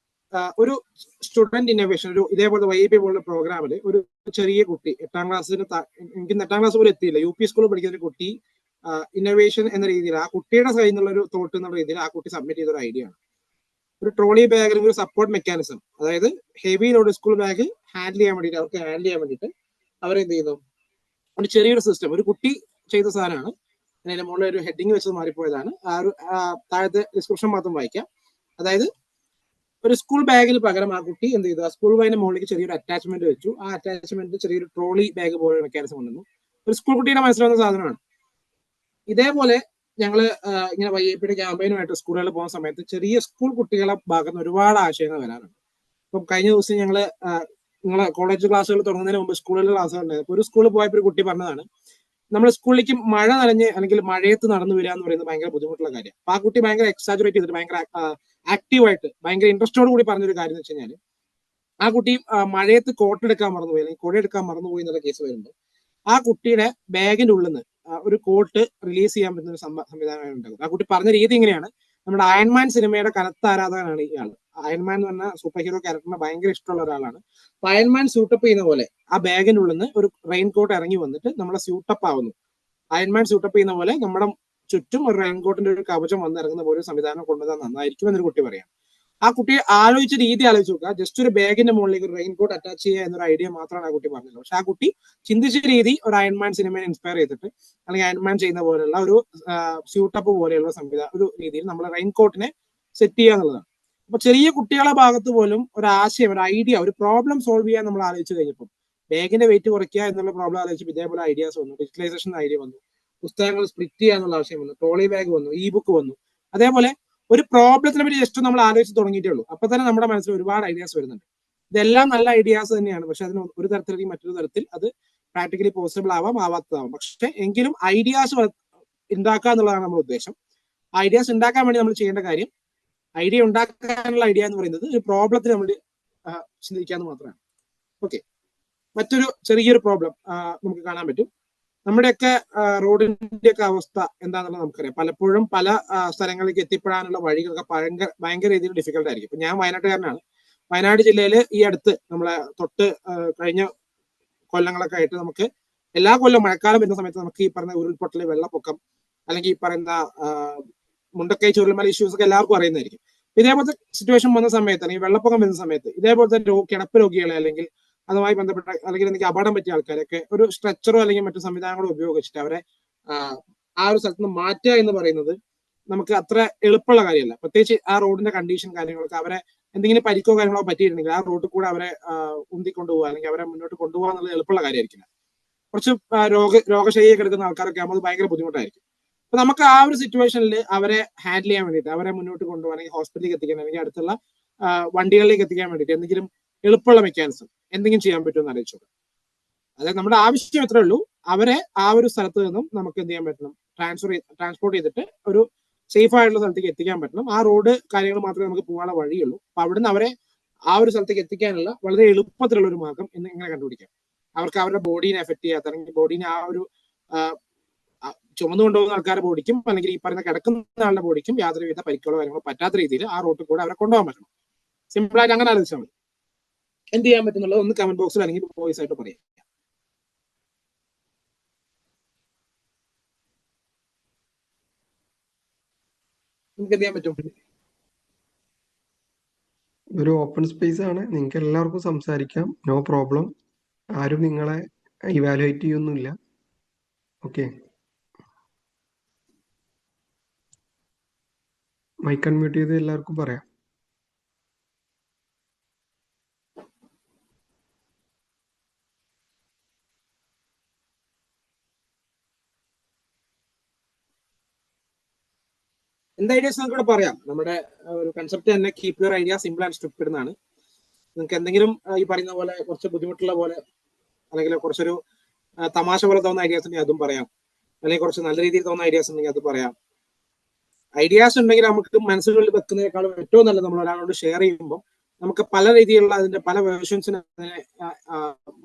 C: ഒരു സ്റ്റുഡന്റ് ഇന്നോവേഷൻ, ഒരു ഇതേപോലെ YIP പോലുള്ള പ്രോഗ്രാമിൽ ഒരു ചെറിയ കുട്ടി 8ാം ക്ലാസ്സിന് എനിക്ക് 8ാം ക്ലാസ് പോലും എത്തിയില്ല, UP സ്കൂളിൽ പഠിക്കുന്ന ഒരു കുട്ടി ഇന്നോവേഷൻ എന്ന രീതിയിൽ ആ കുട്ടിയുടെ കയ്യിൽ നിന്നുള്ള ഒരു തോട്ട് എന്നുള്ള രീതിയിൽ ആ കുട്ടി സബ്മിറ്റ് ചെയ്ത ഒരു ഐഡിയ ആണ് ഒരു ട്രോളി ബാഗിൽ ഒരു സപ്പോർട്ട് മെക്കാനിസം. അതായത് heavy load school bag handle ചെയ്യാൻ വേണ്ടിയിട്ട് അവരെന്ത് ചെയ്യുന്നു, ഒരു ചെറിയൊരു സിസ്റ്റം ഒരു കുട്ടി ചെയ്ത സാധനമാണ്. അതിന്റെ മുകളിൽ ഒരു ഹെഡിങ് വെച്ചത് മാറിപ്പോയതാണ്. ആ ഒരു താഴത്തെ ഡിസ്ക്രിപ്ഷൻ മാത്രം വായിക്കാം. അതായത് ഒരു സ്കൂൾ ബാഗിന് പകരം ആ കുട്ടി എന്ത് ചെയ്തു, ആ സ്കൂൾ ബാഗിന്റെ മുകളിലേക്ക് ചെറിയൊരു അറ്റാച്ച്മെന്റ് വെച്ചു. ആ അറ്റാച്ച്മെന്റ് ചെറിയൊരു ട്രോളി ബാഗ് പോലെ മെക്കാനിസം കൊണ്ടുവന്നു. ഒരു സ്കൂൾ കുട്ടിയുടെ മനസ്സിലാവുന്ന സാധനമാണ്. ഇതേപോലെ ഞങ്ങൾ ഇങ്ങനെ YIPയുടെ ക്യാമ്പയിനുമായിട്ട് സ്കൂളുകളിൽ പോകുന്ന സമയത്ത് ചെറിയ സ്കൂൾ കുട്ടികളെ ഭാഗത്ത് ഒരുപാട് ആശയങ്ങൾ വരാറുണ്ട്. ഇപ്പം കഴിഞ്ഞ ദിവസം ഞങ്ങള് നിങ്ങളെ കോളേജ് ക്ലാസ്സുകൾ തുടങ്ങുന്നതിന് മുമ്പ് സ്കൂളിലെ ക്ലാസ്സുകൾ ഉണ്ടായിരുന്നു. ഒരു സ്കൂളിൽ പോയപ്പോൾ ഒരു കുട്ടി പറഞ്ഞതാണ്, നമ്മൾ സ്കൂളിലേക്ക് മഴ നനഞ്ഞ് അല്ലെങ്കിൽ മഴയത്ത് നടന്നു വരിക എന്ന് പറയുന്നത് ഭയങ്കര ബുദ്ധിമുട്ടുള്ള കാര്യം. അപ്പൊ ആ കുട്ടി ഭയങ്കര എക്സാജുറേറ്റ് ചെയ്തിട്ട് ഭയങ്കര ആക്റ്റീവായിട്ട് ഭയങ്കര ഇൻട്രസ്റ്റോട് കൂടി പറഞ്ഞൊരു കാര്യം എന്ന് വെച്ച് കഴിഞ്ഞാൽ, ആ കുട്ടി മഴയത്ത് കോട്ട് എടുക്കാൻ മറന്നുപോയി അല്ലെങ്കിൽ കുട എടുക്കാൻ മറന്നുപോയി എന്നുള്ള കേസ് വരുമ്പോൾ ആ കുട്ടിയുടെ ബാഗിന്റെ ഉള്ളിൽ നിന്ന് ഒരു കോട്ട് റിലീസ് ചെയ്യാൻ പറ്റുന്ന ഒരു സംവിധാനം ഉണ്ടാകും. ആ കുട്ടി പറഞ്ഞ രീതി ഇങ്ങനെയാണ്, നമ്മുടെ അയൺമാൻ സിനിമയുടെ കനത്ത ആരാധകനാണ് ഇയാൾ. അയൺമാൻ എന്ന് പറഞ്ഞ സൂപ്പർ ഹീറോ ക്യാരക്ടറിനെ ഭയങ്കര ഇഷ്ടമുള്ള ഒരാളാണ്. അപ്പൊ അയൺമാൻ സ്യൂട്ടപ്പ് ചെയ്യുന്ന പോലെ ആ ബാഗിന്റെ ഉള്ളിൽ നിന്ന് ഒരു റെയിൻ കോട്ട് ഇറങ്ങി വന്നിട്ട് നമ്മളെ സ്യൂട്ടപ്പ് ആവുന്നു. അയൺമാൻ സ്യൂട്ടപ്പ് ചെയ്യുന്ന പോലെ നമ്മുടെ ചുറ്റും ഒരു റെയിൻകോട്ടിന്റെ ഒരു കവചം വന്നിറങ്ങുന്ന പോലെ ഒരു സംവിധാനം കൊണ്ടുവന്നാൽ നന്നായിരിക്കും എന്നൊരു കുട്ടി പറയാം. ആ കുട്ടി ആലോചിച്ച രീതി ആലോചിച്ച് നോക്കുക. ജസ്റ്റ് ഒരു ബാഗിന്റെ മുകളിലേക്ക് ഒരു റെയിൻകോട്ട് അറ്റാച്ച് ചെയ്യുക എന്നൊരു ഐഡിയ മാത്രമാണ് ആ കുട്ടി പറഞ്ഞത്. പക്ഷെ ആ കുട്ടി ചിന്തിച്ച രീതി ഒരു അയൺമാൻ സിനിമയെ ഇൻസ്പയർ ചെയ്തിട്ട് അല്ലെങ്കിൽ അയൺമാൻ ചെയ്യുന്ന പോലെയുള്ള ഒരു സ്യൂട്ടപ്പ് പോലെയുള്ള സംവിധാനം ഒരു രീതിയിൽ നമ്മൾ റെയിൻകോട്ടിനെ സെറ്റ് ചെയ്യുക എന്നുള്ളതാണ്. അപ്പൊ ചെറിയ കുട്ടികളുടെ ഭാഗത്ത് പോലും ഒരു ആശയം, ഒരു ഐഡിയ, ഒരു പ്രോബ്ലം സോൾവ് ചെയ്യാൻ നമ്മൾ ആലോചിച്ച് കഴിഞ്ഞപ്പോൾ ബാഗിന്റെ വെയിറ്റ് കുറയ്ക്കുക എന്നുള്ള പ്രോബ്ലം ആലോചിച്ച് ഇതേപോലെ ഐഡിയാസ് വന്നു. ഡിജിറ്റലൈസേഷൻ ഐഡിയ വന്നു, പുസ്തകങ്ങൾ സ്പ്ലിറ്റ് ചെയ്യുക എന്നുള്ള ആശയം വന്നു, ട്രോളി ബാഗ് വന്നു, ഇ ബുക്ക് വന്നു. അതേപോലെ ഒരു പ്രോബ്ലത്തിനെ പറ്റി ജസ്റ്റ് നമ്മൾ ആലോചിച്ച് തുടങ്ങിയിട്ടേ ഉള്ളൂ. അപ്പൊ തന്നെ നമ്മുടെ മനസ്സിൽ ഒരുപാട് ഐഡിയാസ് വരുന്നുണ്ട്. ഇതെല്ലാം നല്ല ഐഡിയാസ് തന്നെയാണ്. പക്ഷെ അതിന് ഒരു തരത്തിലേക്ക് മറ്റൊരു തരത്തിൽ അത് പ്രാക്ടിക്കലി പോസിബിൾ ആവാം, ആവാത്തതാവാം. പക്ഷെ എങ്കിലും ഐഡിയാസ് ഉണ്ടാക്കുക എന്നുള്ളതാണ് നമ്മുടെ ഉദ്ദേശം. ഐഡിയാസ് ഉണ്ടാക്കാൻ വേണ്ടി നമ്മൾ ചെയ്യേണ്ട കാര്യം, ഐഡിയ ഉണ്ടാക്കാനുള്ള ഐഡിയ എന്ന് പറയുന്നത് ഒരു പ്രോബ്ലത്തിന് നമ്മൾ ചിന്തിക്കാന്ന് മാത്രമാണ്. ഓക്കെ, മറ്റൊരു ചെറിയൊരു പ്രോബ്ലം നമുക്ക് കാണാൻ പറ്റും. നമ്മുടെയൊക്കെ റോഡിന്റെ ഒക്കെ അവസ്ഥ എന്താണെന്നുള്ളത് നമുക്കറിയാം. പലപ്പോഴും പല സ്ഥലങ്ങളിലേക്ക് എത്തിപ്പെടാനുള്ള വഴികളൊക്കെ ഭയങ്കര രീതിയിൽ ഡിഫിക്കൽട്ട് ആയിരിക്കും. ഇപ്പൊ ഞാൻ വയനാട്ടുകാരനാണ്. വയനാട് ജില്ലയിൽ ഈ അടുത്ത് നമ്മളെ തൊട്ട് കഴിഞ്ഞ കൊല്ലങ്ങളൊക്കെ ആയിട്ട് നമുക്ക് എല്ലാ കൊല്ലം മഴക്കാലം വരുന്ന സമയത്ത് നമുക്ക് ഈ പറഞ്ഞ ഉരുൾപൊട്ടൽ, വെള്ളപ്പൊക്കം, അല്ലെങ്കിൽ ഈ പറയുന്ന മുണ്ടക്കൈ ചുരുൾമല ഇഷ്യൂസ് ഒക്കെ എല്ലാവർക്കും അറിയുന്നതായിരിക്കും. ഇതേപോലത്തെ സിറ്റുവേഷൻ വന്ന സമയത്ത് അല്ലെങ്കിൽ വെള്ളപ്പൊക്കം വരുന്ന സമയത്ത് ഇതേപോലത്തെ കിടപ്പ് രോഗികളെ അല്ലെങ്കിൽ അതുമായി ബന്ധപ്പെട്ട അല്ലെങ്കിൽ എനിക്ക് അപകടം പറ്റിയ ആൾക്കാരൊക്കെ ഒരു സ്ട്രെച്ചറോ അല്ലെങ്കിൽ മറ്റു സംവിധാനങ്ങളോ ഉപയോഗിച്ചിട്ട് അവരെ ആ ഒരു സ്ഥലത്ത് നിന്ന് മാറ്റുക എന്ന് പറയുന്നത് നമുക്ക് അത്ര എളുപ്പമുള്ള കാര്യമല്ല. പ്രത്യേകിച്ച് ആ റോഡിന്റെ കണ്ടീഷൻ കാര്യങ്ങളൊക്കെ അവരെ എന്തെങ്കിലും പരിക്കോ കാര്യങ്ങളോ പറ്റിയിട്ടുണ്ടെങ്കിൽ ആ റോഡിൽ കൂടെ അവരെ ഉന്തിക്കൊണ്ടുപോകുക അല്ലെങ്കിൽ അവരെ മുന്നോട്ട് കൊണ്ടുപോകുക എന്നുള്ളത് എളുപ്പമുള്ള കാര്യമായിരിക്കില്ല. കുറച്ച് രോഗശൈലിയൊക്കെ എടുക്കുന്ന ആൾക്കാരൊക്കെ ആകുമ്പോൾ ഭയങ്കര ബുദ്ധിമുട്ടായിരിക്കും. അപ്പൊ നമുക്ക് ആ ഒരു സിറ്റുവേഷനിൽ അവരെ ഹാൻഡിൽ ചെയ്യാൻ വേണ്ടിയിട്ട്, അവരെ മുന്നോട്ട് കൊണ്ടുപോകാൻ, അല്ലെങ്കിൽ ഹോസ്പിറ്റലിലേക്ക് എത്തിക്കാൻ, അല്ലെങ്കിൽ അടുത്തുള്ള വണ്ടികളിലേക്ക് എത്തിക്കാൻ വേണ്ടിയിട്ട് എന്തെങ്കിലും എളുപ്പമുള്ള മെക്കാനിസം എന്തെങ്കിലും ചെയ്യാൻ പറ്റുമെന്ന് ആലോചിച്ചോളൂ. അതായത് നമ്മുടെ ആവശ്യം എത്രയേ ഉള്ളൂ, അവരെ ആ ഒരു സ്ഥലത്ത് നിന്നും നമുക്ക് എന്ത് ചെയ്യാൻ പറ്റണം, ട്രാൻസ്പോർട്ട് ചെയ്തിട്ട് ഒരു സേഫ് ആയിട്ടുള്ള സ്ഥലത്തേക്ക് എത്തിക്കാൻ പറ്റണം. ആ റോഡ് കാര്യങ്ങൾ മാത്രമേ നമുക്ക് പോകാനുള്ള വഴിയുള്ളൂ. അപ്പൊ അവിടുന്ന് അവരെ ആ ഒരു സ്ഥലത്തേക്ക് എത്തിക്കാനുള്ള വളരെ എളുപ്പത്തിലുള്ള ഒരു മാർഗം എന്ന് ഇങ്ങനെ കണ്ടുപിടിക്കാം. അവർക്ക് അവരുടെ ബോഡീനെ എഫക്ട് ചെയ്യാത്ത, അല്ലെങ്കിൽ ബോഡീനെ ആ ഒരു ചുമന്നു കൊണ്ടുപോകുന്ന ആൾക്കാരുടെ ബോഡിക്കും അല്ലെങ്കിൽ ഈ പറയുന്ന കിടക്കുന്ന ആളുടെ ബോഡിക്കും യാതൊരുവിധ പരിക്കുകളോ കാര്യങ്ങളോ പറ്റാത്ത രീതിയിൽ ആ റോഡിൽ കൂടെ അവരെ കൊണ്ടുപോകാൻ പറ്റണം. സിമ്പിൾ ആയിട്ട് അങ്ങനെ ആലോചിച്ചാൽ മതി. എന്ത് ചെയ്യാൻ പറ്റുന്നുള്ളത് ഒന്ന് കമന്റ് ബോക്സിൽ അല്ലെങ്കിൽ വോയിസ് ആയിട്ട് പറയാം. നമുക്ക് എന്ത് ചെയ്യാൻ പറ്റും?
A: ഒരു ഓപ്പൺ സ്പേസ് ആണ്, നിങ്ങൾക്ക് എല്ലാവർക്കും സംസാരിക്കാം, നോ പ്രോബ്ലം. ആരും നിങ്ങളെ ഇവാലുവേറ്റ് ചെയ്യൊന്നുമില്ല. ഓക്കെ, മൈക്ക് അൺമ്യൂട്ട് ചെയ്ത് എല്ലാവർക്കും പറയാം.
C: എന്ത് ഐഡിയാസ് നമുക്ക് ഇവിടെ പറയാം. നമ്മുടെ ഒരു കൺസെപ്റ്റ് തന്നെ keep your idea simple and strict എന്നാണ്. നിങ്ങൾക്ക് എന്തെങ്കിലും ഈ പറയുന്ന പോലെ കുറച്ച് ബുദ്ധിമുട്ടുള്ള പോലെ അല്ലെങ്കിൽ കുറച്ചൊരു തമാശ പോലെ തോന്നുന്ന ഐഡിയാസ് ഉണ്ടെങ്കിൽ അതും പറയാം, അല്ലെങ്കിൽ കുറച്ച് നല്ല രീതിയിൽ തോന്നുന്ന ഐഡിയാസ് ഉണ്ടെങ്കിൽ അത് പറയാം. ഐഡിയാസ് ഉണ്ടെങ്കിൽ നമുക്ക് മനസ്സുകളിൽ വെക്കുന്നതിനേക്കാളും ഏറ്റവും നല്ലത് നമ്മൾ ഒരാളോട് ഷെയർ ചെയ്യുമ്പോൾ നമുക്ക് പല രീതിയിലുള്ള അതിന്റെ പല വേർഷൻസിനെ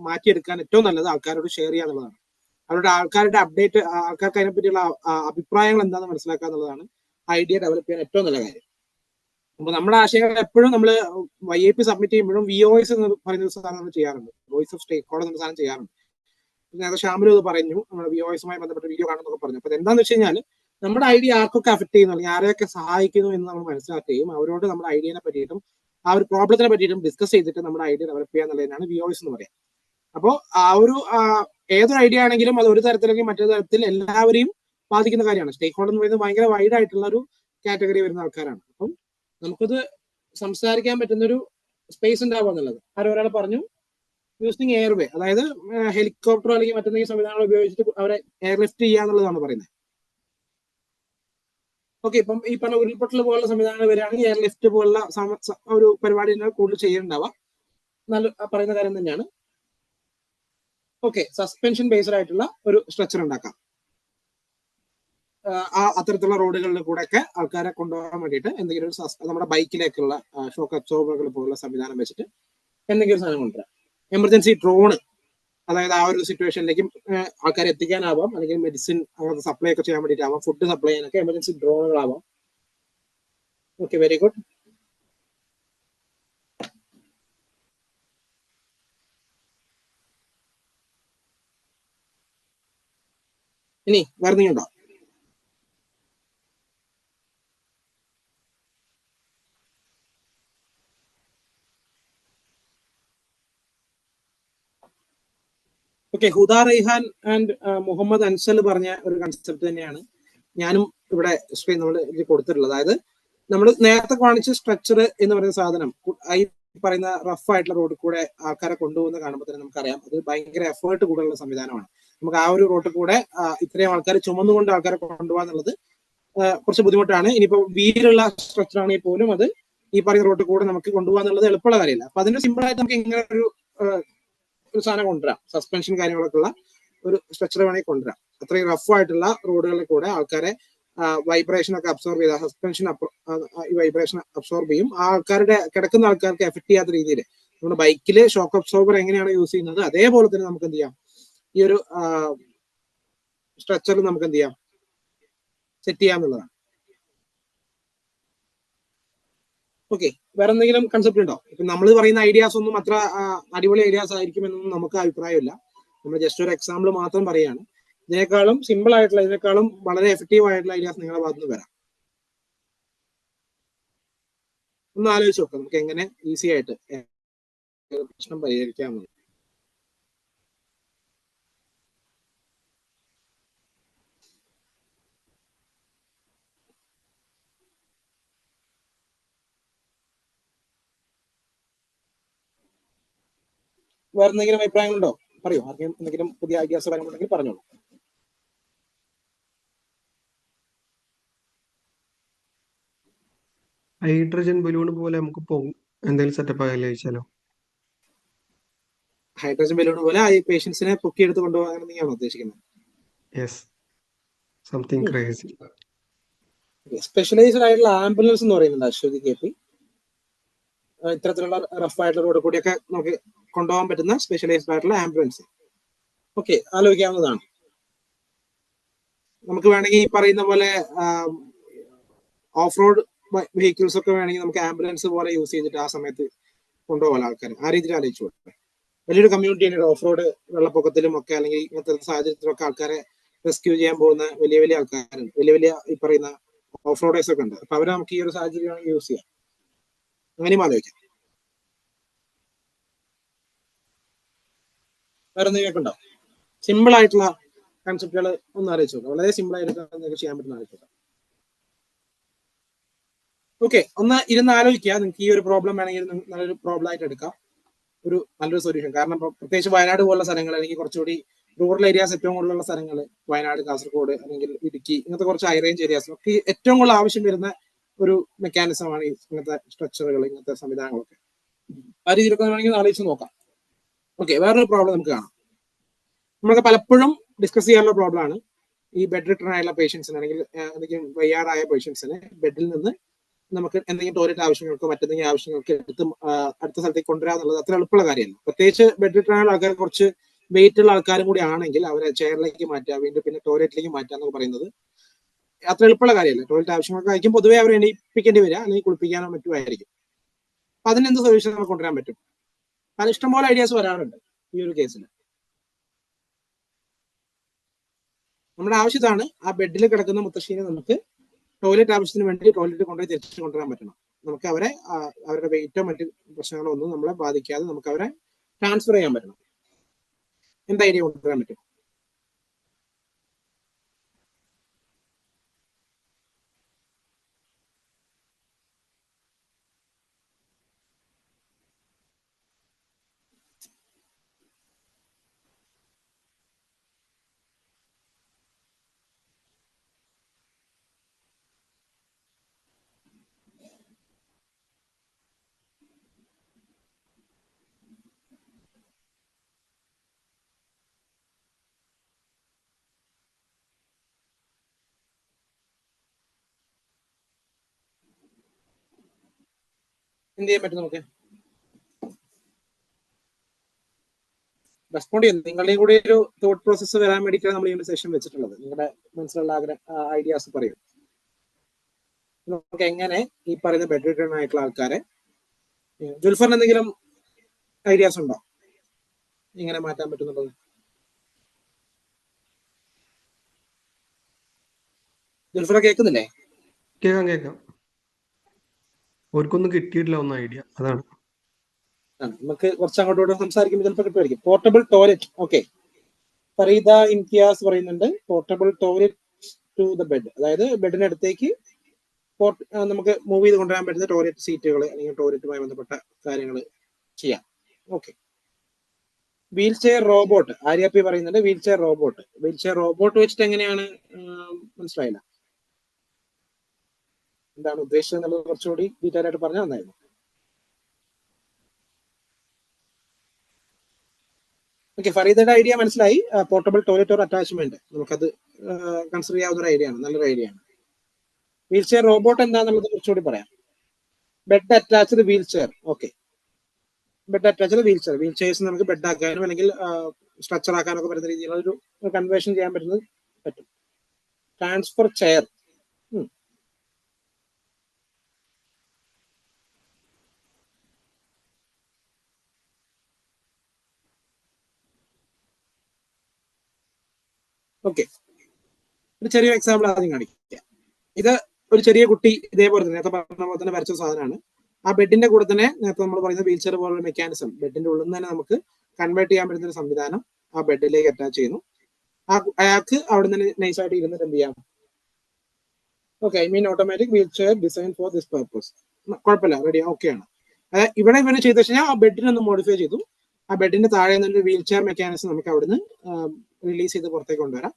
C: മാറ്റിയെടുക്കാൻ ഏറ്റവും നല്ലത് ആൾക്കാരോട് ഷെയർ ചെയ്യുക എന്നുള്ളതാണ്. ആൾക്കാരുടെ അപ്ഡേറ്റ്, ആൾക്കാർക്ക് അതിനെപ്പറ്റിയുള്ള അഭിപ്രായങ്ങൾ എന്താണെന്ന് മനസ്സിലാക്കുക എന്നുള്ളതാണ് ഐഡിയ ഡെവലപ്പ് ചെയ്യാൻ ഏറ്റവും നല്ല കാര്യം. അപ്പൊ നമ്മുടെ ആശയങ്ങൾ എപ്പോഴും നമ്മൾ YAP സബ്മിറ്റ് ചെയ്യുമ്പോഴും VOS എന്ന് പറയുന്ന ഒരു സാധനം നമ്മൾ ചെയ്യാറുണ്ട്. വോയിസ് ഓഫ് സ്റ്റേക്ക് ഹോൾഡർ എന്ന സാധനം ചെയ്യാറുണ്ട്. നേരത്തെ ഷാമിലും ഇത് പറഞ്ഞു, നമ്മൾ VOSുമായി ബന്ധപ്പെട്ട വീഡിയോ കാണുന്നൊക്കെ പറഞ്ഞു. അപ്പൊ എന്താണെന്ന് വെച്ച് കഴിഞ്ഞാൽ നമ്മുടെ ഐഡിയ ആർക്കൊക്കെ അഫക്ട് ചെയ്യുന്നു അല്ലെങ്കിൽ ആരെയൊക്കെ സഹായിക്കുന്നു എന്ന് നമ്മൾ മനസ്സിലാക്കുകയും അവരോട് നമ്മുടെ ഐഡിയനെ പറ്റിയിട്ടും ആ ഒരു പ്രോബ്ലത്തിനെ പറ്റിയിട്ടും ഡിസ്കസ് ചെയ്തിട്ട് നമ്മുടെ ഐഡിയ ഡെവലപ്പ് ചെയ്യുക എന്നുള്ളതിനാണ് VOS എന്ന് പറയാം. അപ്പോൾ ആ ഒരു ഏതൊരു ഐഡിയ ആണെങ്കിലും അത് ഒരു തരത്തിലെങ്കിൽ മറ്റൊരു തരത്തിൽ എല്ലാവരെയും ബാധിക്കുന്ന കാര്യമാണ്. സ്റ്റേക്ക് ഹോൾഡർ എന്ന് പറയുന്നത് ഭയങ്കര വൈഡ് ആയിട്ടുള്ള ഒരു കാറ്റഗറി വരുന്ന ആൾക്കാരാണ്. അപ്പം നമുക്കത് സംസാരിക്കാൻ പറ്റുന്നൊരു സ്പേസ് ഉണ്ടാവുക എന്നുള്ളത്. ഒരാൾ പറഞ്ഞു യൂസിങ് എയർവേ, അതായത് ഹെലികോപ്റ്ററോ അല്ലെങ്കിൽ മറ്റെന്തെങ്കിലും സംവിധാനങ്ങൾ ഉപയോഗിച്ചിട്ട് അവരെ എയർലിഫ്റ്റ് ചെയ്യുക എന്നുള്ളതാണ് പറയുന്നത്. ഓക്കെ, ഇപ്പം ഈ പറഞ്ഞ ഉരുൾപൊട്ടൽ പോലുള്ള സംവിധാനങ്ങൾ വരികയാണെങ്കിൽ എയർ ലിഫ്റ്റ് പോലുള്ള ഒരു പരിപാടി കൂടുതൽ ചെയ്യേണ്ടാവാം. നല്ല പറയുന്ന കാര്യം തന്നെയാണ്. ഓക്കെ, സസ്പെൻഷൻ ബേസ്ഡ് ആയിട്ടുള്ള ഒരു സ്ട്രക്ചർ ഉണ്ടാക്കാം. അത്തരത്തിലുള്ള റോഡുകളിൽ കൂടെ ഒക്കെ ആൾക്കാരെ കൊണ്ടുപോകാൻ വേണ്ടിയിട്ട് എന്തെങ്കിലും ഒരു നമ്മുടെ ബൈക്കിലേക്കുള്ള ഷോക്ക് അബ്സോർബറുകൾ പോലുള്ള സംവിധാനം വെച്ചിട്ട് എന്തെങ്കിലും സാധനം കൊണ്ടുവരാം. എമർജൻസി ഡ്രോണ്, അതായത് ആ ഒരു സിറ്റുവേഷനിലേക്ക് ആൾക്കാരെ എത്തിക്കാനാവാം, അല്ലെങ്കിൽ മെഡിസിൻ അങ്ങനത്തെ സപ്ലൈ ഒക്കെ ചെയ്യാൻ വേണ്ടിയിട്ടാവാം, ഫുഡ് സപ്ലൈ ചെയ്യാനൊക്കെ എമർജൻസി ഡ്രോണുകളാവാം. Okay, very good. ഇനി വേറെ എന്തെങ്കിലും ഉണ്ടോ? ഓക്കെ, ഹുദ റൈഹാൻ ആൻഡ് മുഹമ്മദ് അൻസൽ പറഞ്ഞ ഒരു കൺസെപ്റ്റ് തന്നെയാണ് ഞാനും ഇവിടെ സ്ക്രീൻ നമ്മൾ കൊടുത്തിട്ടുള്ളത്. അതായത് നമ്മൾ നേരത്തെ കാണിച്ച സ്ട്രക്ചർ എന്ന് പറയുന്ന സാധനം ഈ പറയുന്ന റഫ് ആയിട്ടുള്ള റോഡിൽ കൂടെ ആൾക്കാരെ കൊണ്ടുപോകുന്ന കാണുമ്പോൾ തന്നെ നമുക്കറിയാം അത് ഭയങ്കര എഫേർട്ട് കൂടുതലുള്ള സംവിധാനമാണ്. നമുക്ക് ആ ഒരു റോഡിൽ കൂടെ ഇത്രയും ആൾക്കാർ ചുമന്നുകൊണ്ട് ആൾക്കാരെ കൊണ്ടുപോകാന്നുള്ളത് കുറച്ച് ബുദ്ധിമുട്ടാണ്. ഇനിയിപ്പോ വീലുള്ള സ്ട്രക്ചർ ആണെങ്കിൽ പോലും അത് ഈ പറയുന്ന റോഡിൽ കൂടെ നമുക്ക് കൊണ്ടുപോകാന്നുള്ളത് എളുപ്പമുള്ള കാര്യമില്ല. അപ്പൊ അതിന് സിമ്പിൾ ആയിട്ട് നമുക്ക് ഇങ്ങനെ ഒരു സാധനം കൊണ്ടുവരാം. സസ്പെൻഷൻ കാര്യങ്ങളൊക്കെ ഉള്ള ഒരു സ്ട്രക്ചർ വേണമെങ്കിൽ കൊണ്ടുവരാം. അത്രയും റഫ് ആയിട്ടുള്ള റോഡുകളിൽ കൂടെ ആൾക്കാരെ വൈബ്രേഷൻ ഒക്കെ അബ്സോർബ് ചെയ്ത സസ്പെൻഷൻ ഈ വൈബ്രേഷൻ അബ്സോർബ് ചെയ്യും. ആ ആൾക്കാരുടെ കിടക്കുന്ന ആൾക്കാർക്ക് എഫക്ട് ചെയ്യാത്ത രീതിയിൽ നമ്മുടെ ബൈക്കിൽ ഷോക്ക് അബ്സോർബർ എങ്ങനെയാണ് യൂസ് ചെയ്യുന്നത് അതേപോലെ തന്നെ നമുക്ക് എന്ത് ചെയ്യാം, ഈ ഒരു സ്ട്രക്ചറിൽ നമുക്ക് എന്ത് ചെയ്യാം, സെറ്റ് ചെയ്യാന്നുള്ളതാണ്. ഓക്കെ, വേറെ എന്തെങ്കിലും കൺസെപ്റ്റ് ഉണ്ടോ? ഇപ്പൊ നമ്മൾ പറയുന്ന ഐഡിയാസ് ഒന്നും അത്ര അടിപൊളി ഐഡിയാസ് ആയിരിക്കുമെന്നൊന്നും നമുക്ക് അഭിപ്രായമില്ല. നമ്മൾ ജസ്റ്റ് ഒരു എക്സാമ്പിൾ മാത്രം പറയുകയാണ്. ഇതിനേക്കാളും സിമ്പിൾ ആയിട്ടുള്ള, ഇതിനേക്കാളും വളരെ എഫക്റ്റീവ് ആയിട്ടുള്ള ഐഡിയാസ് നിങ്ങളുടെ ഭാഗത്തുനിന്ന് വരാം. ഒന്ന് ആലോചിച്ച് നോക്കാം നമുക്ക് എങ്ങനെ ഈസി ആയിട്ട് പ്രശ്നം പരിഹരിക്കാമെന്ന്. വേറെ എന്തെങ്കിലും അഭിപ്രായങ്ങളുണ്ടോ? പറയൂ. ആർക്കെങ്കിലും എന്തെങ്കിലും പുതിയ ഐഡിയാസ് കാര്യങ്ങളുണ്ടെങ്കിൽ പറഞ്ഞോളൂ.
A: ഹൈഡ്രജൻ ബലൂൺ പോലെ നമുക്ക് എന്തെങ്കിലും സെറ്റപ്പ് ആയാലോ?
C: ഹൈഡ്രജൻ ബലൂൺ പോലെ ആ പേഷ്യൻസിനെ പൊക്കിയെടുത്ത് കൊണ്ടുപോകാൻ തന്നെയാണോ ഉദ്ദേശിക്കുന്നത്?
A: Yes, something crazy.
C: സ്പെഷ്യലൈസ്ഡ് ആയിട്ടുള്ള ആംബുലൻസ് എന്ന് പറയുന്നുണ്ട് അശ്വതി KP. ഇത്തരത്തിലുള്ള റഫ് ആയിട്ടുള്ള റോഡ് കൂടിയൊക്കെ നമുക്ക് കൊണ്ടുപോകാൻ പറ്റുന്ന സ്പെഷ്യലൈസ്ഡ് ആയിട്ടുള്ള ആംബുലൻസ്. ഓക്കെ, ആലോചിക്കാവുന്നതാണ്. നമുക്ക് വേണമെങ്കിൽ ഈ പറയുന്ന പോലെ ഓഫ് റോഡ് വെഹിക്കിൾസ് ഒക്കെ വേണമെങ്കിൽ നമുക്ക് ആംബുലൻസ് പോലെ യൂസ് ചെയ്തിട്ട് ആ സമയത്ത് കൊണ്ടുപോകാൻ ആൾക്കാർ ആ രീതിയിൽ ആലോചിച്ചു. വലിയൊരു കമ്മ്യൂണിറ്റിയാണ് ഓഫ് റോഡ് വെള്ളപ്പൊക്കത്തിലും ഒക്കെ അല്ലെങ്കിൽ ഇങ്ങനത്തെ സാഹചര്യത്തിലൊക്കെ ആൾക്കാരെ റെസ്ക്യൂ ചെയ്യാൻ പോകുന്ന വലിയ വലിയ ആൾക്കാരുണ്ട്. വലിയ ഈ പറയുന്ന ഓഫ് റോഡേഴ്സ് ഒക്കെ ഉണ്ട്. അപ്പൊ അവരെ നമുക്ക് ഈ ഒരു സാഹചര്യം യൂസ് ചെയ്യാം. അങ്ങനെയും ആലോചിക്കാം. വേറെ എന്തെങ്കിലും ഉണ്ടോ? സിമ്പിൾ ആയിട്ടുള്ള കൺസെപ്റ്റുകൾ ഒന്ന് ആലോചിച്ച് നോക്കാം. വളരെ സിമ്പിൾ ആയിട്ട് എന്തൊക്കെ ചെയ്യാൻ പറ്റുന്ന ആലോചിച്ച് നോക്കാം. ഓക്കെ, ഒന്ന് ഇരുന്ന് ആലോചിക്കുക. നിങ്ങൾക്ക് ഈ ഒരു പ്രോബ്ലം വേണമെങ്കിൽ നല്ലൊരു പ്രോബ്ലം ആയിട്ട് എടുക്കാം, ഒരു നല്ലൊരു സൊല്യൂഷൻ. കാരണം ഇപ്പൊ പ്രത്യേകിച്ച് വയനാട് പോലുള്ള സ്ഥലങ്ങൾ, അല്ലെങ്കിൽ കുറച്ചുകൂടി റൂറൽ ഏരിയാസ് ഏറ്റവും കൂടുതലുള്ള സ്ഥലങ്ങൾ, വയനാട്, കാസർഗോഡ് അല്ലെങ്കിൽ ഇടുക്കി, ഇങ്ങനത്തെ കുറച്ച് ഹൈ റേഞ്ച് ഏരിയാസ് ഒക്കെ ഏറ്റവും കൂടുതൽ ആവശ്യം വരുന്ന ഒരു മെക്കാനിസമാണ് ഇങ്ങനത്തെ സ്ട്രക്ചറുകൾ, ഇങ്ങനത്തെ സംവിധാനങ്ങളൊക്കെ. ആ രീതിയിലൊക്കെ വേണമെങ്കിൽ ആലോചിച്ച് നോക്കാം. ഓക്കെ, വേറൊരു പ്രോബ്ലം നമുക്ക് കാണാം. നമ്മളൊക്കെ പലപ്പോഴും ഡിസ്കസ് ചെയ്യാനുള്ള പ്രോബ്ലമാണ് ഈ ബെഡ് റിട്ടേൺ ആയുള്ള പേഷ്യൻസിന്, അല്ലെങ്കിൽ എന്തെങ്കിലും വയ്യാറായ പേഷ്യൻസിന് ബെഡിൽ നിന്ന് നമുക്ക് എന്തെങ്കിലും ടോയ്ലറ്റ് ആവശ്യങ്ങൾക്കോ മറ്റെന്തെങ്കിലും ആവശ്യങ്ങൾക്ക് അടുത്ത സ്ഥലത്തേക്ക് കൊണ്ടുവരാന്നുള്ളത് അത്ര എളുപ്പമുള്ള കാര്യമല്ല. പ്രത്യേകിച്ച് ബെഡ് റിട്ടേൺ ആയുള്ള ആൾക്കാർ കുറച്ച് വെയിറ്റ് ഉള്ള ആൾക്കാരും കൂടി ആണെങ്കിൽ അവരെ ചെയറിലേക്ക് മാറ്റുക, വീണ്ടും പിന്നെ ടോയ്ലറ്റിലേക്ക് മാറ്റുക എന്നൊക്കെ പറയുന്നത് അത്ര എളുപ്പമുള്ള കാര്യമല്ല. ടോയ്ലറ്റ് ആവശ്യങ്ങൾക്ക് ആയിരിക്കും പൊതുവെ അവരെ എണീപ്പിക്കേണ്ടി വരിക, അല്ലെങ്കിൽ കുളിപ്പിക്കാനോ മറ്റുമായിരിക്കും. അപ്പൊ അതിനെന്ത് സൊല്യൂഷൻ നമുക്ക് കൊണ്ടുവരാൻ പറ്റും? അത് ഇഷ്ടംപോലെ ഐഡിയാസ് വരാറുണ്ട് ഈ ഒരു കേസിൽ. നമ്മുടെ ആവശ്യത്താണ് ആ ബെഡിൽ കിടക്കുന്ന മുത്തശ്ശീനെ നമുക്ക് ടോയ്ലറ്റ് ആവശ്യത്തിന് വേണ്ടി ടോയ്ലറ്റ് കൊണ്ടുപോയി തിരിച്ചു കൊണ്ടുവരാൻ പറ്റണം. നമുക്ക് അവരെ അവരുടെ വെയിറ്റോ മറ്റു പ്രശ്നങ്ങളോ ഒന്നും നമ്മളെ ബാധിക്കാതെ നമുക്ക് അവരെ ട്രാൻസ്ഫർ ചെയ്യാൻ പറ്റണം. എന്ത് ഐഡിയ കൊണ്ടുവരാൻ പറ്റും? എന്ത് ചെയ്യാൻ പറ്റും നമുക്ക്? റെസ്പോണ്ട് ചെയ്യുന്നു. നിങ്ങളുടെയും കൂടി ഒരു തോട്ട് പ്രോസസ്സ് വരാൻ വേണ്ടിയിട്ടാണ് നമ്മൾ ഈ ഒരു സെഷൻ വെച്ചിട്ടുള്ളത്. നിങ്ങളുടെ മനസ്സിലുള്ള ഐഡിയാസ് പറയും. നമുക്ക് എങ്ങനെ ഈ പറയുന്ന ബെഡ് റിട്ടേൺ ആയിട്ടുള്ള ആൾക്കാരെ, ജുൽഫറിന് എന്തെങ്കിലും ഐഡിയാസ് ഉണ്ടോ ഇങ്ങനെ മാറ്റാൻ പറ്റുന്നുള്ളത്? ജുൽഫറ കേൾക്കുന്നില്ലേ?
A: കേൾക്കാം. അവർക്കൊന്നും കിട്ടിയിട്ടില്ല ഒന്നും ഐഡിയ, അതാണ്.
C: നമുക്ക് കുറച്ച് അങ്ങോട്ടോട്ട് സംസാരിക്കുമ്പോൾ ചിലപ്പോൾ കിട്ടുമായിരിക്കും. Portable toilet. Okay, Fareeda Imtiaz പറയുന്നുണ്ട് portable toilet to the bed. അതായത് ബെഡിനടുത്തേക്ക് നമുക്ക് മൂവ് ചെയ്ത് കൊണ്ടുവരാൻ പറ്റുന്ന ടോയ്ലറ്റ് സീറ്റുകൾ അല്ലെങ്കിൽ ടോയ്ലറ്റുമായി ബന്ധപ്പെട്ട കാര്യങ്ങൾ ചെയ്യാം. ഓക്കെ. വീൽ ചെയർ റോബോട്ട്, ആര്യാപ്പി പറയുന്നുണ്ട് വീൽ ചെയർ റോബോട്ട് വെച്ചിട്ട് എങ്ങനെയാണ്? മനസ്സിലായില്ല എന്താണ് ഉദ്ദേശിച്ചത് എന്നുള്ളത് കുറച്ചുകൂടി ഡീറ്റെയിൽ ആയിട്ട് പറഞ്ഞാൽ നന്നായിരുന്നു. ഓക്കെ, ഫരീദയുടെ ഐഡിയ മനസ്സിലായി. പോർട്ടബിൾ ടോയ്ലറ്റ് ഓർ അറ്റാച്ച്മെന്റ് നമുക്കത് കൺസിഡർ ചെയ്യാവുന്ന ഒരു ഐഡിയ ആണ്, നല്ലൊരു ഐഡിയ ആണ്. വീൽ ചെയർ റോബോട്ട് എന്താണെന്നുള്ളത് കുറച്ചുകൂടി പറയാം. Bed attached wheel chair. Okay, bed attached wheel chairs നമുക്ക് ബെഡ് ആക്കാനും അല്ലെങ്കിൽ സ്ട്രക്ചർ ആക്കാനൊക്കെ പറ്റുന്ന രീതിയിലുള്ള ഒരു കൺവേർഷൻ ചെയ്യാൻ പറ്റും. Transfer chair. ഓക്കെ, ഒരു ചെറിയ എക്സാമ്പിൾ ആദ്യം കാണിക്കാം. ഇത് ഒരു ചെറിയ കുട്ടി ഇതേപോലെ തന്നെ നേരത്തെ പറഞ്ഞ പോലെ തന്നെ വരച്ച സാധനമാണ്. ആ ബെഡിന്റെ കൂടെ തന്നെ നേരത്തെ നമ്മൾ പറയുന്ന വീൽ ചെയർ പോലുള്ള മെക്കാനിസം ബെഡിന്റെ ഉള്ളിൽ നിന്ന് തന്നെ നമുക്ക് കൺവേർട്ട് ചെയ്യാൻ പറ്റുന്ന ഒരു സംവിധാനം ആ ബെഡിലേക്ക് അറ്റാച്ച് ചെയ്യുന്നു. അയാൾക്ക് അവിടെ നിന്ന് നൈസായിട്ട് ഇരുന്നിട്ട് എന്ത് ചെയ്യാം? Okay, I mean automatic wheel chair design for this purpose. കുഴപ്പമില്ല, റെഡി, ഓക്കെയാണ്. ഇവിടെ ഇവര് ചെയ്ത് കഴിഞ്ഞാൽ ആ ബെഡിനൊന്ന് മോഡിഫൈ ചെയ്തു. ആ ബെഡിന്റെ താഴെ നിന്നൊരു വീൽ ചെയർ മെക്കാനിസം നമുക്ക് അവിടുന്ന് റിലീസ് ചെയ്ത് പുറത്തേക്ക് കൊണ്ടുവരാം.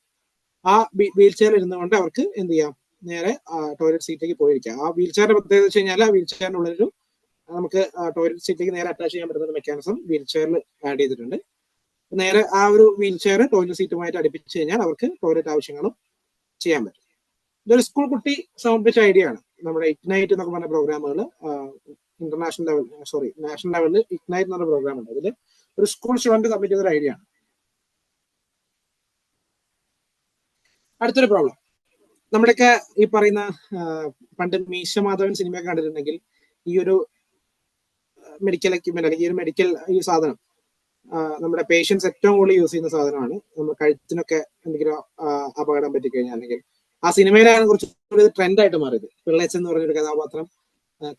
C: ആ വീൽ ചെയർ ഇരുന്നുകൊണ്ട് അവർക്ക് എന്ത് ചെയ്യാം? നേരെ ടോയ്ലറ്റ് സീറ്റിലേക്ക് പോയിരിക്കാം. ആ വീൽ ചെയറിന്റെ പ്രത്യേകത വെച്ച് കഴിഞ്ഞാൽ ആ വീൽ ചെയറിന്റെ ഉള്ളിലൊരു നമുക്ക് ടോയ്ലറ്റ് സീറ്റിലേക്ക് നേരെ അറ്റാച്ച് ചെയ്യാൻ പറ്റുന്ന മെക്കാനിസം വീൽ ചെയറിൽ ആഡ് ചെയ്തിട്ടുണ്ട്. നേരെ ആ ഒരു വീൽ ചെയർ ടോയ്ലറ്റ് സീറ്റുമായിട്ട് അടുപ്പിച്ച് കഴിഞ്ഞാൽ അവർക്ക് ടോയ്ലറ്റ് ആവശ്യങ്ങളും ചെയ്യാൻ പറ്റും. ഇതൊരു സ്കൂൾ കുട്ടി സമർപ്പിച്ച ഐഡിയ ആണ്. നമ്മുടെ ഇഗ്നൈറ്റ് എന്നൊക്കെ പറഞ്ഞ പ്രോഗ്രാമുകൾ നാഷണൽ ലെവലിൽ ഇഗ്നൈറ്റ് എന്ന് പറഞ്ഞ പ്രോഗ്രാം ഉണ്ട്. അതിൽ ഒരു സ്കൂൾ സ്റ്റുഡന്റ് സബ്മിറ്റ് ചെയ്ത ഒരു ഐഡിയ ആണ്. അടുത്തൊരു പ്രോബ്ലം, നമ്മുടെയൊക്കെ ഈ പറയുന്ന പണ്ട് മീശ മാധവൻ സിനിമയൊക്കെ കണ്ടിട്ടുണ്ടെങ്കിൽ ഈ ഒരു മെഡിക്കൽ എക്യുപ്മെന്റ് അല്ലെങ്കിൽ ഈ ഒരു മെഡിക്കൽ ഈ സാധനം നമ്മുടെ പേഷ്യൻസ് ഏറ്റവും കൂടുതൽ യൂസ് ചെയ്യുന്ന സാധനമാണ്. നമ്മുടെ കഴുത്തിനൊക്കെ എന്തെങ്കിലും അപകടം പറ്റിക്കഴിഞ്ഞാൽ അല്ലെങ്കിൽ ആ സിനിമയിലാണ് കുറച്ചുകൂടി ട്രെൻഡായിട്ട് മാറിയത്. പിള്ളേച്ചൻ എന്ന് പറഞ്ഞൊരു കഥാപാത്രം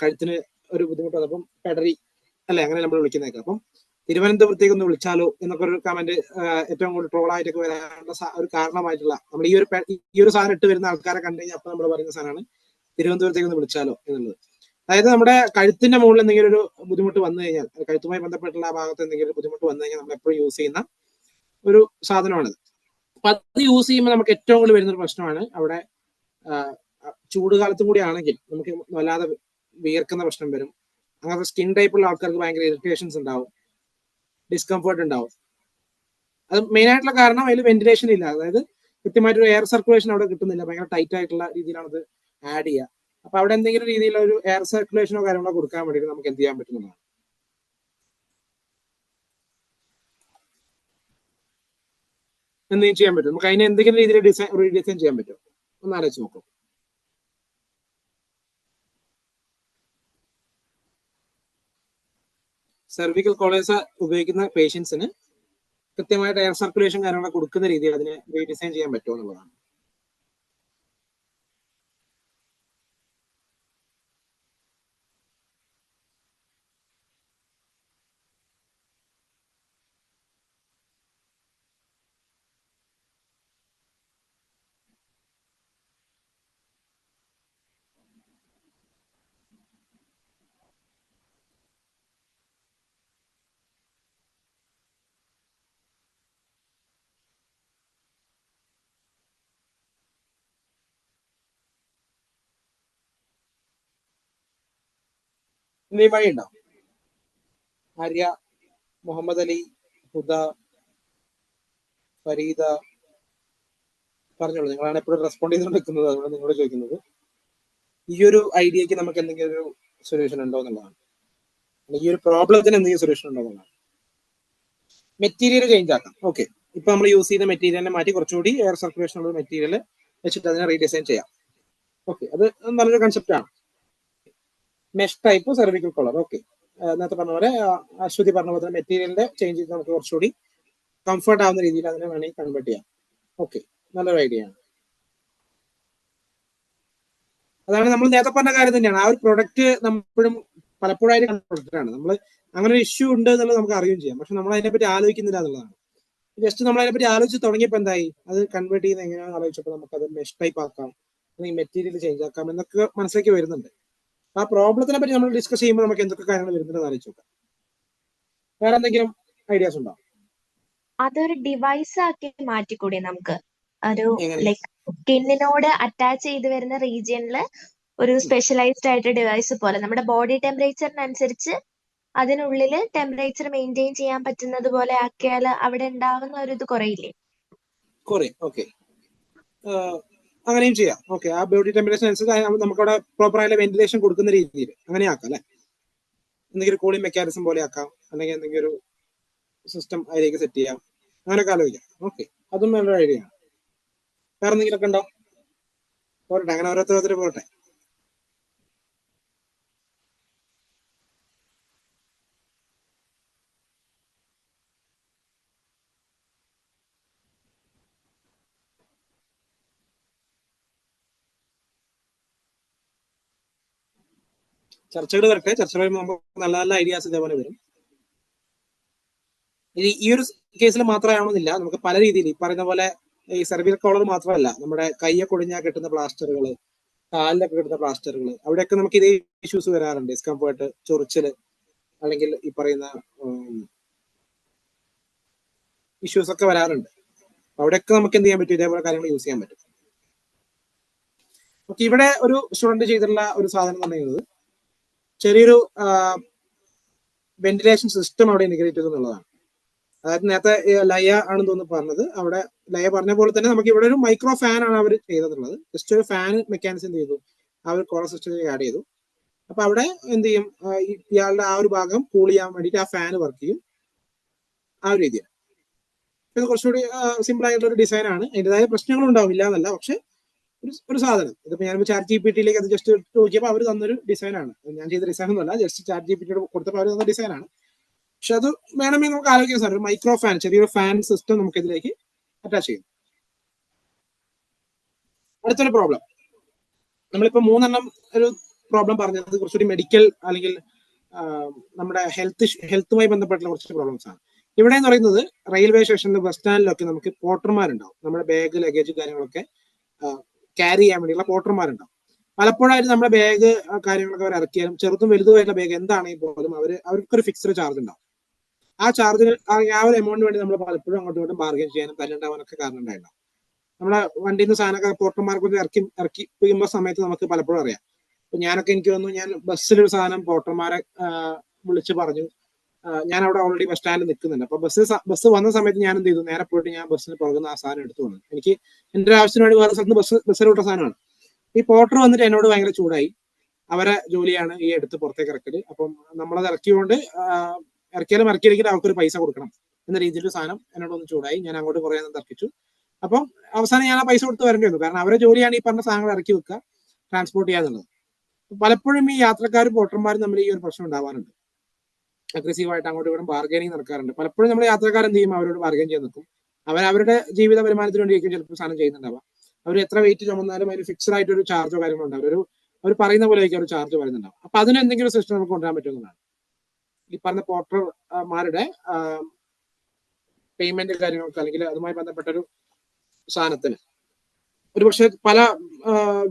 C: കഴുത്തിന് ഒരു ബുദ്ധിമുട്ട് വന്നപ്പം പെടറി അല്ലെ, അങ്ങനെ നമ്മൾ വിളിക്കുന്നേക്കാം. അപ്പം തിരുവനന്തപുരത്തേക്ക് ഒന്ന് വിളിച്ചാലോ എന്നൊക്കെ ഒരു കമന്റ് ഏറ്റവും കൂടുതൽ ട്രോളായിട്ടൊക്കെ വരാനുള്ള ഒരു കാരണമായിട്ടുള്ള നമ്മൾ ഈ ഒരു സാധനം ഇട്ട് വരുന്ന ആൾക്കാരെ കണ്ടു കഴിഞ്ഞാൽ അപ്പൊ നമ്മൾ പറയുന്ന സാധനമാണ് തിരുവനന്തപുരത്തേക്ക് ഒന്ന് വിളിച്ചാലോ എന്നുള്ളത്. അതായത് നമ്മുടെ കഴുത്തിന്റെ മുകളിൽ എന്തെങ്കിലും ഒരു ബുദ്ധിമുട്ട് വന്നു കഴിഞ്ഞാൽ, കഴുത്തുമായി ബന്ധപ്പെട്ടുള്ള ഭാഗത്ത് എന്തെങ്കിലും ബുദ്ധിമുട്ട് വന്നു കഴിഞ്ഞാൽ നമ്മൾ എപ്പോഴും യൂസ് ചെയ്യുന്ന ഒരു സാധനമാണിത്. അപ്പൊ അത് യൂസ് ചെയ്യുമ്പോൾ നമുക്ക് ഏറ്റവും കൂടുതൽ വരുന്നൊരു പ്രശ്നമാണ് അവിടെ ചൂടുകാലത്തും കൂടി ആണെങ്കിൽ നമുക്ക് വല്ലാതെ വിയർക്കുന്ന പ്രശ്നം വരും. അങ്ങനത്തെ സ്കിൻ ടൈപ്പുള്ള ആൾക്കാർക്ക് ഭയങ്കര ഇറിറ്റേഷൻസ് ഉണ്ടാവും, ഡിസ്കംഫർട്ട് ഉണ്ടാവും. അത് മെയിൻ ആയിട്ടുള്ള കാരണം അതിൽ വെന്റിലേഷൻ ഇല്ല. അതായത് കൃത്യമായിട്ടൊരു എയർ സർക്കുലേഷൻ അവിടെ കിട്ടുന്നില്ല. ഭയങ്കര ടൈറ്റ് ആയിട്ടുള്ള രീതിയിലാണ് അത് ആഡ് ചെയ്യുക. അപ്പൊ അവിടെ എന്തെങ്കിലും രീതിയിലുള്ള ഒരു എയർ സർക്കുലേഷനോ കാര്യങ്ങളോ കൊടുക്കാൻ വേണ്ടിയിട്ട് നമുക്ക് എന്ത് ചെയ്യാൻ പറ്റുന്നതാണ്. എന്തെങ്കിലും ചെയ്യാൻ പറ്റും. നമുക്ക് അതിനെ എന്തെങ്കിലും രീതിയിൽ റീഡിസൈൻ ചെയ്യാൻ പറ്റും. ഒന്ന് ആലോചിച്ച് നോക്കും. സെർവിക്കൽ കോളേജ് ഉപയോഗിക്കുന്ന പേഷ്യൻസിന് കൃത്യമായിട്ട് എയർ സർക്കുലേഷൻ കാര്യങ്ങളൊക്കെ കൊടുക്കുന്ന രീതിയിൽ അതിനെ റീഡിസൈൻ ചെയ്യാൻ പറ്റുമോ എന്നുള്ളതാണ്. എന്തെങ്കിലും വഴിയുണ്ടോ? ആര്യ, മുഹമ്മദ് അലി, ഹുദ, ഫരീദ പറഞ്ഞോളൂ. നിങ്ങളാണ് എപ്പോഴും റെസ്പോണ്ട് ചെയ്തുകൊണ്ട് നിൽക്കുന്നത്, അതുകൊണ്ട് നിങ്ങളോട് ചോദിക്കുന്നത് ഈ ഒരു ഐഡിയക്ക് നമുക്ക് എന്തെങ്കിലും ഒരു സൊല്യൂഷൻ ഉണ്ടോ എന്നുള്ളതാണ്. ഈ ഒരു പ്രോബ്ലത്തിന് എന്തെങ്കിലും സൊല്യൂഷൻ ഉണ്ടെന്നുള്ളതാണ്. മെറ്റീരിയൽ ചേഞ്ച് ആക്കാം. ഓക്കെ, ഇപ്പൊ നമ്മൾ യൂസ് ചെയ്ത മെറ്റീരിയലിനെ മാറ്റി കുറച്ചുകൂടി എയർ സർക്കുലേഷൻ ഉള്ള മെറ്റീരിയൽ വെച്ചിട്ട് അതിനെ റീഡിസൈൻ ചെയ്യാം. ഓക്കെ, അത് നല്ലൊരു കൺസെപ്റ്റ് ആണ്. Mesh type cervical collar. Okay, നേരത്തെ പറഞ്ഞ പോലെ അശ്വതി പറഞ്ഞ പോലെ മെറ്റീരിയലിന്റെ ചേഞ്ച് ചെയ്ത് നമുക്ക് കുറച്ചുകൂടി കംഫർട്ട് ആവുന്ന രീതിയിൽ അതിനെ വേണമെങ്കിൽ കൺവേർട്ട് ചെയ്യാം. ഓക്കെ, നല്ലൊരു ഐഡിയ ആണ്. അതാണ് നമ്മൾ നേരത്തെ പറഞ്ഞ കാര്യം തന്നെയാണ്. ആ ഒരു പ്രൊഡക്റ്റ് നമ്മളും പലപ്പോഴായിട്ട് പ്രൊഡക്റ്റാണ്. നമ്മൾ അങ്ങനെ ഒരു ഇഷ്യൂ ഉണ്ട് എന്നുള്ളത് നമുക്ക് അറിയുകയും ചെയ്യാം. പക്ഷെ നമ്മൾ അതിനെപ്പറ്റി ആലോചിക്കുന്നില്ല എന്നുള്ളതാണ്. ജസ്റ്റ് നമ്മൾ അതിനെപ്പറ്റി ആലോചിച്ച് തുടങ്ങിയപ്പോൾ എന്തായി, അത് കൺവേർട്ട് ചെയ്യുന്നത് എങ്ങനെയാണെന്ന് ആലോചിച്ചപ്പോൾ നമുക്ക് അത് മെഷ് ടൈപ്പ് ആക്കാം, അല്ലെങ്കിൽ മെറ്റീരിയൽ ചേഞ്ച് ആക്കാം എന്നൊക്കെ മനസ്സിലേക്ക് വരുന്നുണ്ട്. ആ പ്രോബ്ലത്തിനെ പറ്റി നമ്മൾ ഡിസ്കസ് ചെയ്യുമ്പോൾ നമുക്ക് എന്തൊക്കെ കാര്യങ്ങൾ വരുന്നുണ്ടെന്ന് ആലോചിച്ച് നോക്കാം. വേറെ എന്തെങ്കിലും ഐഡിയാസ് ഉണ്ടോ?
E: അതൊരു ഡിവൈസ് ആക്കി മാറ്റിക്കൂടെ നമുക്ക്? ഒരു
C: എങ്ങനെ?
E: ലൈക്ക് സ്കിന്നിനോട് അറ്റാച്ച് ചെയ്ത് വരുന്ന റീജിയനിൽ ഒരു സ്പെഷ്യലൈസ്ഡ് ആയിട്ട് ഡിവൈസ് പോലെ നമ്മുടെ ബോഡി ടെമ്പറേച്ചറിനനുസരിച്ച് അതിനുള്ളിൽ ടെമ്പറേച്ചർ മെയിൻറ്റെയിൻ ചെയ്യാൻ പറ്റുന്നത് പോലെ ആക്കിയാൽ അവിടെ ഉണ്ടാവുന്ന ഒരു ഇത് കുറയില്ലേ?
C: കുറേ. ഓക്കെ, അങ്ങനെയും ചെയ്യാം. ഓക്കെ, ആ ബോഡി ടെമ്പറേച്ചർ അനുസരിച്ച് നമുക്കവിടെ പ്രോപ്പർ ആയിട്ട് വെന്റിലേഷൻ കൊടുക്കുന്ന രീതിയിൽ അങ്ങനെ ആക്കാം അല്ലെ. എന്തെങ്കിലും കൂളിംഗ് മെക്കാനിസം പോലെ ആക്കാം, അല്ലെങ്കിൽ എന്തെങ്കിലും ഒരു സിസ്റ്റം അതിലേക്ക് സെറ്റ് ചെയ്യാം, അങ്ങനെയൊക്കെ ആലോചിക്കാം. ഓക്കെ, അതും നല്ലൊരു ഐഡിയ ആണ്. വേറെ എന്തെങ്കിലുമൊക്കെ ഉണ്ടോ? പോരട്ടെ, അങ്ങനെ ഓരോരുത്തർ പോരട്ടെ. ചർച്ചകൾ വരട്ടെ. ചർച്ചകൾ വരുമ്പോൾ നല്ല നല്ല ഐഡിയാസ് ഇതേപോലെ വരും. ഈ ഒരു കേസിൽ മാത്രമാണെന്നില്ല, നമുക്ക് പല രീതിയിൽ ഈ പറയുന്ന പോലെ ഈ സെർവിക്കൽ കോളർ മാത്രമല്ല, നമ്മുടെ കയ്യൊക്കെ ഒടിഞ്ഞാൽ കിട്ടുന്ന പ്ലാസ്റ്ററുകൾ, കാലിലൊക്കെ കിട്ടുന്ന പ്ലാസ്റ്ററുകൾ, അവിടെയൊക്കെ നമുക്ക് ഇതേ ഇഷ്യൂസ് വരാറുണ്ട്. ഡിസ്കംഫേർട്ട്, ചൊറിച്ചില്, അല്ലെങ്കിൽ ഈ പറയുന്ന ഇഷ്യൂസ് ഒക്കെ വരാറുണ്ട്. അവിടെയൊക്കെ നമുക്ക് എന്ത് ചെയ്യാൻ പറ്റും, ഇതേപോലെ കാര്യങ്ങൾ യൂസ് ചെയ്യാൻ പറ്റും. ഓക്കെ, ഇവിടെ ഒരു സ്റ്റുഡന്റ് ചെയ്തിട്ടുള്ള ഒരു സാധനം എന്ന് പറയുന്നത് ചെറിയൊരു വെന്റിലേഷൻ സിസ്റ്റം അവിടെ ഇന്റഗ്രേറ്റ് ചെയ്തു എന്നുള്ളതാണ്. അതായത് നേരത്തെ ലയ ആണെന്ന് തോന്നുന്നു പറഞ്ഞത്. അവിടെ ലയ പറഞ്ഞ പോലെ തന്നെ നമുക്ക് ഇവിടെ ഒരു മൈക്രോ ഫാൻ ആണ് അവർ ചെയ്തിട്ടുള്ളത്. ജസ്റ്റ് ഒരു ഫാൻ മെക്കാനിസം ചെയ്തു, ആ ഒരു കോളർ സിസ്റ്റത്തിൽ ആഡ് ചെയ്തു. അപ്പൊ അവിടെ എന്ത് ചെയ്യും, ഇയാളുടെ ആ ഒരു ഭാഗം കൂൾ ചെയ്യാൻ വേണ്ടിയിട്ട് ആ ഫാൻ വർക്ക് ചെയ്യും, ആ ഒരു രീതിയാണ്. ഇത് കുറച്ചുകൂടി സിമ്പിൾ ആയിട്ടുള്ള ഒരു ഡിസൈൻ ആണ്. അതിൻ്റെതായ പ്രശ്നങ്ങളും ഉണ്ടാവും, ഇല്ല എന്നല്ല. പക്ഷെ ഒരു സാധനം ഇതിപ്പോ ഞാൻ ചാറ്റ് GPT അത് ജസ്റ്റ് നോക്കിയപ്പോൾ അവർ തന്നൊരു ഡിസൈനാണ്. ഞാൻ ചെയ്ത ഡിസൈൻ ഒന്നുമല്ല, ജസ്റ്റ് ചാറ്റ് GPT കൊടുത്തപ്പോൾ അവർ തന്ന ഡിസൈനാണ്. പക്ഷെ അത് വേണമെങ്കിൽ നമുക്ക് ആലോചിക്കാൻ സാർ, ഒരു മൈക്രോ ഫാൻ, ചെറിയൊരു ഫാൻ സിസ്റ്റം നമുക്ക് ഇതിലേക്ക് അറ്റാച്ച് ചെയ്യും. അടുത്തൊരു പ്രോബ്ലം, നമ്മളിപ്പോ 3 ഒരു പ്രോബ്ലം പറഞ്ഞത് കുറച്ചുകൂടി മെഡിക്കൽ അല്ലെങ്കിൽ നമ്മുടെ ഹെൽത്തുമായി ബന്ധപ്പെട്ടുള്ള കുറച്ച് പ്രോബ്ലംസ് ആണ്. ഇവിടെ എന്ന് പറയുന്നത് റെയിൽവേ സ്റ്റേഷനിൽ, ബസ് സ്റ്റാൻഡിലൊക്കെ നമുക്ക് പോർട്ടർമാരുണ്ടാവും. നമ്മുടെ ബാഗ്, ലഗേജ് കാര്യങ്ങളൊക്കെ ക്യാരി ചെയ്യാൻ വേണ്ടിയുള്ള പോർട്ടർമാരുണ്ടാവും. പലപ്പോഴായിട്ട് നമ്മുടെ ബാഗ് കാര്യങ്ങളൊക്കെ അവർ ഇറക്കിയാലും, ചെറുതും വലുതുമായിട്ടുള്ള ബാഗ് എന്താണെങ്കിൽ പോലും അവർക്കൊരു ഫിക്സ്ഡ് ചാർജ് ഉണ്ടാവും. ആ ചാർജിന് ആ ഒരു എമൗണ്ടിന് വേണ്ടി നമ്മൾ പലപ്പോഴും അങ്ങോട്ടും ഇങ്ങോട്ടും ബാർഗൈൻ ചെയ്യാനും തല്ലുണ്ടാവാനൊക്കെ കാരണം ഉണ്ടായിട്ടുണ്ടാവും. നമ്മളെ വണ്ടിയിൽ നിന്ന് സാധനമൊക്കെ പോർട്ടർമാർക്ക് ഇറക്കി പോകുമ്പോൾ സമയത്ത് നമുക്ക് പലപ്പോഴും അറിയാം. ഇപ്പൊ ഞാനൊക്കെ എനിക്ക് തോന്നുന്നു, ഞാൻ ബസ്സിലൊരു സാധനം പോർട്ടർമാരെ വിളിച്ച് പറഞ്ഞു, ഞാൻ അവിടെ ഓൾറെഡി ബസ് സ്റ്റാൻഡിൽ നിൽക്കുന്നുണ്ട്. അപ്പൊ ബസ് വന്ന സമയത്ത് ഞാൻ എന്ത് ചെയ്തു, നേരെ പോയിട്ട് ഞാൻ ബസ്സിന് പുറകുന്ന ആ സാധനം എടുത്തു വന്നു. എനിക്ക് എന്റെ ആവശ്യത്തിന് വേണ്ടി വേറെ സ്ഥലത്ത് ബസ്സിൽ വിട്ട സാധനമാണ്. ഈ പോർട്ടർ വന്നിട്ട് എന്നോട് ഭയങ്കര ചൂടായി. അവരെ ജോലിയാണ് ഈ എടുത്ത് പുറത്തേക്ക് ഇറക്കല്. അപ്പം നമ്മളത് ഇറക്കിയോണ്ട് ഇറക്കിയാലും ഇറക്കിയില്ലെങ്കിൽ അവർക്കൊരു പൈസ കൊടുക്കണം എന്ന രീതിയിൽ സാധനം എന്നോട് ഒന്ന് ചൂടായി. ഞാൻ അങ്ങോട്ട് കുറേ തർക്കിച്ചു. അപ്പം അവസാനം ഞാൻ ആ പൈസ കൊടുത്ത് വരേണ്ടി വന്നു. കാരണം അവരുടെ ജോലിയാണ് ഈ പറഞ്ഞ സാധനങ്ങൾ ഇറക്കി വെക്കുക, ട്രാൻസ്പോർട്ട് ചെയ്യാന്നുള്ളത്. പലപ്പോഴും ഈ യാത്രക്കാരും പോർട്ടർമാരും തമ്മിൽ ഈ ഒരു പ്രശ്നം ഉണ്ടാവാറുണ്ട്. അഗ്രസീവായിട്ട് അങ്ങോട്ട് ഇങ്ങോട്ടും ബാർഗൈനിങ് നടക്കാറുണ്ട്. പലപ്പോഴും നമ്മൾ യാത്രക്കാർ എന്ത് ചെയ്യും, അവരോട് ബാർഗൈൻ ചെയ്യാൻ നിൽക്കും. അവരുടെ ജീവിത വരുമാനത്തിന് വേണ്ടിയിരിക്കും ചിലപ്പോൾ സാധനം ചെയ്യുന്നുണ്ടാവുക. അവർ എത്ര വെയിറ്റ് ചുമന്നാലും അതിന് ഫിക്സ്ഡ് ആയിട്ട് ഒരു ചാർജോ കാര്യങ്ങളോ ഉണ്ടാവും. അവർ പറയുന്ന പോലെ ആയിരിക്കും ഒരു ചാർജ് പറയുന്നുണ്ടാവും. അപ്പൊ അതിന് എന്തെങ്കിലും സിസ്റ്റം നമുക്ക് കൊണ്ടുവരാൻ പറ്റുന്നതാണ്. ഈ പറഞ്ഞ പോർട്ടർമാരുടെ പേയ്മെന്റ് കാര്യങ്ങളൊക്കെ, അല്ലെങ്കിൽ അതുമായി ബന്ധപ്പെട്ട ഒരു സാധനത്തിന് ഒരുപക്ഷെ പല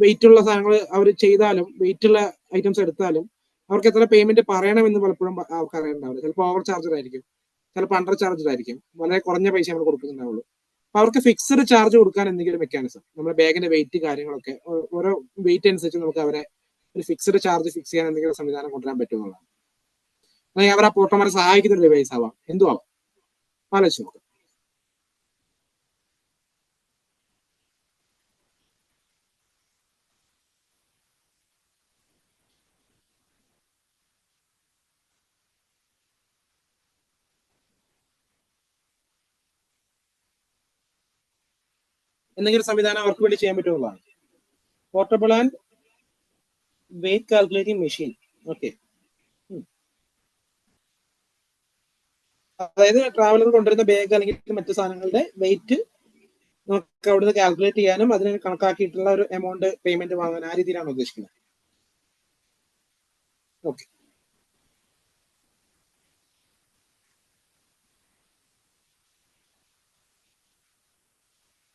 C: വെയിറ്റുള്ള സാധനങ്ങൾ അവർ ചെയ്താലും, വെയിറ്റുള്ള ഐറ്റംസ് എടുത്താലും അവർക്ക് എത്ര പേയ്മെന്റ് പറയണമെന്ന് പലപ്പോഴും അവർക്ക് അറിയണ്ടാവില്ല. ചിലപ്പോൾ ഓവർ ചാർജഡ് ആയിരിക്കും, ചിലപ്പോൾ അണ്ടർ ചാർജഡ് ആയിരിക്കും, വളരെ കുറഞ്ഞ പൈസ നമ്മൾ കൊടുക്കുന്നുണ്ടാവുള്ളൂ. അപ്പൊ അവർക്ക് ഫിക്സ്ഡ് ചാർജ് കൊടുക്കാൻ എന്തെങ്കിലും മെക്കാനിസം, നമ്മുടെ ബാഗിന്റെ വെയിറ്റ് കാര്യങ്ങളൊക്കെ ഓരോ വെയിറ്റ് അനുസരിച്ച് നമുക്ക് അവരെ ഒരു ഫിക്സ്ഡ് ചാർജ് ഫിക്സ് ചെയ്യാൻ എന്തെങ്കിലും സംവിധാനം കൊണ്ടുവരാൻ പറ്റുന്നതാണ്. അല്ലെങ്കിൽ അവർ ആ പോർട്ടർമാരെ സഹായിക്കുന്ന ഒരു ഡിവൈസ് ആവാം, എന്തും ആവാം. ആലോചിച്ച് നോക്കാം. എന്തെങ്കിലും സംവിധാനം അവർക്ക് വേണ്ടി ചെയ്യാൻ പറ്റുന്നതാണ്. Portable and weight calculating machine. Okay, അതായത് ട്രാവലർ കൊണ്ടുവരുന്ന ബാഗ് അല്ലെങ്കിൽ മറ്റു സാധനങ്ങളുടെ വെയിറ്റ് നമുക്ക് അവിടുന്ന് കാൽക്കുലേറ്റ് ചെയ്യാനും അതിന് കണക്കാക്കിയിട്ടുള്ള ഒരു എമൗണ്ട് പേയ്മെന്റ് വാങ്ങാൻ ആ രീതിയിലാണ് ഉദ്ദേശിക്കുന്നത്. Okay,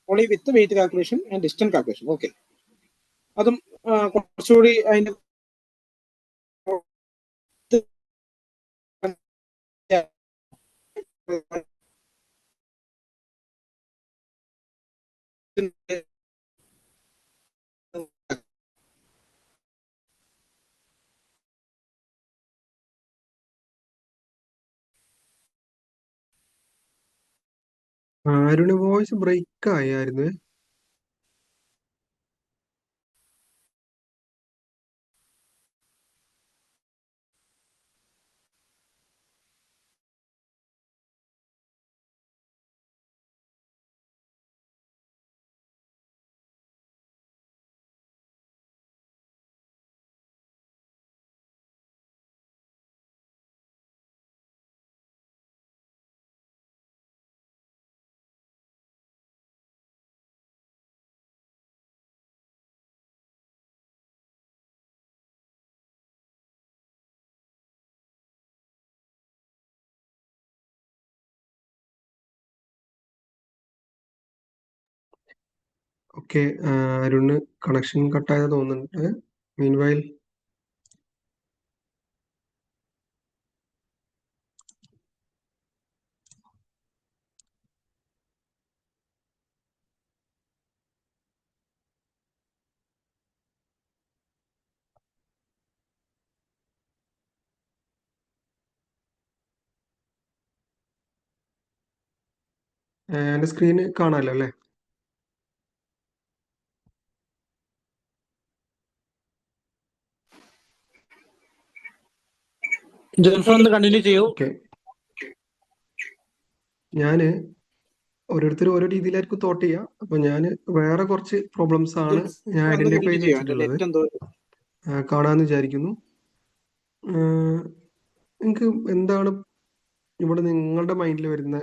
C: only with weight calculation and distance calculation. Okay, അതും കുറച്ചുകൂടി അതിന്റെ
A: അരുണ് വോയിസ് ബ്രേക്ക് ആയായിരുന്നു. ഓക്കെ, അരുണ് കണക്ഷൻ കട്ടായത് തോന്നുന്നുണ്ട്. മീൻവൈൽ എൻ്റെ സ്ക്രീന് കാണാമല്ലോ അല്ലേ?
C: ജോൺസൺ ഒന്ന് കണ്ടിന്യൂ ചെയ്യൂ.
A: ഓക്കെ, ഞാന് ഓരോരുത്തരും ഓരോ രീതിയിലായിരിക്കും തോട്ട് ചെയ്യുക. അപ്പൊ ഞാൻ വേറെ കുറച്ച് പ്രോബ്ലംസ് ആണ് ഞാൻ ഐഡന്റിഫൈ ചെയ്ത് വെച്ചിട്ടുള്ളത്. കാണാന്ന് വിചാരിക്കുന്നു. നിങ്ങൾക്ക് എന്താണ് ഇവിടെ നിങ്ങളുടെ മൈൻഡിൽ വരുന്ന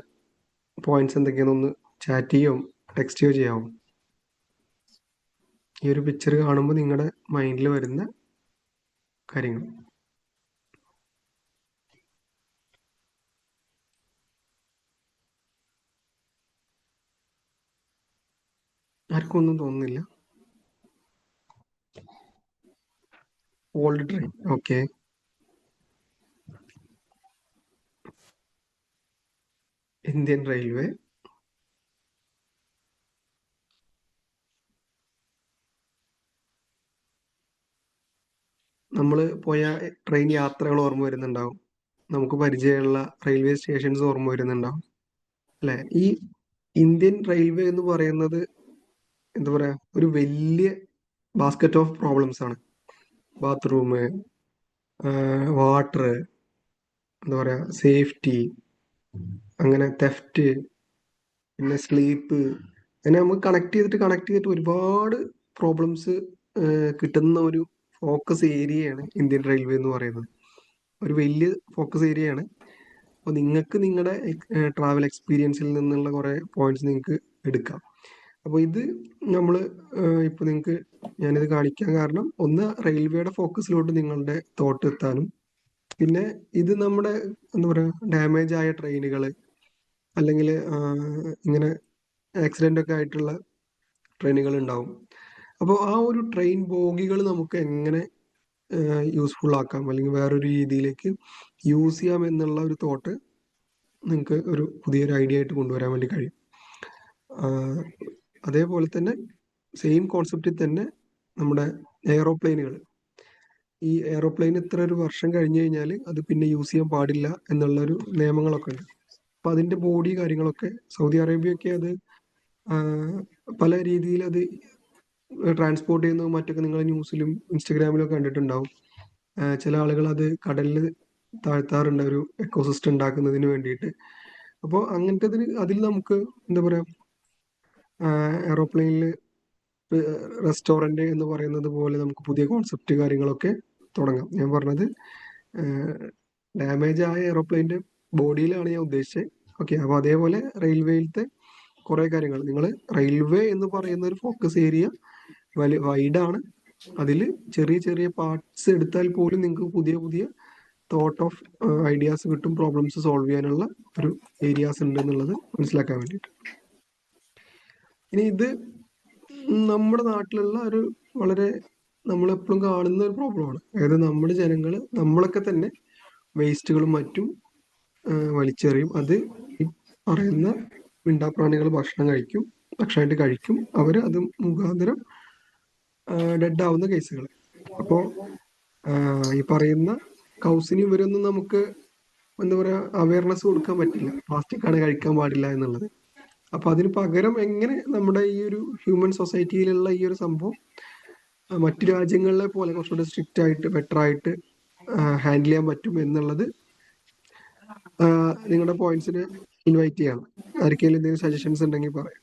A: പോയിന്റ്സ് എന്തൊക്കെയാണെന്ന് ചാറ്റ് ചെയ്യോ ടെക്സ്റ്റ് ചെയ്യാമോ? ഈ ഒരു പിക്ചർ കാണുമ്പോൾ നിങ്ങളുടെ മൈൻഡിൽ വരുന്ന കാര്യങ്ങൾ. ആർക്കും ഒന്നും തോന്നുന്നില്ല. Old train, okay. Indian railway, നമ്മൾ പോയ ട്രെയിൻ യാത്രകൾ ഓർമ്മ വരുന്നുണ്ടാവും. നമുക്ക് പരിചയമുള്ള റെയിൽവേ സ്റ്റേഷൻസ് ഓർമ്മ വരുന്നുണ്ടാവും അല്ലെ? ഈ ഇന്ത്യൻ റെയിൽവേ എന്ന് പറയുന്നത് എന്താ പറയാ, ഒരു വലിയ ബാസ്ക്കറ്റ് ഓഫ് പ്രോബ്ലംസ് ആണ്. ബാത്റൂം, വാട്ടർ, എന്താ പറയാ, സേഫ്റ്റി, അങ്ങനെ തെഫ്റ്റ്, പിന്നെ സ്ലീപ്പ്, അങ്ങനെ നമുക്ക് കണക്ട് ചെയ്തിട്ട് ഒരുപാട് പ്രോബ്ലംസ് കിട്ടുന്ന ഒരു ഫോക്കസ് ഏരിയയാണ് ഇന്ത്യൻ റെയിൽവേ എന്ന് പറയുന്നത്. ഒരു വലിയ ഫോക്കസ് ഏരിയയാണ്. അപ്പോൾ നിങ്ങൾക്ക് നിങ്ങളുടെ ട്രാവൽ എക്സ്പീരിയൻസിൽ നിന്നുള്ള കുറേ പോയിന്റ്സ് നിങ്ങൾക്ക് എടുക്കാം. അപ്പോൾ ഇത് നമ്മൾ ഇപ്പോൾ നിങ്ങൾക്ക് ഞാനിത് കാണിക്കാൻ കാരണം, ഒന്ന് റെയിൽവേയുടെ ഫോക്കസിലോട്ട് നിങ്ങളുടെ തോട്ട് എത്താനും, പിന്നെ ഇത് നമ്മുടെ എന്താ പറയുക, ഡാമേജ് ആയ ട്രെയിനുകൾ അല്ലെങ്കിൽ ഇങ്ങനെ ആക്സിഡൻ്റ് ഒക്കെ ആയിട്ടുള്ള ട്രെയിനുകൾ ഉണ്ടാവും. അപ്പോൾ ആ ഒരു ട്രെയിൻ ബോഗികൾ നമുക്ക് എങ്ങനെ യൂസ്ഫുൾ ആക്കാം അല്ലെങ്കിൽ വേറൊരു രീതിയിലേക്ക് യൂസ് ചെയ്യാം എന്നുള്ള ഒരു തോട്ട് നിങ്ങൾക്ക് ഒരു പുതിയൊരു ഐഡിയ ആയിട്ട് കൊണ്ടുവരാൻ വേണ്ടി കഴിയും. അതേപോലെ തന്നെ സെയിം കോൺസെപ്റ്റിൽ തന്നെ നമ്മുടെ എയറോപ്ലെയിനുകൾ, ഈ എയറോപ്ലെയിൻ ഇത്ര ഒരു വർഷം കഴിഞ്ഞു കഴിഞ്ഞാൽ അത് പിന്നെ യൂസ് ചെയ്യാൻ പാടില്ല എന്നുള്ളൊരു നിയമങ്ങളൊക്കെ ഉണ്ട്. അപ്പം അതിൻ്റെ ബോഡി കാര്യങ്ങളൊക്കെ സൗദി അറേബ്യയൊക്കെ അത് പല രീതിയിൽ അത് ട്രാൻസ്പോർട്ട് ചെയ്യുന്നതും മറ്റൊക്കെ നിങ്ങൾ ന്യൂസിലും ഇൻസ്റ്റഗ്രാമിലും കണ്ടിട്ടുണ്ടാവും. ചില ആളുകൾ അത് കടലിൽ താഴ്ത്താറുണ്ട് ഒരു എക്കോസിസ്റ്റം ഉണ്ടാക്കുന്നതിന് വേണ്ടിയിട്ട്. അപ്പോൾ അങ്ങനത്തെ അതിൽ നമുക്ക് എന്താ പറയുക, എയ്റോപ്ലെയിനിൽ റെസ്റ്റോറൻറ്റ് എന്ന് പറയുന്നത് പോലെ നമുക്ക് പുതിയ കോൺസെപ്റ്റ് കാര്യങ്ങളൊക്കെ തുടങ്ങാം. ഞാൻ പറഞ്ഞത് ഡാമേജ് ആയ എയ്റോപ്ലെയിൻ്റെ ബോഡിയിലാണ് ഞാൻ ഉദ്ദേശിച്ചത്. ഓക്കെ, അപ്പോൾ അതേപോലെ റെയിൽവേയിലത്തെ കുറേ കാര്യങ്ങൾ, നിങ്ങൾ റെയിൽവേ എന്ന് പറയുന്ന ഒരു ഫോക്കസ് ഏരിയ വൈഡാണ്. അതിൽ ചെറിയ ചെറിയ പാർട്സ് എടുത്താൽ പോലും നിങ്ങൾക്ക് പുതിയ പുതിയ തോട്ട് ഓഫ് ഐഡിയാസ് കിട്ടും, പ്രോബ്ലംസ് സോൾവ് ചെയ്യാനുള്ള ഒരു ഏരിയാസ് ഉണ്ട് എന്നുള്ളത് മനസ്സിലാക്കാൻ വേണ്ടിയിട്ട്. ഇനി ഇത് നമ്മുടെ നാട്ടിലുള്ള ഒരു വളരെ നമ്മളെപ്പോഴും കാണുന്ന ഒരു പ്രോബ്ലമാണ്. അതായത് നമ്മുടെ ജനങ്ങൾ നമ്മളൊക്കെ തന്നെ വേസ്റ്റുകളും മറ്റും വലിച്ചെറിയും. അത് ഈ പറയുന്ന മിണ്ടാപ്രാണികൾ ഭക്ഷണമായിട്ട് കഴിക്കും. അവർ അത് മുഖാന്തരം ഡെഡ് ആവുന്ന കേസുകൾ. അപ്പോൾ ഈ പറയുന്ന കൗസിന് ഇവരൊന്നും നമുക്ക് എന്താ പറയുക അവയർനെസ് കൊടുക്കാൻ പറ്റില്ല, പ്ലാസ്റ്റിക് ആണ് കഴിക്കാൻ പാടില്ല എന്നുള്ളത്. അപ്പൊ അതിന് പകരം എങ്ങനെ നമ്മുടെ ഈ ഒരു ഹ്യൂമൻ സൊസൈറ്റിയിലുള്ള ഈ ഒരു സംഭവം മറ്റു രാജ്യങ്ങളിലെ പോലെ കുറച്ചുകൂടി സ്ട്രിക്റ്റ് ആയിട്ട് ബെറ്റർ ആയിട്ട് ഹാൻഡിൽ ചെയ്യാൻ പറ്റും എന്നുള്ളത് നിങ്ങളുടെ പോയിന്റ്സിന് ഇൻവൈറ്റ് ചെയ്യണം. ആർക്കെങ്കിലും എന്തെങ്കിലും സജഷൻസ് ഉണ്ടെങ്കിൽ പറയാം.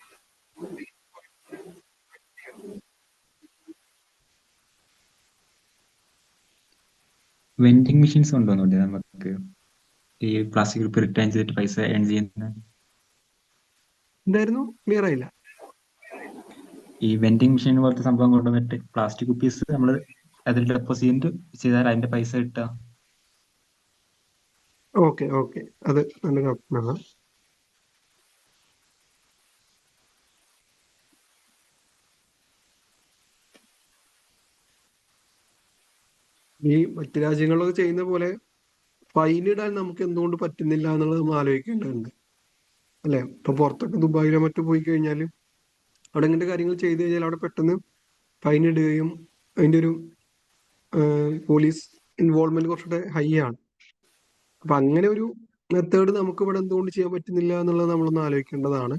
D: വെൻഡിങ് മെഷീൻസ് കൊണ്ടുവന്നുണ്ട് നമുക്ക് ഈ പ്ലാസ്റ്റിക് റിട്ടേൺ ചെയ്തിട്ട് പൈസ ഏൺ ചെയ്യുന്ന.
A: എന്തായിരുന്നു? ക്ലിയർ ആയില്ല.
D: ഈ വെൻഡിങ് മെഷീൻ പോലത്തെ സംഭവം കൊണ്ടുവന്നിട്ട് പ്ലാസ്റ്റിക് കുപ്പീസ് നമ്മൾ അതിൽ ഡെപ്പോസിറ്റ് ചെയ്താൽ അതിന്റെ പൈസ കിട്ടുക.
A: ഓക്കെ ഓക്കെ, അത് നല്ലൊരു ഓപ്ഷനാണ്. ഈ മറ്റു രാജ്യങ്ങളിലൊക്കെ ചെയ്യുന്ന പോലെ ഫൈൻ ഇടാൻ നമുക്ക് എന്തുകൊണ്ട് പറ്റുന്നില്ല എന്നുള്ളത് നമ്മൾ ആലോചിക്കേണ്ടതുണ്ട്, അല്ലെ? ഇപ്പൊ പുറത്തൊക്കെ ദുബായിലോ മറ്റോ പോയി കഴിഞ്ഞാൽ അവിടെ ഇങ്ങനത്തെ കാര്യങ്ങൾ ചെയ്തു കഴിഞ്ഞാൽ അവിടെ പെട്ടെന്ന് ഫൈൻ ഇടുകയും അതിന്റെ ഒരു പോലീസ് ഇൻവോൾവ്മെന്റ് കുറച്ചുകൂടെ ഹൈ ആണ്. അപ്പൊ അങ്ങനെ ഒരു മെത്തേഡ് നമുക്ക് ഇവിടെ എന്തുകൊണ്ട് ചെയ്യാൻ പറ്റുന്നില്ല എന്നുള്ളത് നമ്മളൊന്ന് ആലോചിക്കേണ്ടതാണ്.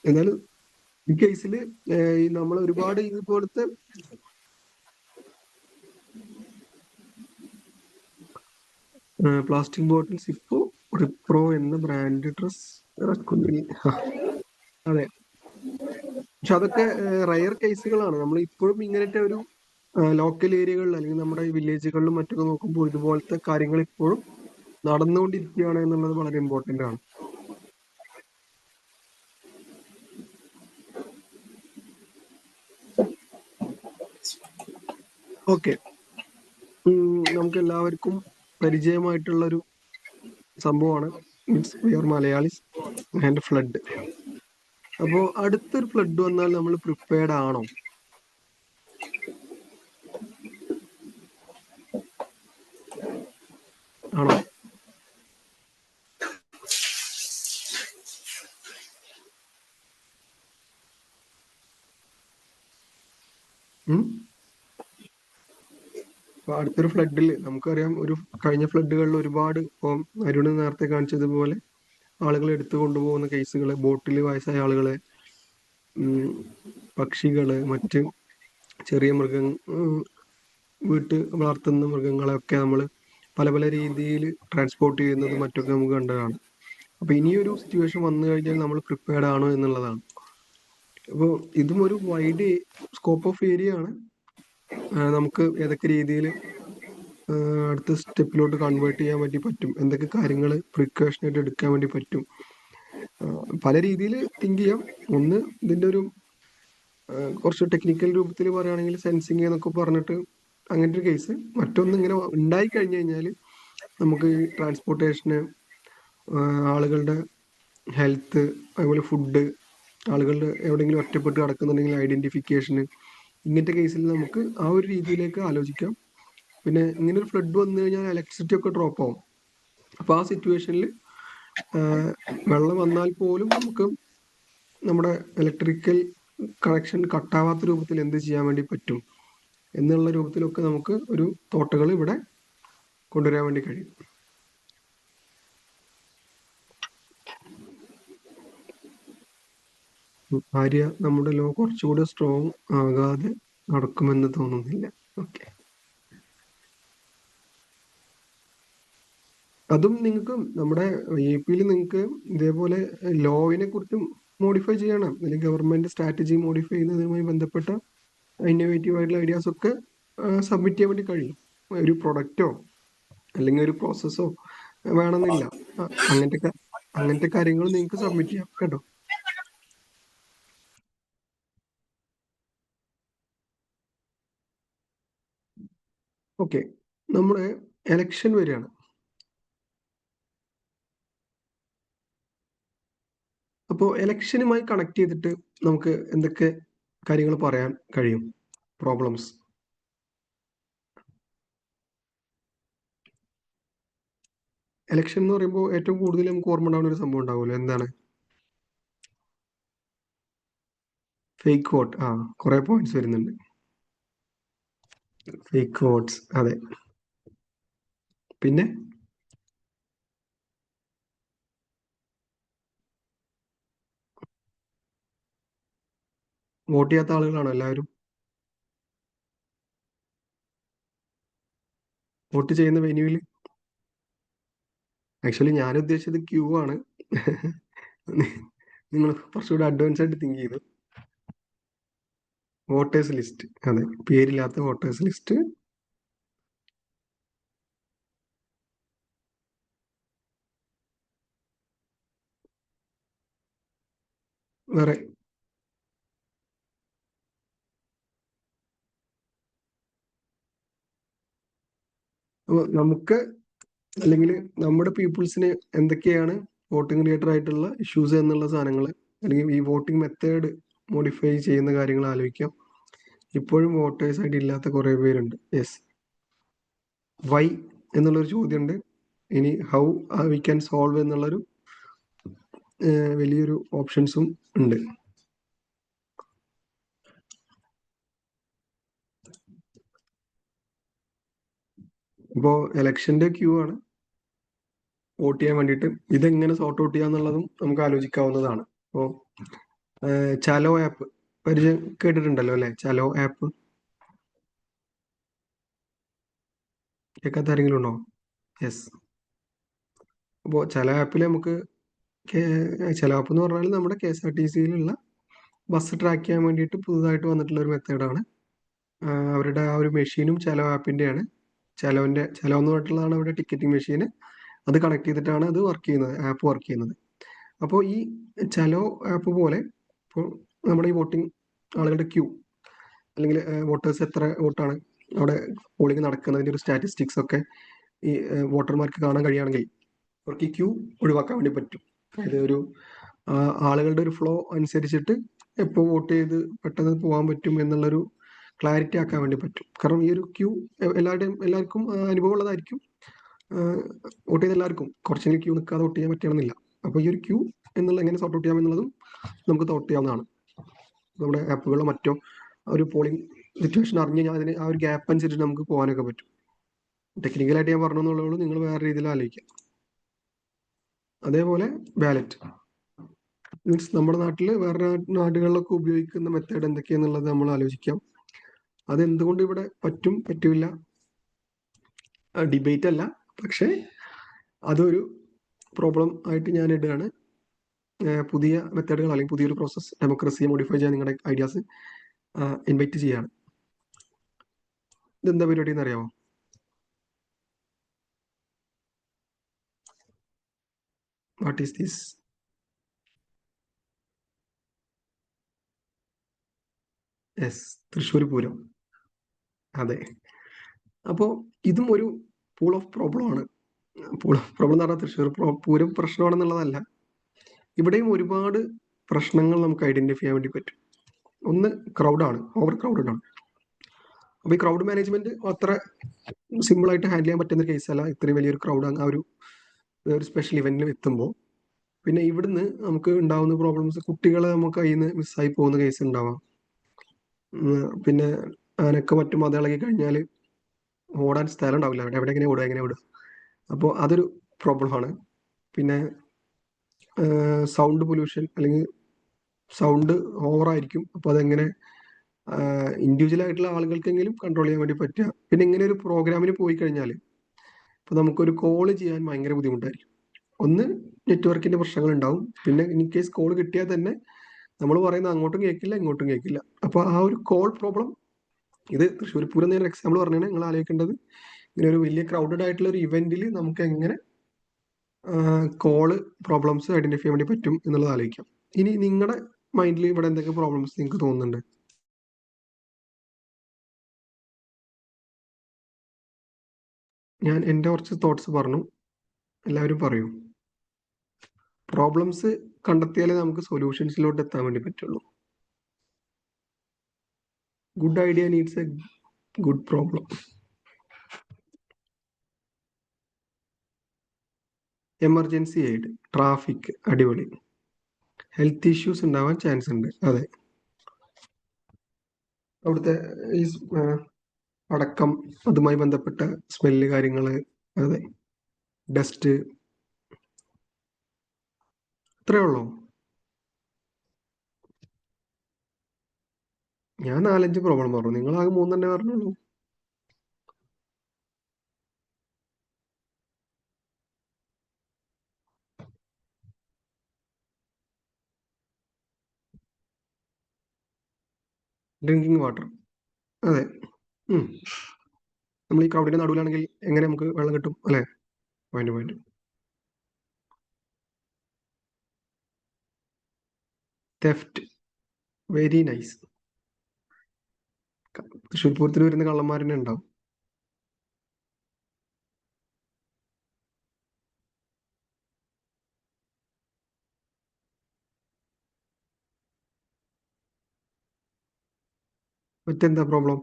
A: എന്നാലും ഈ കേസിൽ നമ്മൾ ഒരുപാട് ഇതുപോലത്തെ പ്ലാസ്റ്റിക് ബോട്ടിൽസ് ഇപ്പോ റിപ്രോ എന്ന ബ്രാൻഡ് ഡ്രസ് ഇറക്കുന്നില്ല. അതെ, പക്ഷെ അതൊക്കെ റയർ കേസുകളാണ്. നമ്മൾ ഇപ്പോഴും ഇങ്ങനത്തെ ഒരു ലോക്കൽ ഏരിയകളിൽ അല്ലെങ്കിൽ നമ്മുടെ വില്ലേജുകളിലും മറ്റൊക്കെ നോക്കുമ്പോൾ ഇതുപോലത്തെ കാര്യങ്ങൾ ഇപ്പോഴും നടന്നുകൊണ്ടിരിക്കുകയാണ് എന്നുള്ളത് വളരെ ഇമ്പോർട്ടന്റ് ആണ്. ഓക്കെ, നമുക്ക് എല്ലാവർക്കും പരിചയമായിട്ടുള്ള ഒരു സംഭവമാണ് means we are Malayalis and flood. അപ്പോ അടുത്തൊരു ഫ്ലഡ് വന്നാൽ നമ്മൾ പ്രിപ്പയർഡ് ആണോ? ആണോ? അപ്പൊ അടുത്തൊരു ഫ്ലഡിൽ നമുക്കറിയാം, ഒരു കഴിഞ്ഞ ഫ്ലഡുകളിൽ ഒരുപാട്, ഇപ്പം അരുണ് നേരത്തെ കാണിച്ചതുപോലെ ആളുകൾ എടുത്തു കൊണ്ടുപോകുന്ന കേസുകൾ, ബോട്ടിൽ വയസ്സായ ആളുകളെ, പക്ഷികള്, മറ്റ് ചെറിയ വീട്ട് വളർത്തുന്ന മൃഗങ്ങളെയൊക്കെ നമ്മൾ പല പല രീതിയിൽ ട്രാൻസ്പോർട്ട് ചെയ്യുന്നത് മറ്റൊക്കെ നമുക്ക് കണ്ടതാണ്. അപ്പൊ ഇനിയൊരു സിറ്റുവേഷൻ വന്നു കഴിഞ്ഞാൽ നമ്മൾ പ്രിപ്പയർഡ് ആണോ എന്നുള്ളതാണ്. അപ്പോൾ ഇതും ഒരു വൈഡ് സ്കോപ്പ് ഓഫ് ഏരിയ ആണ്. നമുക്ക് ഏതൊക്കെ രീതിയിൽ അടുത്ത സ്റ്റെപ്പിലോട്ട് കൺവേർട്ട് ചെയ്യാൻ വേണ്ടി പറ്റും, എന്തൊക്കെ കാര്യങ്ങൾ പ്രിക്കോഷനായിട്ട് എടുക്കാൻ വേണ്ടി പറ്റും, പല രീതിയിൽ തിങ്ക് ചെയ്യാം. ഒന്ന് ഇതിൻ്റെ ഒരു കുറച്ച് ടെക്നിക്കൽ രൂപത്തിൽ പറയുകയാണെങ്കിൽ സെൻസിങ് എന്നൊക്കെ പറഞ്ഞിട്ട് അങ്ങനത്തെ ഒരു കേസ്. മറ്റൊന്ന് ഇങ്ങനെ ഉണ്ടായി കഴിഞ്ഞു കഴിഞ്ഞാൽ നമുക്ക് ഈ ട്രാൻസ്പോർട്ടേഷന്, ആളുകളുടെ ഹെൽത്ത്, അതുപോലെ ഫുഡ്, ആളുകളുടെ എവിടെയെങ്കിലും ഒറ്റപ്പെട്ട് കിടക്കുന്നുണ്ടെങ്കിൽ ഐഡന്റിഫിക്കേഷന്, ഇങ്ങനത്തെ കേസിൽ നമുക്ക് ആ ഒരു രീതിയിലേക്ക് ആലോചിക്കാം. പിന്നെ ഇങ്ങനെ ഒരു ഫ്ലഡ് വന്നു കഴിഞ്ഞാൽ ഇലക്ട്രിസിറ്റി ഒക്കെ ഡ്രോപ്പ് ആവും. അപ്പോൾ ആ സിറ്റുവേഷനിൽ വെള്ളം വന്നാൽ പോലും നമുക്ക് നമ്മുടെ ഇലക്ട്രിക്കൽ കണക്ഷൻ കട്ടാവാത്ത രൂപത്തിൽ എന്ത് ചെയ്യാൻ വേണ്ടി പറ്റും എന്നുള്ള രൂപത്തിലൊക്കെ നമുക്ക് ഒരു തോട്ടുകൾ ഇവിടെ കൊണ്ടുവരാൻ വേണ്ടി കഴിയും. ആര്യ, നമ്മുടെ ലോ കുറച്ചുകൂടി സ്ട്രോങ് ആകാതെ നടക്കുമെന്ന് തോന്നുന്നില്ല. ഓക്കെ, അതും നിങ്ങൾക്ക് നമ്മുടെ AP നിങ്ങൾക്ക് ഇതേപോലെ ലോവിനെ കുറിച്ചും മോഡിഫൈ ചെയ്യണം, അല്ലെങ്കിൽ ഗവൺമെന്റ് സ്ട്രാറ്റജി മോഡിഫൈ ചെയ്യുന്നതുമായി ബന്ധപ്പെട്ട ഇന്നോവേറ്റീവ് ആയിട്ടുള്ള ഐഡിയാസ് ഒക്കെ സബ്മിറ്റ് ചെയ്യാൻ വേണ്ടി കഴിയും. ഒരു പ്രൊഡക്റ്റോ അല്ലെങ്കിൽ ഒരു പ്രോസസ്സോ വേണമെന്നില്ല. അങ്ങനത്തെ കാര്യങ്ങൾ നിങ്ങൾക്ക് സബ്മിറ്റ് ചെയ്യാം കേട്ടോ. ഓക്കെ, നമ്മുടെ എലക്ഷൻ വരികയാണ്. അപ്പോൾ എലക്ഷനുമായി കണക്ട് ചെയ്തിട്ട് നമുക്ക് എന്തൊക്കെ കാര്യങ്ങൾ പറയാൻ കഴിയും? പ്രോബ്ലംസ്. എലക്ഷൻ എന്ന് പറയുമ്പോൾ ഏറ്റവും കൂടുതൽ നമുക്ക് ഓർമ്മ ഉണ്ടാവുന്ന ഒരു സംഭവം ഉണ്ടാവുമല്ലോ, എന്താണ്? Fake vote. കുറെ പോയിന്റ്സ് വരുന്നുണ്ട്. ഫേക്ക് വോട്ട്സ്, അതെ. പിന്നെ വോട്ട് ചെയ്യാത്ത ആളുകളാണോ എല്ലാവരും? വോട്ട് ചെയ്യുന്ന വെന്യൂവിൽ ആക്ച്വലി ഞാൻ ഉദ്ദേശിച്ചത് ക്യൂ ആണ്. നിങ്ങൾ കുറച്ചുകൂടി അഡ്വാൻസ് ആയിട്ട് തിങ്ക് ചെയ്തു. വോട്ടേഴ്സ് ലിസ്റ്റ്, അതെ, പേരില്ലാത്ത വോട്ടേഴ്സ് ലിസ്റ്റ്. വേറെ നമുക്ക് അല്ലെങ്കിൽ നമ്മുടെ പീപ്പിൾസിന് എന്തൊക്കെയാണ് വോട്ടിംഗ് റിലേറ്റഡ് ആയിട്ടുള്ള ഇഷ്യൂസ് എന്നുള്ള സാധനങ്ങൾ, അല്ലെങ്കിൽ ഈ വോട്ടിംഗ് മെത്തേഡ് മോഡിഫൈ ചെയ്യുന്ന കാര്യങ്ങൾ ആലോചിക്കാം. ഇപ്പോഴും വോട്ടേഴ്സ് ആയിട്ട് ഇല്ലാത്ത കുറേ പേരുണ്ട്. യെസ്, വൈ എന്നുള്ളൊരു ചോദ്യമുണ്ട്. ഇനി ഹൗ വി ക്യാൻ സോൾവ് എന്നുള്ളൊരു വലിയൊരു ഓപ്ഷൻസും ഉണ്ട്. ഇപ്പോൾ എലക്ഷന്റെ ക്യൂ ആണ് വോട്ട് ചെയ്യാൻ വേണ്ടിയിട്ട്. ഇതെങ്ങനെ സോർട്ട് ഔട്ട് ചെയ്യാന്നുള്ളതും നമുക്ക് ആലോചിക്കാവുന്നതാണ്. അപ്പോൾ ചലോ ആപ്പ് കേട്ടിട്ടുണ്ടല്ലോ അല്ലെ? ചലോ ആപ്പ് കേൾക്കാത്ത ആരെങ്കിലും ഉണ്ടോ? യെസ്. അപ്പോൾ ചലോ ആപ്പിൽ നമുക്ക് ചലോ ആപ്പ് എന്ന് പറഞ്ഞാൽ നമ്മുടെ KSRTCയിലുള്ള ബസ് ട്രാക്ക് ചെയ്യാൻ വേണ്ടിയിട്ട് പുതുതായിട്ട് വന്നിട്ടുള്ള ഒരു മെത്തേഡാണ്. അവരുടെ ആ ഒരു മെഷീനും ചലോ ആപ്പിൻ്റെയാണ്. ചലോ എന്ന് പറഞ്ഞിട്ടുള്ളതാണ് അവരുടെ ടിക്കറ്റിംഗ് മെഷീന്. അത് കണക്ട് ചെയ്തിട്ടാണ് അത് വർക്ക് ചെയ്യുന്നത്, ആപ്പ് വർക്ക് ചെയ്യുന്നത്. അപ്പോൾ ഈ ചലോ ആപ്പ് പോലെ ഇപ്പോൾ നമ്മുടെ ഈ വോട്ടിംഗ് ആളുകളുടെ ക്യൂ, അല്ലെങ്കിൽ വോട്ടേഴ്സ് എത്ര വോട്ടാണ് അവിടെ പോളിംഗ് നടക്കുന്നതിൻ്റെ ഒരു സ്റ്റാറ്റിസ്റ്റിക്സ് ഒക്കെ ഈ വോട്ടർമാർക്ക് കാണാൻ കഴിയുകയാണെങ്കിൽ അവർക്ക് ഈ ക്യൂ ഒഴിവാക്കാൻ വേണ്ടി പറ്റും. അതായത് ഒരു ആളുകളുടെ ഒരു ഫ്ലോ അനുസരിച്ചിട്ട് എപ്പോൾ വോട്ട് ചെയ്ത് പെട്ടെന്ന് പോകാൻ പറ്റും എന്നുള്ളൊരു ക്ലാരിറ്റി ആക്കാൻ വേണ്ടി പറ്റും. കാരണം ഈ ഒരു ക്യൂ എല്ലാവർക്കും അനുഭവമുള്ളതായിരിക്കും. വോട്ട് ചെയ്ത എല്ലാവർക്കും കുറച്ചെങ്കിലും ക്യൂ നിൽക്കാതെ വോട്ട് ചെയ്യാൻ പറ്റണമെന്നില്ല. അപ്പോൾ ഈ ഒരു ക്യൂ എന്നുള്ള എങ്ങനെ സോർട്ട് ഔട്ട് ചെയ്യാം എന്നുള്ളതും നമുക്ക് തോട്ട് ചെയ്യാവുന്നതാണ്. നമ്മുടെ ആപ്പുകളോ മറ്റോ ഒരു പോളിംഗ് സിറ്റുവേഷൻ അറിഞ്ഞ് കഴിഞ്ഞാൽ അതിന് ആ ഒരു ഗ്യാപ്പ് അനുസരിച്ച് നമുക്ക് പോകാനൊക്കെ പറ്റും. ടെക്നിക്കലായിട്ട് ഞാൻ പറഞ്ഞു എന്നുള്ളൂ, നിങ്ങൾ വേറെ രീതിയിൽ ആലോചിക്കാം. അതേപോലെ ബാലറ്റ് മീൻസ് നമ്മുടെ നാട്ടിൽ വേറെ നാടുകളിലൊക്കെ ഉപയോഗിക്കുന്ന മെത്തേഡ് എന്തൊക്കെയാന്നുള്ളത് നമ്മൾ ആലോചിക്കാം. അതെന്തുകൊണ്ട് ഇവിടെ പറ്റും പറ്റില്ല ഡിബേറ്റ് അല്ല, പക്ഷേ അതൊരു പ്രോബ്ലം ആയിട്ട് ഞാൻ ഇടുകയാണ്. പുതിയ മെത്തേഡുകൾ അല്ലെങ്കിൽ പുതിയൊരു പ്രോസസ് ഡെമോക്രസിയെ മോഡിഫൈ ചെയ്യാൻ നിങ്ങളുടെ ഐഡിയാസ് ഇൻവൈറ്റ് ചെയ്യാണ്. ഇതെന്താ പരിപാടി എന്നറിയാമോ? What is this? Yes, Thrissur Pooram. അതെ. അപ്പോൾ ഇതും ഒരു പൂൾ ഓഫ് പ്രോബ്ലം ആണ്. പൂൾ ഓഫ് പ്രോബ്ലം എന്ന് പറഞ്ഞാൽ തൃശ്ശൂർ പൂരം പ്രശ്നമാണെന്നുള്ളതല്ല. ഇവിടെയും ഒരുപാട് പ്രശ്നങ്ങൾ നമുക്ക് ഐഡന്റിഫൈ ചെയ്യാൻ വേണ്ടി പറ്റും. ഒന്ന് ക്രൗഡാണ്, ഓവർ ക്രൗഡഡ് ആണ്. അപ്പോൾ ഈ ക്രൗഡ് മാനേജ്മെന്റ് അത്ര സിമ്പിളായിട്ട് ഹാൻഡിൽ ചെയ്യാൻ പറ്റുന്ന കേസല്ല. ഇത്രയും വലിയൊരു ക്രൗഡ് ആ ഒരു സ്പെഷ്യൽ ഇവന്റിൽ എത്തുമ്പോൾ പിന്നെ ഇവിടുന്ന് നമുക്ക് ഉണ്ടാവുന്ന പ്രോബ്ലംസ്, കുട്ടികളെ നമുക്ക് കയ്യിൽ നിന്ന് മിസ്സായി പോകുന്ന കേസ് ഉണ്ടാവാം. പിന്നെ അതിനൊക്കെ മറ്റു മതം ഇളകി കഴിഞ്ഞാൽ ഓടാൻ സ്ഥലം ഉണ്ടാവില്ല. എവിടെ എങ്ങനെ ഓടുക, എങ്ങനെ ഓടുക? അപ്പോൾ അതൊരു പ്രോബ്ലമാണ്. പിന്നെ സൗണ്ട് പൊല്യൂഷൻ, അല്ലെങ്കിൽ സൗണ്ട് ഓവറായിരിക്കും. അപ്പോൾ അതെങ്ങനെ ഇൻഡിവിജ്വൽ ആയിട്ടുള്ള ആളുകൾക്കെങ്കിലും കൺട്രോൾ ചെയ്യാൻ വേണ്ടി പറ്റുക. പിന്നെ ഇങ്ങനെ ഒരു പ്രോഗ്രാമിന് പോയി കഴിഞ്ഞാൽ അപ്പോൾ നമുക്കൊരു കോൾ ചെയ്യാൻ ഭയങ്കര ബുദ്ധിമുട്ടായിരിക്കും. ഒന്ന് നെറ്റ്വർക്കിന്റെ പ്രശ്നങ്ങൾ ഉണ്ടാവും, പിന്നെ ഇൻ കേസ് കോൾ കിട്ടിയാൽ തന്നെ നമ്മൾ പറയുന്നത് അങ്ങോട്ടും കേൾക്കില്ല ഇങ്ങോട്ടും കേൾക്കില്ല. അപ്പോൾ ആ ഒരു കോൾ പ്രോബ്ലം, ഇത് തൃശ്ശൂർ പൂരം എന്നൊരു എക്സാമ്പിൾ പറഞ്ഞാണ് നിങ്ങൾ ആലോചിക്കേണ്ടത്. ഇങ്ങനെ ഒരു വലിയ ക്രൗഡഡ് ആയിട്ടുള്ള ഒരു ഇവന്റിൽ നമുക്ക് എങ്ങനെ കോള് പ്രോബ്ലംസ് ഐഡന്റിഫൈ ചെയ്യാൻ വേണ്ടി പറ്റും എന്നുള്ളത് ആലോചിക്കാം. ഇനി നിങ്ങളുടെ മൈൻഡിൽ ഇവിടെ എന്തൊക്കെ പ്രോബ്ലംസ് നിങ്ങൾക്ക് തോന്നുന്നുണ്ട്? ഞാൻ എൻ്റെ കുറച്ച് തോട്ട്സ് പറഞ്ഞു, എല്ലാവരും പറയൂ. പ്രോബ്ലംസ് കണ്ടെത്തിയാലേ നമുക്ക് സൊല്യൂഷൻസിലോട്ട് എത്താൻ വേണ്ടി പറ്റുള്ളൂ. Good idea needs A good problem. Emergency aid, traffic, അടിപൊളി. ഹെൽത്ത് ഇഷ്യൂസ് ഉണ്ടാവാൻ ചാൻസ് ഉണ്ട്, അതെ. അവിടുത്തെ ഈ അടക്കം, അതുമായി ബന്ധപ്പെട്ട സ്മെല്ല് കാര്യങ്ങൾ, അതെ. ഡസ്റ്റ്, ഇത്രയേ ഉള്ളൂ. ഞാൻ 4-5 പ്രോബ്ലം പറഞ്ഞു, നിങ്ങൾ ആകെ 3 തന്നെ പറഞ്ഞുള്ളൂ. ഡ്രിങ്കിങ് വാട്ടർ, അതെ. നമ്മൾ ഈ ക്രൗഡിന്റെ നടുവിലാണെങ്കിൽ എങ്ങനെ നമുക്ക് വെള്ളം കിട്ടും, അല്ലേ? Point. Theft, very nice. Thrissur പൂരത്തിന് വരുന്ന കള്ളന്മാരെന്നെ ഉണ്ടാവും. മറ്റെന്താ problem?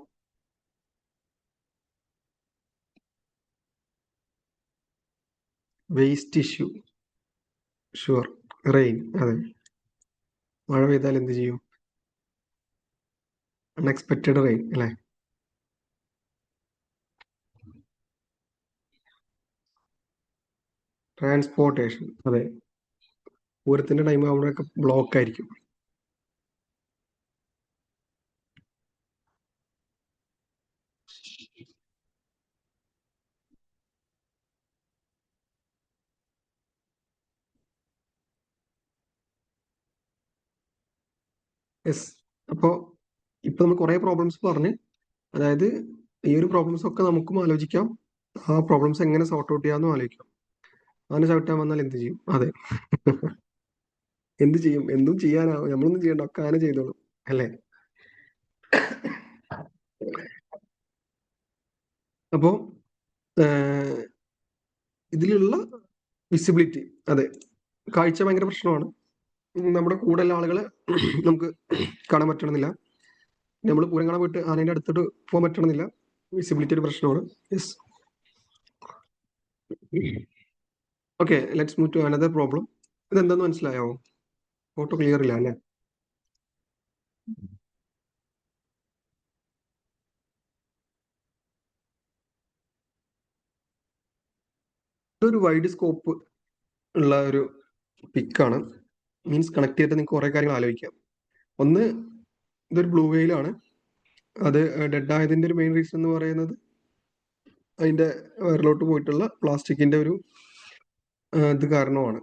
A: Waste issue, sure. Rain, അതെ. മഴ പെയ്താൽ എന്ത് ചെയ്യും? അൺഎക്സ്പെക്റ്റഡ് റെയിൻ, അല്ലേ? ട്രാൻസ്പോർട്ടേഷൻ, അതെ. പൂരത്തിന്റെ ടൈം അവിടെയൊക്കെ ബ്ലോക്ക് ആയിരിക്കും. യെസ്. അപ്പോൾ ഇപ്പൊ നമ്മൾ കുറേ പ്രോബ്ലംസ് പറഞ്ഞ്, അതായത് ഈ ഒരു പ്രോബ്ലംസ് ഒക്കെ നമുക്കും ആലോചിക്കാം, ആ പ്രോബ്ലംസ് എങ്ങനെ സോർട്ട് ഔട്ട് ചെയ്യാമെന്നും ആലോചിക്കാം. ആന ചവിട്ടാൻ വന്നാൽ എന്ത് ചെയ്യും? അതെ. എന്ത് ചെയ്യും? എന്തും ചെയ്യാനാവും, നമ്മളൊന്നും ചെയ്യണ്ട, ഒക്കെ ആന ചെയ്തോളും, അല്ലേ? അപ്പോ ഇതിലുള്ള വിസിബിലിറ്റി, അതെ, കാഴ്ച ഭയങ്കര പ്രശ്നമാണ്. നമ്മുടെ കൂടെയുള്ള ആളുകളെ നമുക്ക് കാണാൻ പറ്റണമെന്നില്ല. നമ്മൾ പൂരം കാണാൻ പോയിട്ട് ആനേൻ്റെ അടുത്തോട്ട് പോകാൻ പറ്റണമെന്നില്ല. വിസിബിലിറ്റി ഒരു പ്രശ്നമാണ്. Yes. Okay, let's move to another problem. ഇതെന്താന്ന് മനസ്സിലായോ? ഫോട്ടോ ക്ലിയർ ഇല്ല, അല്ലേ? ഇതൊരു വൈഡ് സ്കോപ്പ് ഉള്ള ഒരു പിക്കാണ്. മീൻസ് കണക്ട് ചെയ്തിട്ട് നിങ്ങൾക്ക് കുറേ കാര്യങ്ങൾ ആലോചിക്കാം. ഒന്ന്, ഇതൊരു ബ്ലൂ വെയിലാണ്. അത് ഡെഡ് ആയതിൻ്റെ ഒരു മെയിൻ റീസൺ എന്ന് പറയുന്നത് അതിൻ്റെ വയറിലോട്ട് പോയിട്ടുള്ള പ്ലാസ്റ്റിക്കിൻ്റെ ഒരു ഇത് കാരണമാണ്.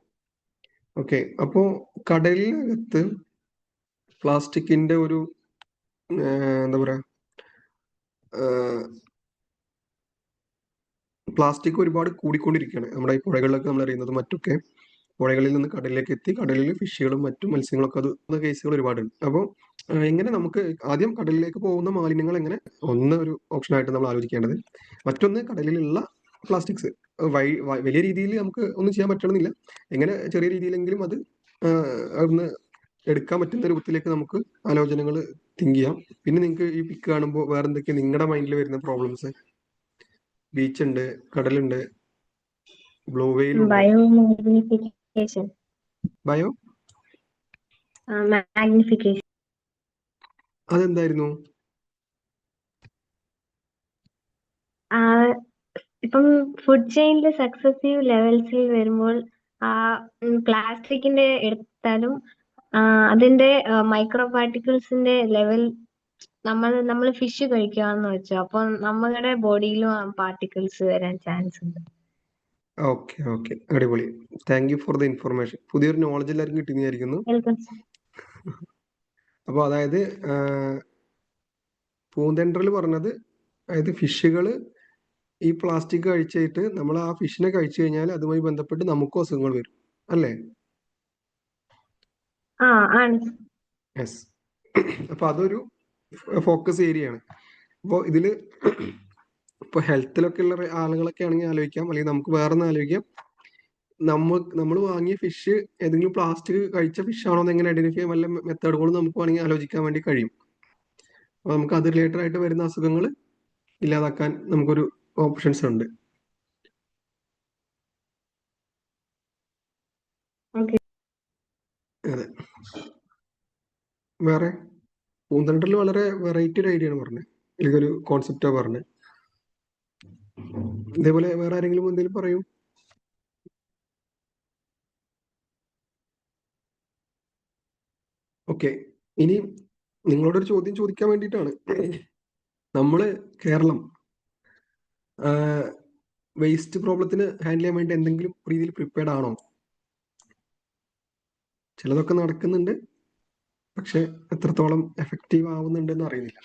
A: ഓക്കെ, അപ്പോൾ കടലിനകത്ത് പ്ലാസ്റ്റിക്കിൻ്റെ ഒരു എന്താ പറയുക, പ്ലാസ്റ്റിക് ഒരുപാട് കൂടിക്കൊണ്ടിരിക്കുകയാണ്. നമ്മുടെ ഈ പുഴകളിലൊക്കെ നമ്മൾ അറിയുന്നത് മറ്റൊക്കെ പുഴകളിൽ നിന്ന് കടലിലേക്ക് എത്തി, കടലിൽ ഫിഷുകളും മറ്റും മത്സ്യങ്ങളൊക്കെ അത് കേസുകൾ ഒരുപാടുണ്ട്. അപ്പോൾ എങ്ങനെ നമുക്ക് ആദ്യം കടലിലേക്ക് പോകുന്ന മാലിന്യങ്ങൾ എങ്ങനെ, ഒന്ന് ഒരു ഓപ്ഷനായിട്ട് നമ്മൾ ആലോചിക്കേണ്ടത്. മറ്റൊന്ന്, കടലിലുള്ള പ്ലാസ്റ്റിക്സ് വലിയ രീതിയിൽ നമുക്ക് ഒന്നും ചെയ്യാൻ പറ്റണമെന്നില്ല, എങ്ങനെ ചെറിയ രീതിയിലെങ്കിലും അത് അവിടുന്ന് എടുക്കാൻ പറ്റുന്ന രൂപത്തിലേക്ക് നമുക്ക് ആലോചനകൾ തിങ്ക് ചെയ്യാം. പിന്നെ നിങ്ങൾക്ക് ഈ പിക്ക് കാണുമ്പോൾ വേറെ എന്തൊക്കെയാണ് നിങ്ങളുടെ മൈൻഡിൽ വരുന്ന പ്രോബ്ലംസ്? ബീച്ച് ഉണ്ട്, കടലുണ്ട്, ബ്ലൂ വെയിൽ ഉണ്ട്.
E: ബയോമാഗ്നിഫിക്കേഷൻ.
A: Bio
E: magnification.
A: അതെന്തായിരുന്നു?
E: ഇപ്പം ഫുഡ് ചെയിനിൽ സക്സസീവ് ലെവൽസിൽ വരുമ്പോൾ ആ പ്ലാസ്റ്റിക്കിന്റെ എടുത്താലും അതിന്റെ മൈക്രോ പാർട്ടിക്കിൾസിന്റെ ലെവൽ നമ്മൾ ഫിഷ് കഴിക്കുകയാണെന്ന് വെച്ചോ, അപ്പൊ നമ്മുടെ ബോഡിയിലും പാർട്ടിക്കിൾസ് വരാൻ ചാൻസ് ഉണ്ട്.
A: ഓക്കെ ഓക്കെ, അടിപൊളി. Thank you for the information. പുതിയൊരു നോളജ് എല്ലാവർക്കും കിട്ടുന്നതായിരിക്കുന്നു.
E: വെൽക്കം.
A: അപ്പോൾ അതായത് പൂന്തൻട്രൽ പറഞ്ഞത്, അതായത് ഫിഷുകൾ ഈ പ്ലാസ്റ്റിക് കഴിച്ചിട്ട് നമ്മൾ ആ ഫിഷിനെ കഴിച്ചു കഴിഞ്ഞാൽ അതുമായി ബന്ധപ്പെട്ട് നമുക്കും അസുഖങ്ങൾ വരും അല്ലേ?
E: ആ ആണ്.
A: യെസ്. അപ്പൊ അതൊരു ഫോക്കസ് ഏരിയ ആണ്. അപ്പോൾ ഇതില് ഇപ്പൊ ഹെൽത്തിലൊക്കെ ഉള്ള ആളുകളൊക്കെ ആണെങ്കിൽ ആലോചിക്കാം, അല്ലെങ്കിൽ നമുക്ക് വേറെ ഒന്ന് ആലോചിക്കാം. നമ്മൾ വാങ്ങിയ ഫിഷ് ഏതെങ്കിലും പ്ലാസ്റ്റിക് കഴിച്ച ഫിഷ് ആണോ എന്ന് എങ്ങനെ ഐഡന്റിഫൈ ചെയ്യാൻ വല്ല മെത്തേഡുകളും നമുക്ക് വേണമെങ്കിൽ ആലോചിക്കാൻ വേണ്ടി കഴിയും. അപ്പൊ നമുക്ക് അത് റിലേറ്റഡ് ആയിട്ട് വരുന്ന അസുഖങ്ങൾ ഇല്ലാതാക്കാൻ നമുക്കൊരു ഓപ്ഷൻസ് ഉണ്ട്.
E: ഓക്കെ.
A: അതെ. വേറെ പൂന്തണ്ടറിൽ വളരെ വെറൈറ്റി ഒരു ഐഡിയ ആണ് പറഞ്ഞത്, അല്ലെങ്കിൽ ഒരു കോൺസെപ്റ്റാ പറഞ്ഞത്. ഇതേപോലെ വേറെ ആരെങ്കിലും എന്തെങ്കിലും പറയൂ. ഓക്കെ, ഇനി നിങ്ങളോടൊരു ചോദ്യം ചോദിക്കാൻ വേണ്ടിയിട്ടാണ്. നമ്മള് കേരളം വേസ്റ്റ് പ്രോബ്ലത്തിന് ഹാൻഡിൽ ചെയ്യാൻ വേണ്ടി എന്തെങ്കിലും രീതിയിൽ പ്രിപ്പയർഡ് ആണോ? ചിലതൊക്കെ നടക്കുന്നുണ്ട്, പക്ഷെ എത്രത്തോളം എഫക്റ്റീവ് ആവുന്നുണ്ടെന്ന് അറിയുന്നില്ല.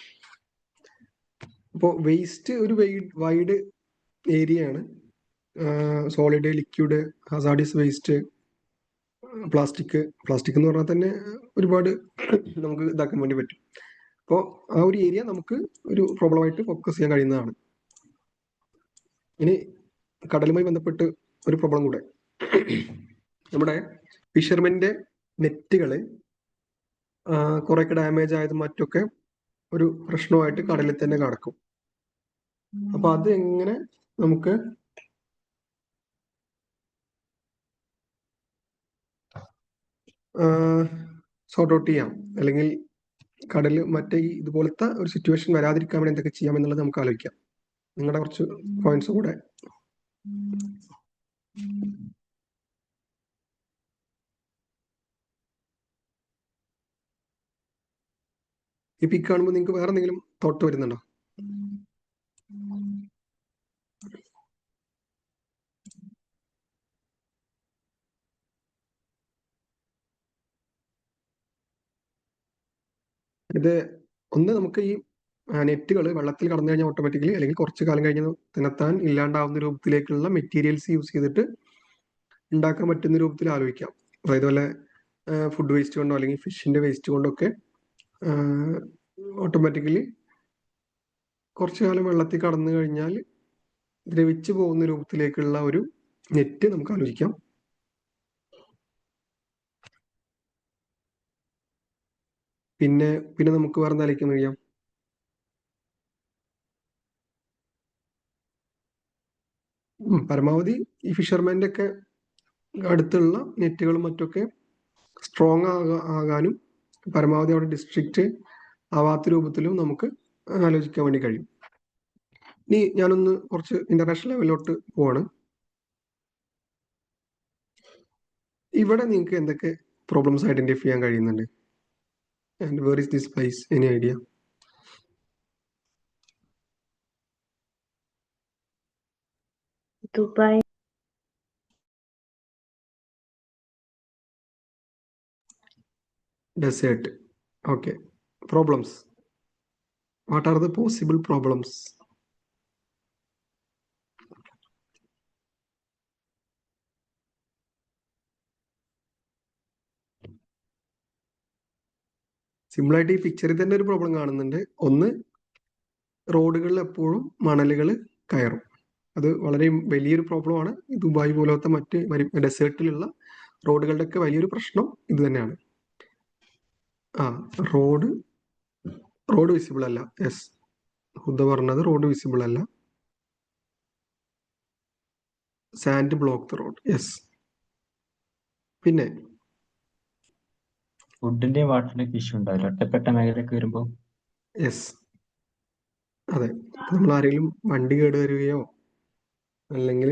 A: അപ്പോൾ വേസ്റ്റ് ഒരു വൈഡ് ഏരിയ ആണ്. സോളിഡ്, ലിക്വിഡ്, ഹസാർഡിയസ് വേസ്റ്റ്, പ്ലാസ്റ്റിക് എന്ന് പറഞ്ഞാൽ തന്നെ ഒരുപാട് നമുക്ക് ഇതാക്കാൻ വേണ്ടി പറ്റും. അപ്പോൾ ആ ഒരു ഏരിയ നമുക്ക് ഒരു പ്രോബ്ലമായിട്ട് ഫോക്കസ് ചെയ്യാൻ കഴിയുന്നതാണ്. ഇനി കടലുമായി ബന്ധപ്പെട്ട് ഒരു പ്രോബ്ലം കൂടെ. നമ്മുടെ ഫിഷർമെന്റെ നെറ്റുകൾ കുറേയൊക്കെ ഡാമേജ് ആയതും മറ്റൊക്കെ ഒരു പ്രശ്നമായിട്ട് കടലിൽ തന്നെ കിടക്കും. അപ്പൊ അത് എങ്ങനെ നമുക്ക് സോർട്ട് ഔട്ട് ചെയ്യാം, അല്ലെങ്കിൽ കടൽ മറ്റേ ഇതുപോലത്തെ ഒരു സിറ്റുവേഷൻ വരാതിരിക്കാൻ വേണ്ടി എന്തൊക്കെ ചെയ്യാം എന്നുള്ളത് നമുക്ക് ആലോചിക്കാം. നിങ്ങളുടെ കുറച്ച് പോയിന്റ്സ് കൂടെ. ഈ പിക്ക് കാണുമ്പോൾ നിങ്ങൾക്ക് വേറെ എന്തെങ്കിലും തോട്ട് വരുന്നുണ്ടോ? ഇത് ഒന്ന്, നമുക്ക് ഈ നെറ്റുകൾ വെള്ളത്തിൽ കടന്നു കഴിഞ്ഞാൽ ഓട്ടോമാറ്റിക്കലി, അല്ലെങ്കിൽ കുറച്ച് കാലം കഴിഞ്ഞ് തന്നെത്താൻ ഇല്ലാണ്ടാവുന്ന രൂപത്തിലേക്കുള്ള മെറ്റീരിയൽസ് യൂസ് ചെയ്തിട്ട് ഉണ്ടാക്കാൻ പറ്റുന്ന രൂപത്തിൽ ആലോചിക്കാം. അതായത് വല്ല ഫുഡ് വേസ്റ്റ് കൊണ്ടോ അല്ലെങ്കിൽ ഫിഷിന്റെ വേസ്റ്റ് കൊണ്ടൊക്കെ ഓട്ടോമാറ്റിക്കലി കുറച്ചു കാലം വെള്ളത്തിൽ കടന്നു കഴിഞ്ഞാൽ ദ്രവിച്ചു പോകുന്ന രൂപത്തിലേക്കുള്ള ഒരു നെറ്റ് നമുക്ക് ആലോചിക്കാം. പിന്നെ നമുക്ക് വേറെ എന്തായാലും കഴിയാം. പരമാവധി ഈ ഫിഷർമാൻ്റെ ഒക്കെ അടുത്തുള്ള നെറ്റുകളും മറ്റൊക്കെ സ്ട്രോങ് ആകാനും പരമാവധി അവിടെ ഡിസ്ട്രിക്റ്റ് ആവാത്ത രൂപത്തിലും നമുക്ക് ആലോചിക്കാൻ വേണ്ടി കഴിയും. ഇനി ഞാനൊന്ന് കുറച്ച് ഇന്റർനാഷണൽ ലെവലിലോട്ട് പോവാണ്. ഇവിടെ നിങ്ങൾക്ക് എന്തൊക്കെ പ്രോബ്ലംസ് ഐഡന്റിഫൈ ചെയ്യാൻ കഴിയുന്നുണ്ട്? And where is this place? Any idea?
E: Dubai.
A: Desert. Okay. Problems. What are the possible problems? സിമ്പിളായിട്ട് ഈ പിക്ചറിൽ തന്നെ ഒരു പ്രോബ്ലം കാണുന്നുണ്ട്. ഒന്ന്, റോഡുകളിൽ എപ്പോഴും മണലുകൾ കയറും. അത് വളരെ വലിയൊരു പ്രോബ്ലമാണ്. ദുബായ് പോലത്തെ മറ്റ് ഡെസേർട്ടിലുള്ള റോഡുകളുടെ ഒക്കെ വലിയൊരു പ്രശ്നം ഇത് തന്നെയാണ്. റോഡ് വിസിബിൾ അല്ല. യെസ്, ഹുദ പറഞ്ഞത് റോഡ് വിസിബിൾ അല്ല. Sand block the road. Yes. പിന്നെ
D: ഫുഡിന്റെ വാട്ടറിന്റെ ഇഷ്യൂ ഉണ്ടാവില്ല ഒറ്റപ്പെട്ട മേഖലയൊക്കെ വരുമ്പോൾ?
A: യെസ്, അതെ. നമ്മൾ ആരെങ്കിലും വണ്ടി കേടുവരികയോ അല്ലെങ്കിൽ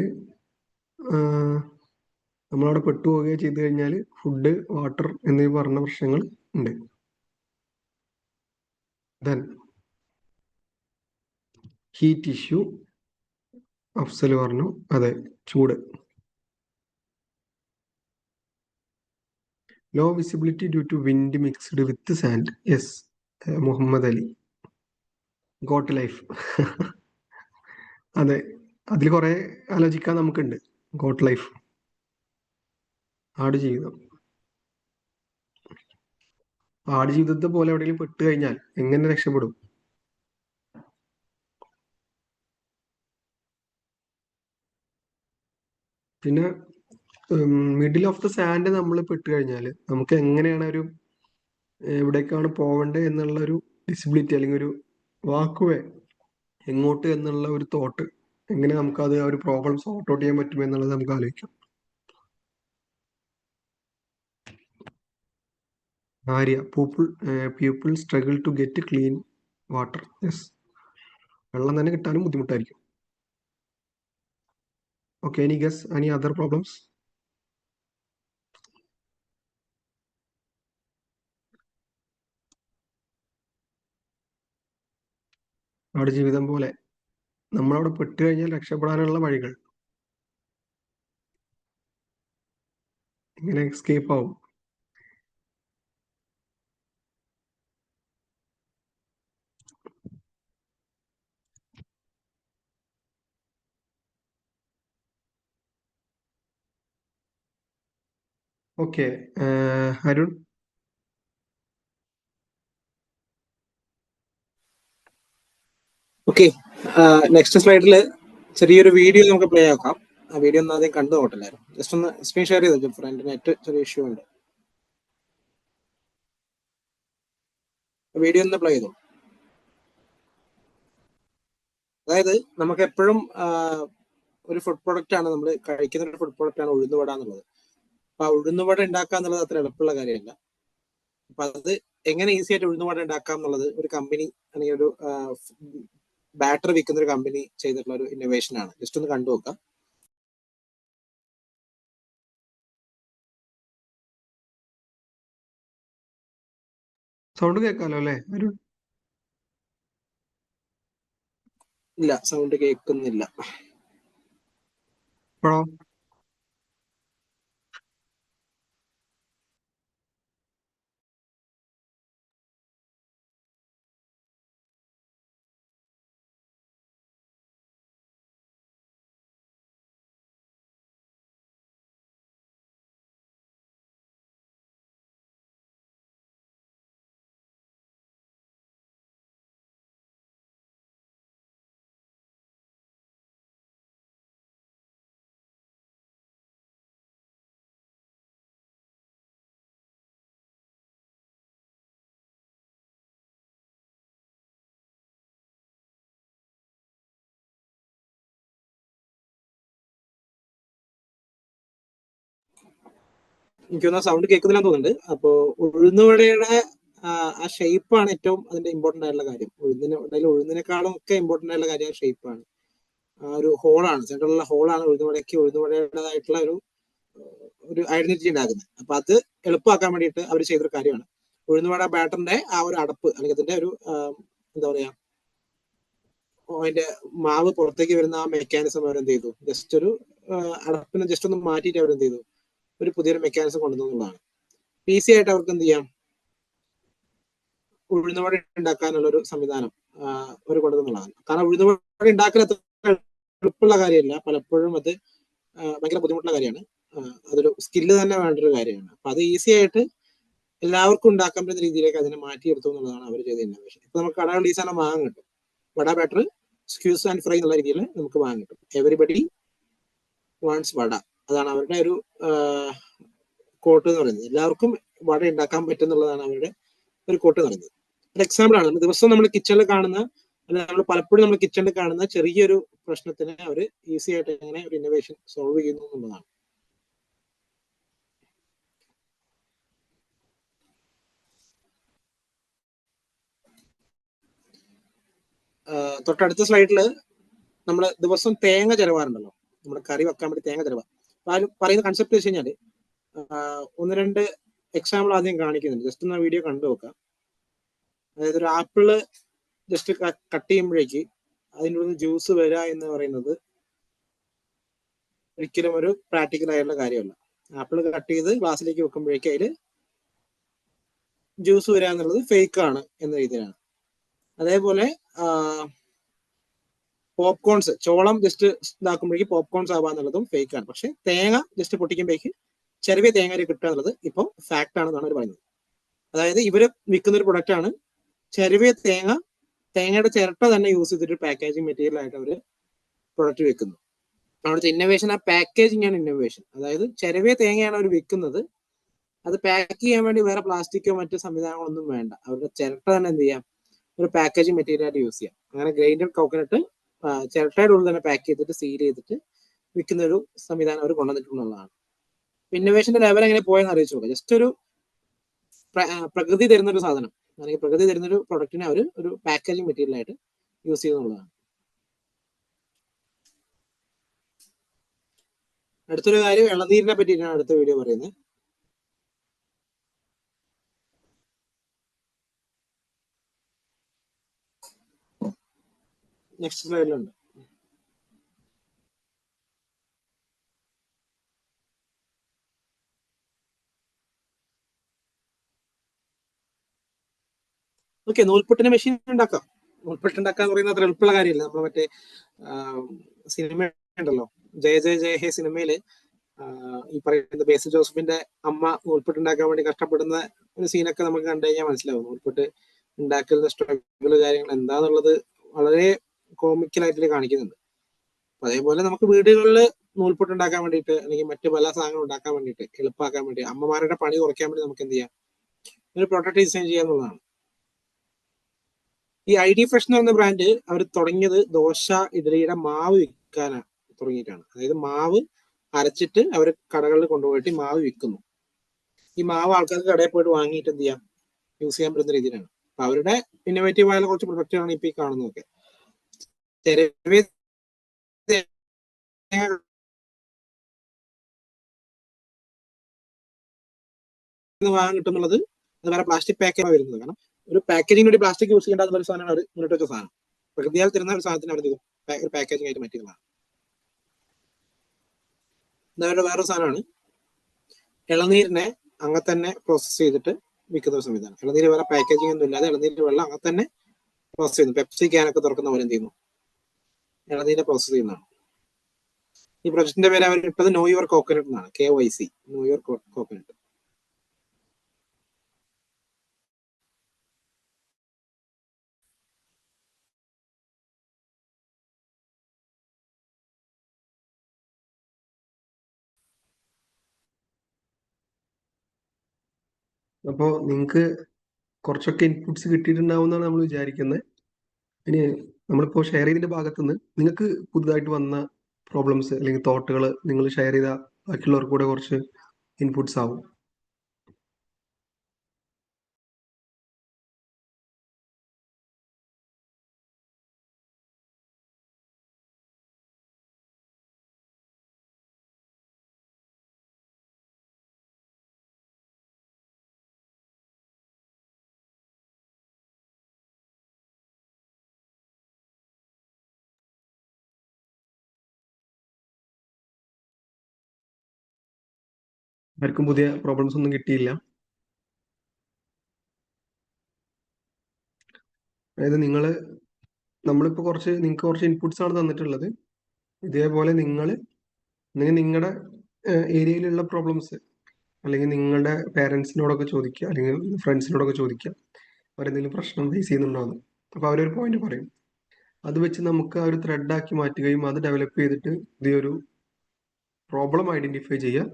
A: നമ്മളവിടെ പെട്ടുപോവുകയോ ചെയ്തു കഴിഞ്ഞാൽ ഫുഡ്, വാട്ടർ എന്നിവ പറഞ്ഞ പ്രശ്നങ്ങൾ ഉണ്ട്. ദെൻ ഹീറ്റ് ഇഷ്യൂ അഫ്സൽ പറഞ്ഞു. അതെ, ചൂട്. Low visibility due to wind mixed with sand. Yes, Muhammad Ali. Goat life. അതെ, അതിൽ കുറെ ആലോചിക്കാൻ നമുക്കുണ്ട്. Got life, Aadujeevitham. ആടുജീവിതത്തെ പോലെ എവിടെയെങ്കിലും പെട്ട് കഴിഞ്ഞാൽ എങ്ങനെ രക്ഷപ്പെടും? പിന്നെ മിഡിൽ ഓഫ് ദ സാൻഡ് നമ്മൾ പെട്ട് കഴിഞ്ഞാൽ നമുക്ക് എങ്ങനെയാണ് എവിടേക്കാണ് പോവേണ്ടത് എന്നുള്ള ഒരു വിസിബിലിറ്റി അല്ലെങ്കിൽ ഒരു വാക്കുവേ എങ്ങോട്ട് എന്നുള്ള ഒരു തോട്ട്, എങ്ങനെ നമുക്കത് ആ ഒരു പ്രോബ്ലം സോർട്ട് ഔട്ട് ചെയ്യാൻ പറ്റും എന്നുള്ളത് നമുക്ക് ആലോചിക്കാം. Arya, people struggle to get clean water. Yes, വെള്ളം തന്നെ കിട്ടാനും ബുദ്ധിമുട്ടായിരിക്കും. Okay, any guess, any other problems? Aadujeevitham പോലെ നമ്മളവിടെ പെട്ട് കഴിഞ്ഞാൽ രക്ഷപ്പെടാനുള്ള വഴികൾ എങ്ങനെ എസ്കേപ്പ് ആവും? ഓക്കെ, അരുൺ.
C: ഓക്കെ, നെക്സ്റ്റ് സ്ലൈഡിൽ ചെറിയൊരു വീഡിയോ നമുക്ക് പ്ലേ ആക്കാം. ആ വീഡിയോ ഒന്ന് ആദ്യം കണ്ടു നോട്ടില്ലായിരുന്നു. ജസ്റ്റ് ഒന്ന് സ്ക്രീൻ ഷെയർ ചെയ്തു ഫ്രണ്ട്, നെറ്റ് ചെറിയ ഇഷ്യൂ ഉണ്ട്. വീഡിയോ ഒന്ന് പ്ലേ ചെയ്തു. അതായത് നമുക്ക് എപ്പോഴും ഒരു ഫുഡ് പ്രൊഡക്റ്റ് ആണ്, നമ്മൾ കഴിക്കുന്ന ഒരു ഫുഡ് പ്രൊഡക്റ്റ് ആണ് ഉഴുന്നുവട എന്നുള്ളത്. അപ്പൊ ആ ഉഴുന്നുവട ഉണ്ടാക്കുക എന്നുള്ളത് അത്ര എളുപ്പമുള്ള കാര്യമല്ല. അപ്പൊ അത് എങ്ങനെ ഈസി ആയിട്ട് ഉഴുന്നുവട ഉണ്ടാക്കാം എന്നുള്ളത് ഒരു കമ്പനി അല്ലെങ്കിൽ ഒരു ബാറ്റർ വിൽക്കുന്ന ഒരു കമ്പനി ചെയ്തിട്ടുള്ള ഒരു ഇന്നോവേഷൻ ആണ്. ജസ്റ്റ് ഒന്ന് കണ്ടു നോക്കാം.
A: സൗണ്ട് കേൾക്കാലോ അല്ലേ അരുൺ?
C: ഇല്ല, സൗണ്ട് കേൾക്കുന്നില്ല.
A: ഇപ്പോഴോ?
C: എനിക്കൊന്ന് സൗണ്ട് കേൾക്കുന്നില്ല തോന്നുന്നുണ്ട്. അപ്പോ ഉഴുന്നുവടയുടെ ആ ഷേപ്പാണ് ഏറ്റവും അതിന്റെ ഇമ്പോർട്ടന്റ് ആയിട്ടുള്ള കാര്യം. ഉഴുന്നിനേക്കാളും ഒക്കെ ഇമ്പോർട്ടന്റ് ആയിട്ടുള്ള കാര്യം ആ ഷേപ്പാണ്. ആ ഒരു ഹോളാണ്, സെൻട്രലുള്ള ഹോളാണ് ഉഴുന്നുവടയുടേതായിട്ടുള്ള ഒരു ഐഡന്റിറ്റി ഉണ്ടാക്കുന്നത്. അപ്പൊ അത് എളുപ്പമാക്കാൻ വേണ്ടിയിട്ട് അവർ ചെയ്തൊരു കാര്യമാണ്. ഉഴുന്നുവട ബാറ്ററിന്റെ ആ ഒരു അടപ്പ് അല്ലെങ്കിൽ അതിന്റെ ഒരു എന്താ പറയാ, അതിന്റെ മാവ് പുറത്തേക്ക് വരുന്ന ആ മെക്കാനിസം അവരെന്ത് ചെയ്തു, ജസ്റ്റ് ഒരു അടപ്പിനെ ജസ്റ്റ് ഒന്ന് മാറ്റിയിട്ട് അവരെന്ത് ചെയ്തു, ഒരു പുതിയൊരു മെക്കാനിസം കൊണ്ടുവന്നുള്ളതാണ്. ഈസി ആയിട്ട് അവർക്ക് എന്ത് ചെയ്യാം, ഉഴുന്നുവട ഉണ്ടാക്കാനുള്ള ഒരു സംവിധാനം അവർ കൊണ്ടുവന്നുള്ളതാണ്. കാരണം ഉഴുന്നുവട ഉണ്ടാക്കൽ അത്ര എളുപ്പമുള്ള കാര്യമല്ല, പലപ്പോഴും അത് ഭയങ്കര ബുദ്ധിമുട്ടുള്ള കാര്യമാണ്. അതൊരു സ്കില്ല് തന്നെ വേണ്ട ഒരു കാര്യമാണ്. അപ്പൊ അത് ഈസി ആയിട്ട് എല്ലാവർക്കും ഉണ്ടാക്കാൻ പറ്റുന്ന രീതിയിലേക്ക് അതിനെ മാറ്റിയെടുത്തു എന്നുള്ളതാണ് അവർ ചെയ്ത ഇന്നോവേഷൻ. ഇപ്പൊ നമുക്ക് കടകളിൽ ഈ സാധനം വാങ്ങാൻ കിട്ടും. വട ബാറ്റർ സ്ക്യൂസ് ആൻഡ് ഫ്രൈ എന്നുള്ള രീതിയിൽ നമുക്ക് വാങ്ങാൻ കിട്ടും. എവരിബഡി വാണ്ട്സ് വട, അതാണ് അവരുടെ ഒരു കോട്ട് എന്ന് പറയുന്നത്. എല്ലാവർക്കും വട ഉണ്ടാക്കാൻ പറ്റുന്നുള്ളതാണ് അവരുടെ ഒരു കോട്ട് എന്ന് പറയുന്നത്. ഒരു എക്സാമ്പിൾ ആണ്, ദിവസം നമ്മൾ കിച്ചണിൽ കാണുന്ന, അല്ലെങ്കിൽ നമ്മൾ പലപ്പോഴും നമ്മൾ കിച്ചണിൽ കാണുന്ന ചെറിയൊരു പ്രശ്നത്തിനെ അവർ ഈസി ആയിട്ട് എങ്ങനെ ഒരു ഇന്നോവേഷൻ സോൾവ് ചെയ്യുന്നു എന്നുള്ളതാണ്. തൊട്ടടുത്ത സ്ലൈഡിൽ നമ്മൾ ദിവസം തേങ്ങ ചിലവാറുണ്ടല്ലോ, നമ്മുടെ കറി വെക്കാൻ വേണ്ടി തേങ്ങ ചിലവാ. പറയുന്ന കൺസെപ്റ്റ് വെച്ച് കഴിഞ്ഞാൽ ഒന്ന് രണ്ട് എക്സാമ്പിൾ ആദ്യം കാണിക്കുന്നുണ്ട്. ജസ്റ്റ് ഒന്ന് വീഡിയോ കണ്ടു നോക്കാം. അതായത് ഒരു ആപ്പിള് ജസ്റ്റ് കട്ട് ചെയ്യുമ്പോഴേക്ക് അതിൻ്റെ ഉള്ളിൽ ജ്യൂസ് വരിക എന്ന് പറയുന്നത് ഒരിക്കലും ഒരു പ്രാക്ടിക്കൽ ആയിട്ടുള്ള കാര്യമല്ല. ആപ്പിൾ കട്ട് ചെയ്ത് ഗ്ലാസ്സിലേക്ക് വെക്കുമ്പോഴേക്ക് അതിൽ ജ്യൂസ് വരിക എന്നുള്ളത് ഫേക്ക് ആണ് എന്ന രീതിയിലാണ്. അതേപോലെ പോപ്കോൺസ്, ചോളം ജസ്റ്റ് ഇതാക്കുമ്പോഴേക്ക് പോപ്കോൺസ് ആവാന്നുള്ളതും ഫേക്ക് ആണ്. പക്ഷെ തേങ്ങ ജസ്റ്റ് പൊട്ടിക്കുമ്പോഴേക്ക് ചെറിയ തേങ്ങ കിട്ടുക എന്നുള്ളത് ഇപ്പോൾ ഫാക്ട് ആണെന്നാണ് അവർ പറയുന്നത്. അതായത് ഇവര് വിൽക്കുന്ന ഒരു പ്രൊഡക്റ്റ് ആണ് ചെറിയ തേങ്ങയുടെ ചിരട്ട തന്നെ യൂസ് ചെയ്തിട്ട് പാക്കേജിങ് മെറ്റീരിയൽ ആയിട്ട് അവർ പ്രൊഡക്റ്റ് വെക്കുന്നു. അവിടുത്തെ ഇന്നോവേഷൻ ആ പാക്കേജിങ് ആണ് ഇന്നോവേഷൻ. അതായത് ചെറിയ തേങ്ങയാണ് അവർ വിൽക്കുന്നത്. അത് പാക്ക് ചെയ്യാൻ വേണ്ടി വേറെ പ്ലാസ്റ്റിക്കോ മറ്റു സംവിധാനങ്ങളൊന്നും വേണ്ട. അവരുടെ ചിരട്ട തന്നെ എന്ത് ചെയ്യാം, ഒരു പാക്കേജിങ് മെറ്റീരിയൽ ആയിട്ട് യൂസ് ചെയ്യാം. അങ്ങനെ ഗ്രൈൻഡഡ് കോക്കനട്ട് ചിരട്ടയുടെ ഉള്ളിൽ തന്നെ പാക്ക് ചെയ്തിട്ട് സീൽ ചെയ്തിട്ട് വിൽക്കുന്ന ഒരു സംവിധാനം അവർ കൊണ്ടുവന്നിട്ടുള്ളതാണ്. ഇന്നോവേഷന്റെ ലെവൽ എങ്ങനെ പോയെന്ന് അറിയിച്ചു നോക്കുക. ജസ്റ്റ് ഒരു പ്രകൃതി തരുന്നൊരു സാധനം അല്ലെങ്കിൽ പ്രകൃതി തരുന്നൊരു പ്രൊഡക്റ്റിനെ അവർ ഒരു പാക്കേജിങ് മെറ്റീരിയൽ ആയിട്ട് യൂസ് ചെയ്യുന്നുള്ളതാണ്. അടുത്തൊരു കാര്യം ഇളനീരിനെ പറ്റിയിട്ടാണ് അടുത്ത വീഡിയോ പറയുന്നത്. നെക്സ്റ്റ് സ്ലൈഡിലുണ്ട്. ഓക്കെ, നൂൽപുട്ടിന് മെഷീൻ ഉണ്ടാക്കാം. നൂൽപുട്ട് ഉണ്ടാക്കാൻ പറയുന്നത് അത്ര എളുപ്പമുള്ള കാര്യമില്ല. നമ്മൾ മറ്റേ സിനിമ ഉണ്ടല്ലോ, ജയ ജയ ജയ ഹേ സിനിമയില് ഈ പറയുന്ന ബേസിൽ ജോസഫിന്റെ അമ്മ നൂൽപുട്ട് ഉണ്ടാക്കാൻ വേണ്ടി കഷ്ടപ്പെടുന്ന ഒരു സീനൊക്കെ നമുക്ക് കണ്ടു കഴിഞ്ഞാൽ മനസ്സിലാവും. നൂൽപുട്ട് ഉണ്ടാക്കുന്ന സ്ട്രഗിള് കാര്യങ്ങൾ എന്താന്നുള്ളത് വളരെ കോമിക്കലായിട്ട് കാണിക്കുന്നുണ്ട്. അതേപോലെ നമുക്ക് വീടുകളിൽ നൂൽപുട്ട് ഉണ്ടാക്കാൻ വേണ്ടിയിട്ട് അല്ലെങ്കിൽ മറ്റു പല സാധനങ്ങൾ ഉണ്ടാക്കാൻ വേണ്ടിയിട്ട് എളുപ്പമാക്കാൻ വേണ്ടി അമ്മമാരുടെ പണി കുറയ്ക്കാൻ വേണ്ടി നമുക്ക് എന്ത് ചെയ്യാം, ഒരു പ്രൊഡക്റ്റ് ഡിസൈൻ ചെയ്യാന്നുള്ളതാണ്. ഈ ID Fresh എന്ന് പറയുന്ന ബ്രാൻഡ് അവർ തുടങ്ങിയത് ദോശ ഇഡ്ഡലിയുടെ മാവ് വിൽക്കാനാണ് തുടങ്ങിയിട്ടാണ്. അതായത് മാവ് അരച്ചിട്ട് അവർ കടകളിൽ കൊണ്ടുപോയിട്ട് മാവ് വിൽക്കുന്നു. ഈ മാവ് ആൾക്കാർക്ക് കടയിൽ പോയിട്ട് വാങ്ങിയിട്ട് എന്ത് ചെയ്യാം, യൂസ് ചെയ്യാൻ പറ്റുന്ന രീതിയിലാണ്. അപ്പൊ അവരുടെ ഇന്നോവേറ്റീവ് ആയ കുറച്ച് പ്രൊഡക്റ്റുകളാണ് ഇപ്പൊ ഈ കാണുന്നതൊക്കെ. ചെറിയ വാങ്ങാൻ കിട്ടുന്നുള്ളത് അത് വേറെ പ്ലാസ്റ്റിക് പാക്കേജാണ് വരുന്നത്. കാരണം ഒരു പാക്കേജിന് വേണ്ടി പ്ലാസ്റ്റിക് യൂസ് ചെയ്യേണ്ട ഒരു സാധനമാണ് അവർ മുന്നോട്ട് വെച്ച സാധനം. പ്രകൃതിയാൽ തരുന്ന ഒരു സാധനത്തിന് അവർ ഒരു പാക്കേജിംഗ് ആയിട്ട് മാറ്റിയതാണ്. അതവരുടെ വേറൊരു സാധനമാണ് ഇളനീരിനെ അങ്ങനെ തന്നെ പ്രോസസ് ചെയ്തിട്ട് വിൽക്കുന്ന ഒരു സംവിധാനം. ഇളനീര് വേറെ പാക്കേജിംഗ് ഒന്നും ഇല്ലാതെ ഇളനീരിന്റെ വെള്ളം അങ്ങനെ തന്നെ പ്രോസസ് ചെയ്യുന്നു. പെപ്സി ക്യാനൊക്കെ തുറക്കുന്ന പോലെ എന്ത് ചെയ്യുന്നു, ഇളനീരിനെ പ്രോസസ് ചെയ്യുന്നതാണ്. ഈ പ്രൊജക്ടിന്റെ പേര് അവർ ഇട്ടത് നോ യുവർ കോക്കനട്ട് എന്നാണ്. KYC, no your coconut.
A: അപ്പോ നിങ്ങൾക്ക് കുറച്ചൊക്കെ ഇൻപുട്സ് കിട്ടിയിട്ടുണ്ടാവുമെന്നാണ് നമ്മൾ വിചാരിക്കുന്നത്. ഇനി നമ്മളിപ്പോൾ ഷെയർ ചെയ്തതിന്റെ ഭാഗത്തുനിന്ന് നിങ്ങൾക്ക് പുതുതായിട്ട് വന്ന പ്രോബ്ലംസ് അല്ലെങ്കിൽ തോട്ടുകൾ നിങ്ങൾ ഷെയർ ചെയ്ത ബാക്കിയുള്ളവർക്ക് കൂടെ കുറച്ച് ഇൻപുട്സ് ആവും. ആർക്കും പുതിയ പ്രോബ്ലംസ് ഒന്നും കിട്ടിയില്ല. അതായത് നമ്മളിപ്പോൾ നിങ്ങൾക്ക് കുറച്ച് ഇൻപുട്സ് ആണ് തന്നിട്ടുള്ളത്. ഇതേപോലെ നിങ്ങൾ നിങ്ങളുടെ ഏരിയയിലുള്ള പ്രോബ്ലംസ് അല്ലെങ്കിൽ നിങ്ങളുടെ പേരൻസിനോടൊക്കെ ചോദിക്കുക, അല്ലെങ്കിൽ ഫ്രണ്ട്സിനോടൊക്കെ ചോദിക്കുക അവരെന്തെങ്കിലും പ്രശ്നം ഫേസ് ചെയ്യുന്നുണ്ടോയെന്ന്. അപ്പോൾ അവരൊരു പോയിന്റ് പറയും. അത് വെച്ച് നമുക്ക് ആ ഒരു ത്രെഡാക്കി മാറ്റുകയും അത് ഡെവലപ്പ് ചെയ്തിട്ട് ഇതൊരു പ്രോബ്ലം ഐഡന്റിഫൈ ചെയ്യുക.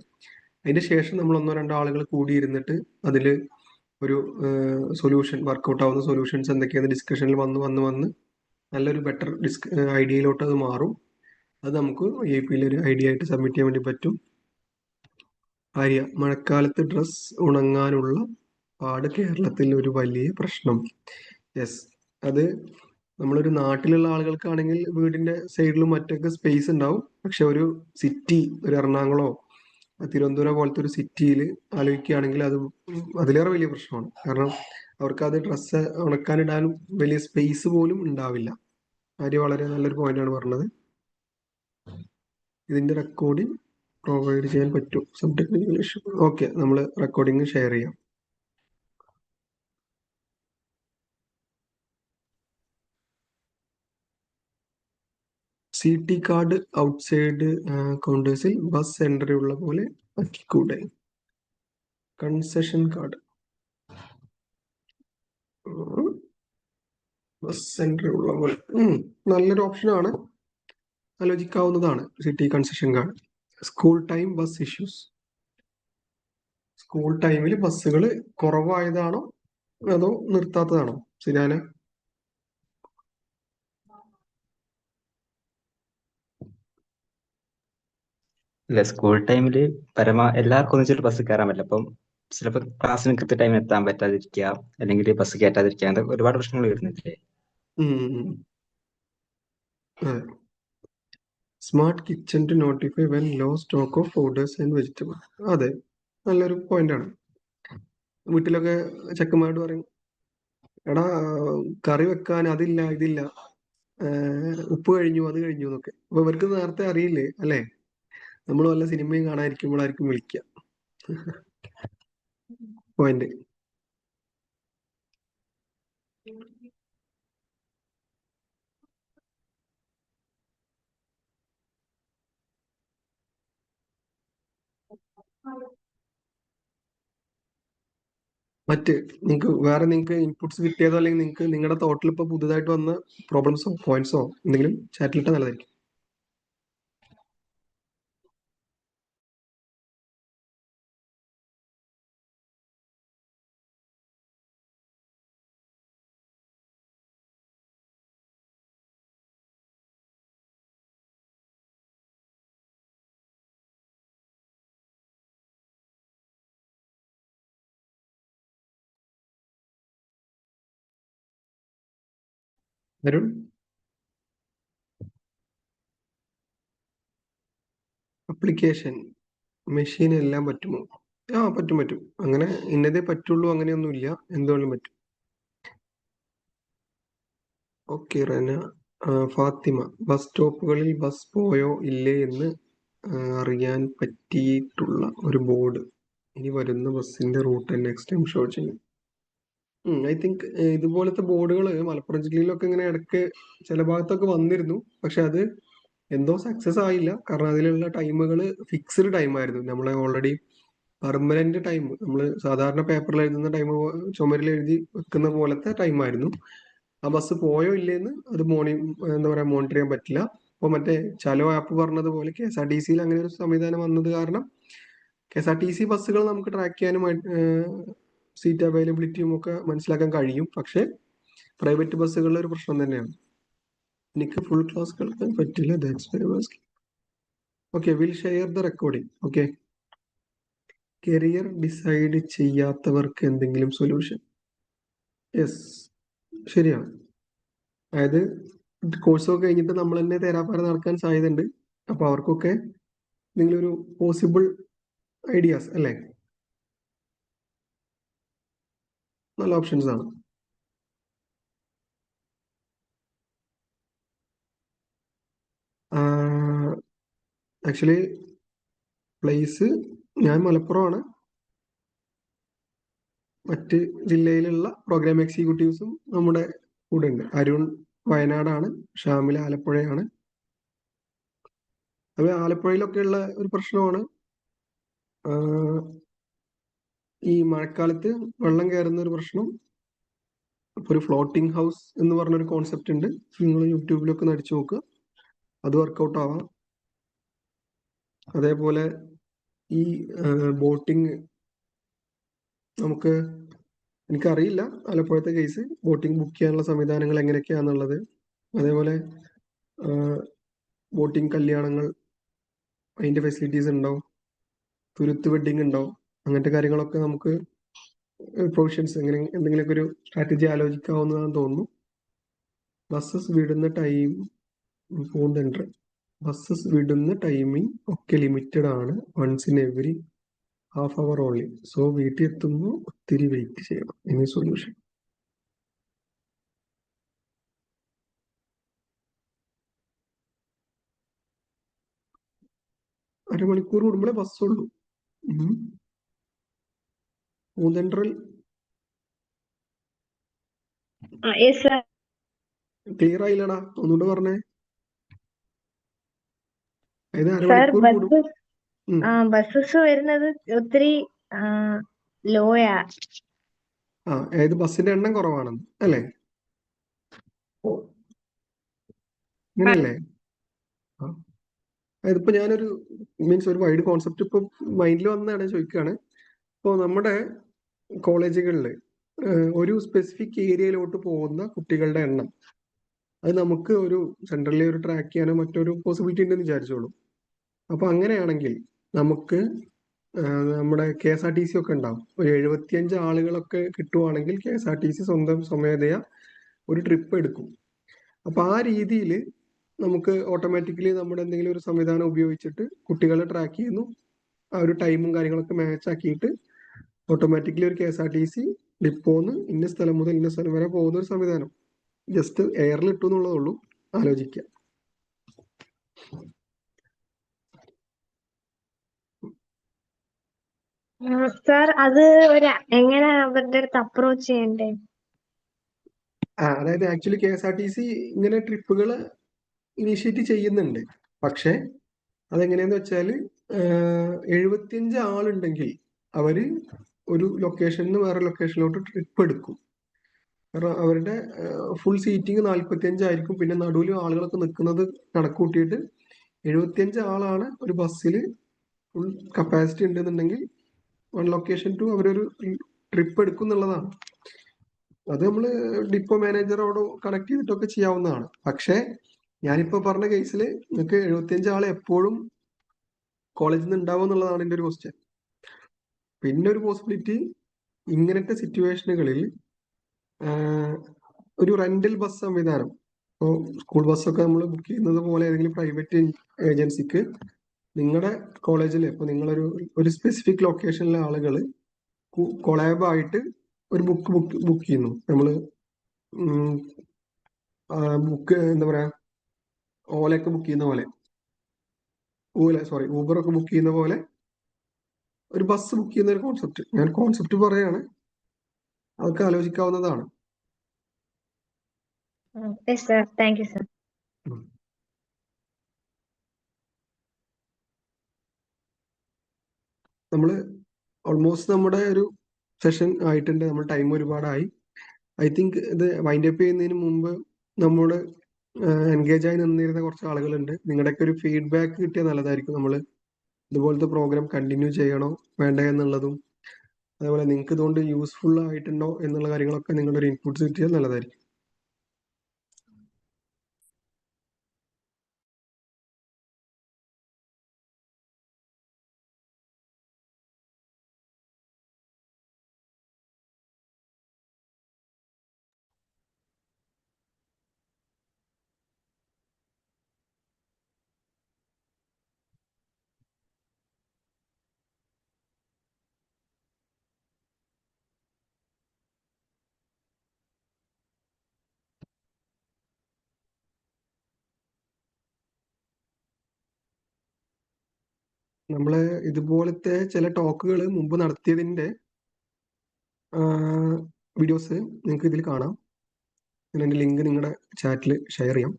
A: അതിന് ശേഷം നമ്മൾ 1-2 ആളുകൾ കൂടിയിരുന്നിട്ട് അതിൽ ഒരു സൊല്യൂഷൻ, വർക്കൗട്ട് ആവുന്ന സൊല്യൂഷൻസ് എന്തൊക്കെയാണ് ഡിസ്കഷനിൽ വന്ന് നല്ലൊരു ബെറ്റർ ഐഡിയയിലോട്ട് അത് മാറും. അത് നമുക്ക് IAP ഒരു ഐഡിയ ആയിട്ട് സബ്മിറ്റ് ചെയ്യാൻ വേണ്ടി പറ്റും. മഴക്കാലത്ത് ഡ്രസ് ഉണങ്ങാനുള്ള പാട് കേരളത്തിൽ ഒരു വലിയ പ്രശ്നം. യെസ്, അത് നമ്മളൊരു നാട്ടിലുള്ള ആളുകൾക്കാണെങ്കിൽ വീടിന്റെ സൈഡിലും മറ്റൊക്കെ സ്പേസ് ഉണ്ടാവും. പക്ഷെ ഒരു സിറ്റി, ഒരു എറണാകുളമോ തിരുവനന്തപുരം പോലത്തെ ഒരു സിറ്റിയിൽ ആലോചിക്കുകയാണെങ്കിൽ അത് അതിലേറെ വലിയ പ്രശ്നമാണ്. കാരണം അവർക്ക് അത് ഡ്രസ്സ് ഉണക്കാനിടാനും വലിയ സ്പേസ് പോലും ഉണ്ടാവില്ല. വളരെ നല്ലൊരു പോയിന്റാണ് പറഞ്ഞത്. ഇതിന്റെ റെക്കോർഡിംഗ് പ്രൊവൈഡ് ചെയ്യാൻ പറ്റും. Subject English. ഓക്കെ, നമ്മൾ റെക്കോർഡിംഗ് ഷെയർ ചെയ്യാം. CT കാർഡ് ഔട്ട്സൈഡ് കൗണ്ടേഴ്സിൽ ബസ് എൻട്രി ഉള്ള പോലെ ആക്കിക്കൂടെ? കൺസെഷൻ കാർഡ് ബസ് എൻട്രി ഉള്ള പോലെ നല്ലൊരു ഓപ്ഷനാണ്, ആലോചിക്കാവുന്നതാണ്. CT concession card. School time bus issues. School ടൈമിൽ ബസ്സുകൾ കുറവായതാണോ അതോ നിർത്താത്തതാണോ സിരാന?
D: ഇല്ല, സ്കൂൾ ടൈമിൽ എല്ലാവർക്കും ഒന്നിച്ചിട്ട് ബസ് കയറാൻ പറ്റില്ല. അപ്പം ചിലപ്പോൾ ക്ലാസ്സിന് കൃത്യ ടൈമിൽ എത്താൻ പറ്റാതിരിക്കുക, അല്ലെങ്കിൽ ബസ് കയറ്റാതിരിക്കുക, അങ്ങനത്തെ ഒരുപാട് പ്രശ്നങ്ങൾ വരുന്നില്ലേ?
A: Smart kitchen to notify when low stock of orders and vegetable. അതെ, നല്ലൊരു പോയിന്റാണ്. വീട്ടിലൊക്കെ ചെക്കന്മാരോട് പറയും, എടാ കറി വെക്കാൻ അതില്ല ഇതില്ല, ഉപ്പ് കഴിഞ്ഞു അത് കഴിഞ്ഞു എന്നൊക്കെ. അപ്പൊ ഇവർക്ക് നേരത്തെ അറിയില്ലേ അല്ലേ? നമ്മൾ വല്ല സിനിമയും കാണാതിരിക്കുമ്പോഴായിരിക്കും വിളിക്കുക. പോയിന്റ്. നിങ്ങൾക്ക് ഇൻപുട്സ് കിട്ടിയതോ അല്ലെങ്കിൽ നിങ്ങൾക്ക് നിങ്ങളുടെ തോട്ടിൽ ഇപ്പൊ പുതുതായിട്ട് വന്ന പ്രോബ്ലംസോ പോയിന്റ്സോ എന്തെങ്കിലും ചാറ്റിലിട്ടാൽ നല്ലതായിരിക്കും. അരുൺ, അപ്ലിക്കേഷൻ മെഷീൻ എല്ലാം പറ്റുമോ? പറ്റും. അങ്ങനെ ഇന്നതേ പറ്റുള്ളൂ അങ്ങനെയൊന്നുമില്ല, എന്തുകൊണ്ടും പറ്റും. ഓക്കെ റന. ഫാത്തിമ, ബസ് സ്റ്റോപ്പുകളിൽ ബസ് പോയോ ഇല്ലേ എന്ന് അറിയാൻ പറ്റിയിട്ടുള്ള ഒരു ബോർഡ് ഇനി വരുന്ന ബസ്സിന്റെ route and next time show ചെയ്യും. ഐ തിങ്ക് ഇതുപോലത്തെ ബോർഡുകൾ മലപ്പുറം ജില്ലയിലൊക്കെ ഇങ്ങനെ ഇടയ്ക്ക് ചില ഭാഗത്തൊക്കെ വന്നിരുന്നു. പക്ഷെ അത് എന്തോ സക്സസ് ആയില്ല. കാരണം അതിലുള്ള ടൈമുകൾ ഫിക്സ്ഡ് ടൈമായിരുന്നു. നമ്മളെ ഓൾറെഡി പെർമനന്റ് ടൈം, നമ്മൾ സാധാരണ പേപ്പറിൽ എഴുതുന്ന ടൈം ചുമരിൽ എഴുതി വെക്കുന്ന പോലത്തെ ടൈമായിരുന്നു. ആ ബസ് പോയോ ഇല്ലേന്ന് അത് മോണിറ്റർ ചെയ്യാൻ പറ്റില്ല. അപ്പോൾ മറ്റേ ചലോ ആപ്പ് പറഞ്ഞതുപോലെ KSRTC അങ്ങനെ ഒരു സംവിധാനം വന്നത് കാരണം KSRTC ബസ്സുകൾ നമുക്ക് ട്രാക്ക് ചെയ്യാനും സീറ്റ് അവൈലബിലിറ്റിയും ഒക്കെ മനസ്സിലാക്കാൻ കഴിയും. പക്ഷെ പ്രൈവറ്റ് ബസ്സുകളിലെ ഒരു പ്രശ്നം തന്നെയാണ്. എനിക്ക് ഫുൾ ക്ലാസ് കേൾക്കാൻ പറ്റില്ല. Okay, will share the recording. Okay, career decide ചെയ്യാത്തവർക്ക് എന്തെങ്കിലും സൊല്യൂഷൻ? യെസ്, ശരിയാണ്. അതായത് കോഴ്സൊക്കെ കഴിഞ്ഞിട്ട് നമ്മൾ തന്നെ തേരാപ്പാര നടക്കാൻ സാധ്യതയുണ്ട്. അപ്പൊ അവർക്കൊക്കെ നിങ്ങളൊരു പോസിബിൾ ഐഡിയാസ് അല്ലേ, നല്ല ഓപ്ഷൻസ് ആണ്. ആക്ച്വലി പ്ലേസ് ഞാൻ മലപ്പുറമാണ്. മറ്റ് ജില്ലയിലുള്ള പ്രോഗ്രാം എക്സിക്യൂട്ടീവ്സും നമ്മുടെ കൂടെ ഉണ്ട്. അരുൺ വയനാടാണ്, ഷാമിൽ ആലപ്പുഴയാണ്. അത് ആലപ്പുഴയിലൊക്കെ ഉള്ള ഒരു പ്രശ്നമാണ്. ഈ മഴക്കാലത്ത് വെള്ളം കയറുന്ന ഒരു പ്രശ്നം. അപ്പൊ ഒരു ഫ്ലോട്ടിംഗ് ഹൗസ് എന്ന് പറഞ്ഞൊരു കോൺസെപ്റ്റ് ഉണ്ട്. നിങ്ങൾ യൂട്യൂബിലൊക്കെ നടിച്ചു നോക്കുക, അത് വർക്കൗട്ട് ആവാം. അതേപോലെ ഈ ബോട്ടിങ് എനിക്കറിയില്ല ആലപ്പുഴത്തെ കേസ്. ബോട്ടിംഗ് ബുക്ക് ചെയ്യാനുള്ള സംവിധാനങ്ങൾ എങ്ങനെയൊക്കെയാണെന്നുള്ളത്. അതേപോലെ ബോട്ടിംഗ് കല്യാണങ്ങൾ, അതിന്റെ ഫെസിലിറ്റീസ് ഉണ്ടാവും. തുരുത്ത് വെഡിങ് ഉണ്ടാവും. അങ്ങനത്തെ കാര്യങ്ങളൊക്കെ നമുക്ക് പ്രൊവിഷൻസ് എന്തെങ്കിലുമൊക്കെ ഒരു സ്ട്രാറ്റജി ആലോചിക്കാവുന്നതാണെന്ന് തോന്നുന്നു. ബസ്സസ് വിടുന്ന ടൈമിംഗ് ഒക്കെ ലിമിറ്റഡ് ആണ്. Once in every half hour only. So വീട്ടിൽ എത്തുമ്പോൾ ഒത്തിരി വെയിറ്റ് ചെയ്യണം. Any solution? അരമണിക്കൂർ കൂടുമ്പോഴേ ബസ്സുള്ളൂ. മൂന്നൻട്രൽ ക്ലിയർ ആയില്ലടാ, ഒന്നുകൂടെ പറഞ്ഞേ. അതായത്
E: സാർ
A: അരമണിക്കൂർ കൂടും.
E: ബസ്സസ് വരുന്നത് ഒത്തിരി ലോയാ.
A: അതായത് ബസ്സിന്റെ എണ്ണം കുറവാണെന്ന് അല്ലേ? ഇങ്ങനെയല്ലേ? അതിപ്പോ ഞാനൊരു മീൻസ് ഒരു വൈഡ് കോൺസെപ്റ്റ് ഇപ്പൊ മൈൻഡിൽ വന്നതാണ് ചോദിക്കുകയാണ്. ഇപ്പോൾ നമ്മുടെ കോളേജുകളിൽ ഒരു സ്പെസിഫിക് ഏരിയയിലോട്ട് പോകുന്ന കുട്ടികളുടെ എണ്ണം അത് നമുക്ക് ഒരു സെൻട്രലി ഒരു ട്രാക്ക് ചെയ്യാനോ മറ്റൊരു പോസിബിലിറ്റി ഉണ്ടെന്ന് വിചാരിച്ചോളൂ. അപ്പൊ അങ്ങനെയാണെങ്കിൽ നമുക്ക് നമ്മുടെ KSRTC ഒക്കെ ഉണ്ടാവും. ഒരു 75 ആളുകളൊക്കെ കിട്ടുവാണെങ്കിൽ KSRTC സ്വന്തം സ്വമേധയാ ഒരു ട്രിപ്പ് എടുക്കും. അപ്പൊ ആ രീതിയിൽ നമുക്ക് ഓട്ടോമാറ്റിക്കലി നമ്മുടെ എന്തെങ്കിലും ഒരു സംവിധാനം ഉപയോഗിച്ചിട്ട് കുട്ടികളെ ട്രാക്ക് ചെയ്യുന്നു. ആ ഒരു ടൈമും കാര്യങ്ങളൊക്കെ മാച്ച് ആക്കിയിട്ട് ഓട്ടോമാറ്റിക്കലി ഒരു KSRTC ഡിപ്പോന്ന് ഇന്ന സ്ഥലം മുതൽ ഇന്ന സ്ഥലം വരെ പോകുന്ന ഒരു സംവിധാനം ജസ്റ്റ് എയറിൽ ഇട്ടു എന്നുള്ളതേ ഉള്ളൂ. ആലോചിക്കുക.
E: സാർ അത് എങ്ങനെ അവരുടെ അടുത്ത് അപ്രോച്ച് ചെയ്യണ്ടേ?
A: അതായത് ആക്ച്വലി KSRTC ഇങ്ങനെ ട്രിപ്പുകൾ ഇനീഷ്യേറ്റ് ചെയ്യുന്നുണ്ട്. പക്ഷെ അതെങ്ങനെയാന്ന് വെച്ചാൽ 75 ആളുണ്ടെങ്കിൽ അവര് ഒരു ലൊക്കേഷനിൽ നിന്ന് വേറെ ലൊക്കേഷനിലോട്ട് ട്രിപ്പ് എടുക്കും. കാരണം അവരുടെ ഫുൾ സീറ്റിംഗ് 45 ആയിരിക്കും. പിന്നെ നടുവിൽ ആളുകളൊക്കെ നിൽക്കുന്നത് കണക്ക് കൂട്ടിയിട്ട് 75 ആളാണ് ഒരു ബസ്സിൽ ഫുൾ കപ്പാസിറ്റി ഉണ്ടെന്നുണ്ടെങ്കിൽ വൺ ലൊക്കേഷൻ ടു അവരൊരു ട്രിപ്പ് എടുക്കും എന്നുള്ളതാണ്. അത് നമ്മൾ ഡിപ്പോ മാനേജറോട് കണക്ട് ചെയ്തിട്ടൊക്കെ ചെയ്യാവുന്നതാണ്. പക്ഷേ ഞാനിപ്പോ പറഞ്ഞ കേസിൽ നിങ്ങൾക്ക് 75 ആൾ എപ്പോഴും കോളേജിൽ നിന്ന് ഉണ്ടാവും എന്നുള്ളതാണ് എൻ്റെ ഒരു ക്വസ്റ്റ്യൻ. പിന്നെ ഒരു പോസിബിലിറ്റി ഇങ്ങനത്തെ സിറ്റുവേഷനുകളിൽ ഒരു റെന്റൽ ബസ് സംവിധാനം, ഇപ്പോൾ സ്കൂൾ ബസ്സൊക്കെ നമ്മൾ ബുക്ക് ചെയ്യുന്നത് പോലെ ഏതെങ്കിലും പ്രൈവറ്റ് ഏജൻസിക്ക് നിങ്ങളുടെ കോളേജിൽ ഇപ്പോൾ നിങ്ങളൊരു സ്പെസിഫിക് ലൊക്കേഷനിലെ ആളുകൾ കൊളാബായിട്ട് ഒരു ബുക്ക് ചെയ്യുന്നു. നമ്മൾ ബുക്ക് എന്താ പറയാ, ഓലയൊക്കെ ബുക്ക് ചെയ്യുന്ന പോലെ, ഊബറൊക്കെ ബുക്ക് ചെയ്യുന്ന പോലെ ഒരു ബസ് ബുക്ക് ചെയ്യുന്ന ഒരു കോൺസെപ്റ്റ്. ഞാൻ കോൺസെപ്റ്റ് പറയാണ്, അതൊക്കെ ആലോചിക്കാവുന്നതാണ്.
E: Sir thank you sir.
A: നമ്മൾ ഓൾമോസ്റ്റ് നമ്മുടെ ഒരു സെഷൻ ആയിട്ടുണ്ട്. നമ്മൾ ടൈം ഒരുപാടായി. ഐ തിങ്ക് ഇത് വൈൻഡ് അപ്പ് ചെയ്യുന്നതിന് മുമ്പ് നമ്മോട് എൻഗേജ് ആയി നിന്നിരുന്ന കുറച്ച് ആളുകളുണ്ട്. നിങ്ങളുടെയൊക്കെ ഒരു ഫീഡ്ബാക്ക് കിട്ടിയാൽ നല്ലതായിരിക്കും. നമ്മൾ ഇതുപോലത്തെ പ്രോഗ്രാം കണ്ടിന്യൂ ചെയ്യണോ വേണ്ട എന്നുള്ളതും, അതേപോലെ നിങ്ങൾക്ക് ഇതുകൊണ്ട് യൂസ്ഫുൾ ആയിട്ടുണ്ടോ എന്നുള്ള കാര്യങ്ങളൊക്കെ നിങ്ങളുടെ ഒരു ഇൻപുട്സ് കിട്ടിയാൽ നല്ലതായിരിക്കും. നമ്മൾ ഇതുപോലത്തെ ചില ടോക്കുകൾ മുമ്പ് നടത്തിയതിന്റെ വീഡിയോസ് നിങ്ങൾക്ക് ഇതിൽ കാണാം. ഞാൻ എൻ്റെ ലിങ്ക് നിങ്ങളുടെ ചാറ്റിൽ ഷെയർ ചെയ്യാം.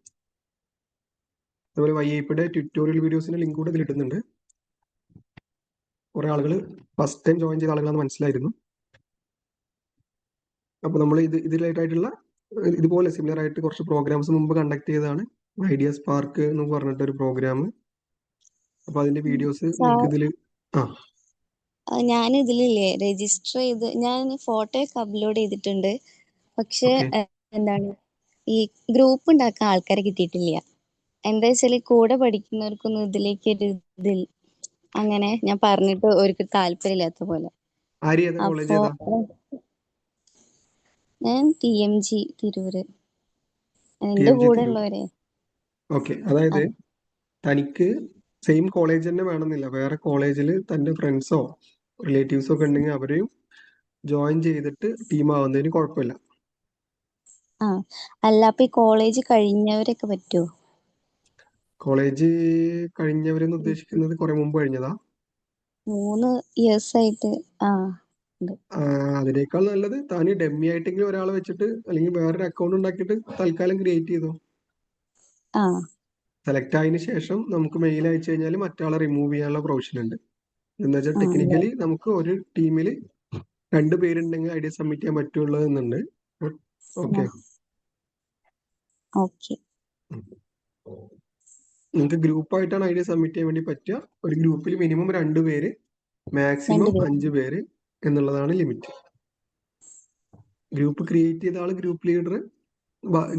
A: അതുപോലെ YIPയുടെ ട്യൂട്ടോറിയൽ വീഡിയോസിന്റെ ലിങ്ക് കൂടെ ഇതിൽ ഇടുന്നുണ്ട്. കുറെ ആളുകൾ ഫസ്റ്റ് ടൈം ജോയിൻ ചെയ്ത ആളുകളാണെന്ന് മനസ്സിലായിരുന്നു. അപ്പോൾ നമ്മൾ ഇതിലായിട്ടുള്ള ഇതുപോലെ സിമിലർ ആയിട്ട് കുറച്ച് പ്രോഗ്രാംസ് മുമ്പ് കണ്ടക്ട് ചെയ്തതാണ്. ഐഡിയ സ്പാർക്ക് എന്ന് പറഞ്ഞിട്ട് ഒരു പ്രോഗ്രാം. അപ്പൊ അതിന്റെ വീഡിയോസ് നിങ്ങൾക്ക് ഇതിൽ
F: ഞാൻ ഇതിലില്ലേ രജിസ്റ്റർ ചെയ്ത് ഞാൻ ഫോട്ടോയൊക്കെ അപ്ലോഡ് ചെയ്തിട്ടുണ്ട്. പക്ഷെ എന്താണ് ഈ ഗ്രൂപ്പ് ഉണ്ടാക്കാൻ ആൾക്കാരെ കിട്ടിയിട്ടില്ല. എന്താ വെച്ചാല് കൂടെ പഠിക്കുന്നവർക്കൊന്നും ഇതിലേക്ക് ഒരു ഇതിൽ അങ്ങനെ ഞാൻ പറഞ്ഞിട്ട് അവർക്ക് താല്പര്യമില്ലാത്ത പോലെ. അപ്പോ ഞാൻ TMG തിരൂര്, എന്റെ കൂടെ ഉള്ളവരെ.
A: ഓക്കെ, അതായത് തനിക്ക് സെയിം കോളേജ് തന്നെ വേണമെന്നില്ല, വേറെ കോളേജിൽ തന്റെ ഫ്രണ്ട്സോ റിലേറ്റീവ്സോ ഒക്കെ ഉണ്ടെങ്കിൽ അവരെയും ജോയിൻ ചെയ്തിട്ട് ടീം ആവുന്നതിന് കുഴപ്പമില്ല.
F: അല്ല അപ്പൊ ഈ കോളേജ് കഴിഞ്ഞവരൊക്കെ പറ്റുമോ?
A: കോളേജ് കഴിഞ്ഞവരെന്ന് ഉദ്ദേശിക്കുന്നത് കുറെ മുമ്പ് കഴിഞ്ഞതാ?
F: 3 years ആയിട്ട്.
A: അതിനേക്കാൾ നല്ലത് താന് ഡെമ്മി ആയിട്ടെങ്കിലും ഒരാളെ വെച്ചിട്ട് അല്ലെങ്കിൽ വേറൊരു അക്കൗണ്ട് ഉണ്ടാക്കിയിട്ട് തൽക്കാലം ക്രിയേറ്റ് ചെയ്തോ. സെലക്ട് ആയതിനു ശേഷം നമുക്ക് മെയിൽ അയച്ചു കഴിഞ്ഞാൽ മറ്റാളെ റിമൂവ് ചെയ്യാനുള്ള പ്രൊവിഷൻ ഉണ്ട്. എന്ന് വെച്ചാൽ
F: ആണല്ലേ?
A: ടെക്നിക്കലി നമുക്ക് ഒരു ടീമിൽ 2 പേരുണ്ടെങ്കിൽ ഐഡിയ സബ്മിറ്റ് ചെയ്യാൻ പറ്റുള്ളൂ എന്നുണ്ട്. Okay,
F: okay.
A: നിങ്ങൾക്ക് ഗ്രൂപ്പായിട്ടാണ് ഐഡിയ സബ്മിറ്റ് ചെയ്യാൻ വേണ്ടി പറ്റുക. ഒരു ഗ്രൂപ്പിൽ മിനിമം 2 പേര്, മാക്സിമം
F: 2 പേര്.
A: 5 പേര് എന്നുള്ളതാണ് ലിമിറ്റ്. ഗ്രൂപ്പ് ക്രിയേറ്റ് ചെയ്ത ആൾ ഗ്രൂപ്പ് ലീഡർ,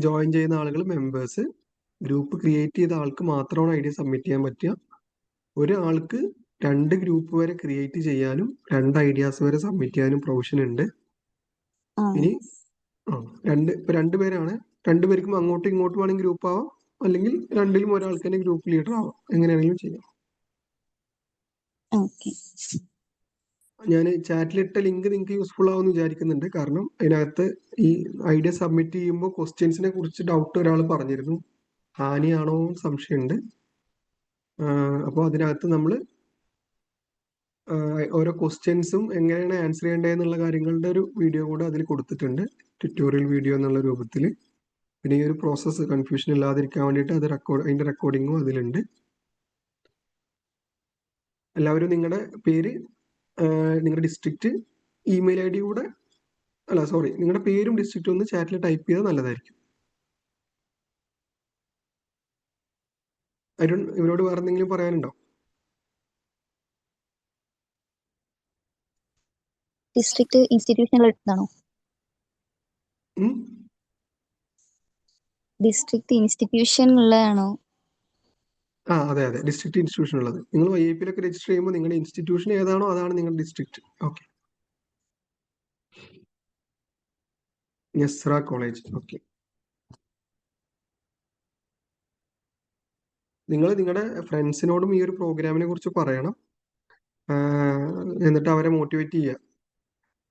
A: ജോയിൻ ചെയ്യുന്ന ആളുകൾ മെമ്പേഴ്സ്. ഗ്രൂപ്പ് ക്രിയേറ്റ് ചെയ്ത ആൾക്ക് മാത്രമാണ് ഐഡിയ സബ്മിറ്റ് ചെയ്യാൻ പറ്റുക. ഒരാൾക്ക് 2 ഗ്രൂപ്പ് വരെ ക്രിയേറ്റ് ചെയ്യാനും 2 ഐഡിയാസ് വരെ സബ്മിറ്റ് ചെയ്യാനും പ്രൊവിഷൻ ഉണ്ട്.
F: ആ,
A: ഇനി ഇപ്പൊ 2 പേരാണ്, 2 പേർക്കും അങ്ങോട്ടും ഇങ്ങോട്ടും വേണമെങ്കിൽ ഗ്രൂപ്പ് ആവാം, അല്ലെങ്കിൽ 2-ലും ഒരാൾക്ക് തന്നെ ഗ്രൂപ്പ് ലീഡർ ആവാം. എങ്ങനെയാണെങ്കിലും ചെയ്യാം.
F: ഓക്കെ.
A: ഞാൻ ചാറ്റിലിട്ട ലിങ്ക് നിങ്ങൾക്ക് യൂസ്ഫുൾ ആവുമെന്ന് വിചാരിക്കുന്നുണ്ട്. കാരണം അതിനകത്ത് ഈ ഐഡിയ സബ്മിറ്റ് ചെയ്യുമ്പോൾ ക്വസ്റ്റ്യൻസിനെ കുറിച്ച് ഡൗട്ട് ഒരാൾ പറഞ്ഞിരുന്നു. ഹാനിയാണോ എന്ന് സംശയമുണ്ട്. അപ്പോൾ അതിനകത്ത് നമ്മൾ ഓരോ ക്വസ്റ്റ്യൻസും എങ്ങനെയാണ് ആൻസർ ചെയ്യേണ്ടതെന്നുള്ള കാര്യങ്ങളുടെ ഒരു വീഡിയോ കൂടെ അതിൽ കൊടുത്തിട്ടുണ്ട്, ട്യൂട്ടോറിയൽ വീഡിയോ എന്നുള്ള രൂപത്തിൽ. പിന്നെ ഈ ഒരു പ്രോസസ്സ് കൺഫ്യൂഷൻ ഇല്ലാതിരിക്കാൻ വേണ്ടിയിട്ട് അതിന്റെ റെക്കോർഡിങ്ങും അതിലുണ്ട്. എല്ലാവരും നിങ്ങളുടെ പേര്, നിങ്ങളുടെ ഡിസ്ട്രിക്റ്റ്, ഇമെയിൽ ID കൂടെ, നിങ്ങളുടെ പേരും ഡിസ്ട്രിക്റ്റും ഒന്ന് ചാറ്റിൽ ടൈപ്പ് ചെയ്താൽ നല്ലതായിരിക്കും. അരുൺ, ഇവരോട് വേറെ എന്തെങ്കിലും പറയാനുണ്ടോ?
F: ഡിസ്ട്രിക്ട് ഇൻസ്റ്റിറ്റ്യൂഷനിൽ എടുത്താണോ? ഡിസ്ട്രിക്ട് ഇൻസ്റ്റിറ്റ്യൂഷൻ ഉള്ളതാണോ?
A: അതെ, ഡിസ്ട്രിക്ട് ഇൻസ്റ്റിറ്റ്യൂഷൻ ഉള്ളത്. നിങ്ങൾ YIP-ലൊക്കെ രജിസ്റ്റർ ചെയ്യുമ്പോൾ നിങ്ങളുടെ ഇൻസ്റ്റിറ്റ്യൂഷൻ ഏതാണോ അതാണ് നിങ്ങളുടെ district. Okay, Nesra college. Okay, നിങ്ങൾ നിങ്ങളുടെ ഫ്രണ്ട്സിനോടും ഈ ഒരു പ്രോഗ്രാമിനെ കുറിച്ച് പറയണം. എന്നിട്ട് അവരെ മോട്ടിവേറ്റ് ചെയ്യുക,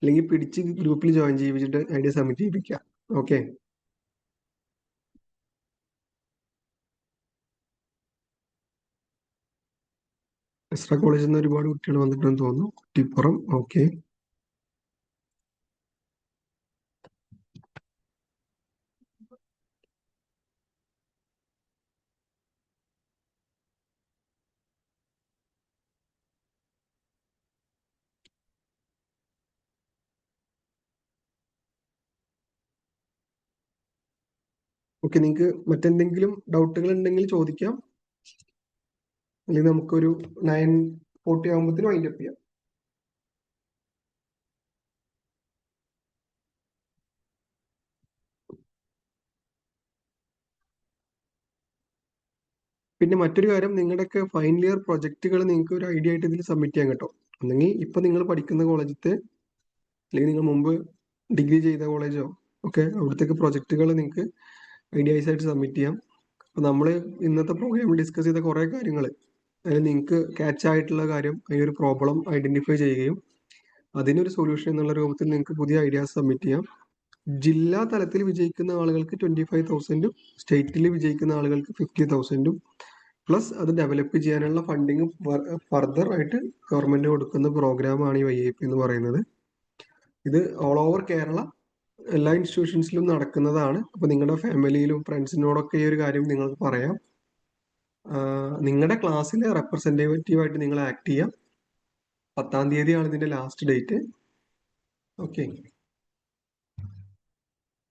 A: അല്ലെങ്കിൽ പിടിച്ച് ഗ്രൂപ്പിൽ ജോയിൻ ചെയ്യിപ്പിച്ചിട്ട് ഐഡിയ സബ്മിറ്റ് ചെയ്യിപ്പിക്കുക. ഓക്കെ, നെസ്ര കോളേജിൽ നിന്ന് ഒരുപാട് കുട്ടികൾ വന്നിട്ടുണ്ടെന്ന് തോന്നുന്നു. കുറ്റിപ്പുറം. ഓക്കെ, നിങ്ങൾക്ക് മറ്റെന്തെങ്കിലും ഡൗട്ടുകൾ ഉണ്ടെങ്കിൽ ചോദിക്കാം, അല്ലെങ്കിൽ നമുക്കൊരു 9:40 ആകുമ്പോഴത്തേനും വൈൻഡ് അപ്പ് ചെയ്യാം. പിന്നെ മറ്റൊരു കാര്യം, നിങ്ങളുടെയൊക്കെ ഫൈനൽ ഇയർ പ്രൊജക്റ്റുകൾ നിങ്ങൾക്ക് ഒരു ഐഡിയ ആയിട്ട് ഇതിൽ സബ്മിറ്റ് ചെയ്യാൻ കേട്ടോ. അല്ലെങ്കിൽ ഇപ്പൊ നിങ്ങൾ പഠിക്കുന്ന കോളേജത്തെ, അല്ലെങ്കിൽ നിങ്ങൾ മുമ്പ് ഡിഗ്രി ചെയ്ത കോളേജോ ഒക്കെ അവിടുത്തെ പ്രൊജക്റ്റുകൾ നിങ്ങൾക്ക് ഐഡിയാസ് ആയിട്ട് സബ്മിറ്റ് ചെയ്യാം. അപ്പൊ നമ്മൾ ഇന്നത്തെ പ്രോഗ്രാമിൽ ഡിസ്കസ് ചെയ്ത കുറെ കാര്യങ്ങൾ, അതിൽ നിങ്ങൾക്ക് ക്യാച്ച് ആയിട്ടുള്ള കാര്യം, അതിനൊരു പ്രോബ്ലം ഐഡന്റിഫൈ ചെയ്യുകയും അതിനൊരു സൊല്യൂഷൻ എന്നുള്ള രൂപത്തിൽ നിങ്ങൾക്ക് പുതിയ ഐഡിയാസ് സബ്മിറ്റ് ചെയ്യാം. ജില്ലാ തലത്തിൽ വിജയിക്കുന്ന ആളുകൾക്ക് 25,000, സ്റ്റേറ്റിൽ വിജയിക്കുന്ന ആളുകൾക്ക് 50,000, പ്ലസ് അത് ഡെവലപ്പ് ചെയ്യാനുള്ള ഫണ്ടിങ് ഫർദർ ആയിട്ട് ഗവൺമെന്റ് കൊടുക്കുന്ന പ്രോഗ്രാമാണ് ഈ YIP എന്ന് പറയുന്നത്. ഇത് ഓൾ ഓവർ കേരള എല്ലാ ഇൻസ്റ്റിറ്റ്യൂഷൻസിലും നടക്കുന്നതാണ്. അപ്പൊ നിങ്ങളുടെ ഫാമിലിയിലും ഫ്രണ്ട്സിനോടൊക്കെ ഈ ഒരു കാര്യം നിങ്ങൾക്ക് പറയാം. നിങ്ങളുടെ ക്ലാസ്സിലെ റെപ്രസെന്റേറ്റീവ് ആയിട്ട് നിങ്ങൾ ആക്ട് ചെയ്യാം. 10-ാം തീയതിയാണ് ഇതിന്റെ ലാസ്റ്റ് ഡേറ്റ്. ഓക്കെ,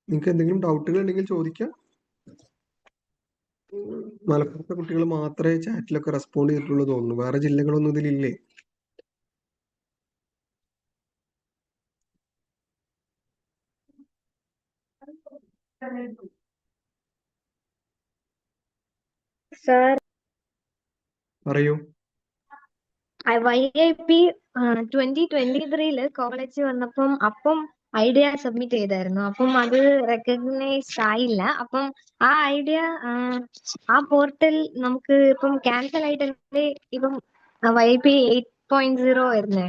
A: നിങ്ങൾക്ക് എന്തെങ്കിലും ഡൗട്ടുകൾ ഉണ്ടെങ്കിൽ ചോദിക്കാം. മലപ്പുറത്തെ കുട്ടികൾ മാത്രമേ ചാറ്റിലൊക്കെ റെസ്പോണ്ട് ചെയ്തിട്ടുള്ളൂ തോന്നുന്നു. വേറെ ജില്ലകളൊന്നും ഇതിലില്ലേ?
G: സാർ,
A: പറയൂ.
G: YIP 2023 കോളേജ് വന്നപ്പം ഐഡിയ സബ്മിറ്റ് ചെയ്തായിരുന്നു. അപ്പം അത് റെക്കഗ്നൈസ്ഡ് ആയില്ല. അപ്പം ആ ഐഡിയ ആ പോർട്ടൽ നമുക്ക് ഇപ്പം ക്യാൻസൽ ആയിട്ടല്ലേ ഇപ്പം YIP 8.0 വരുന്നേ?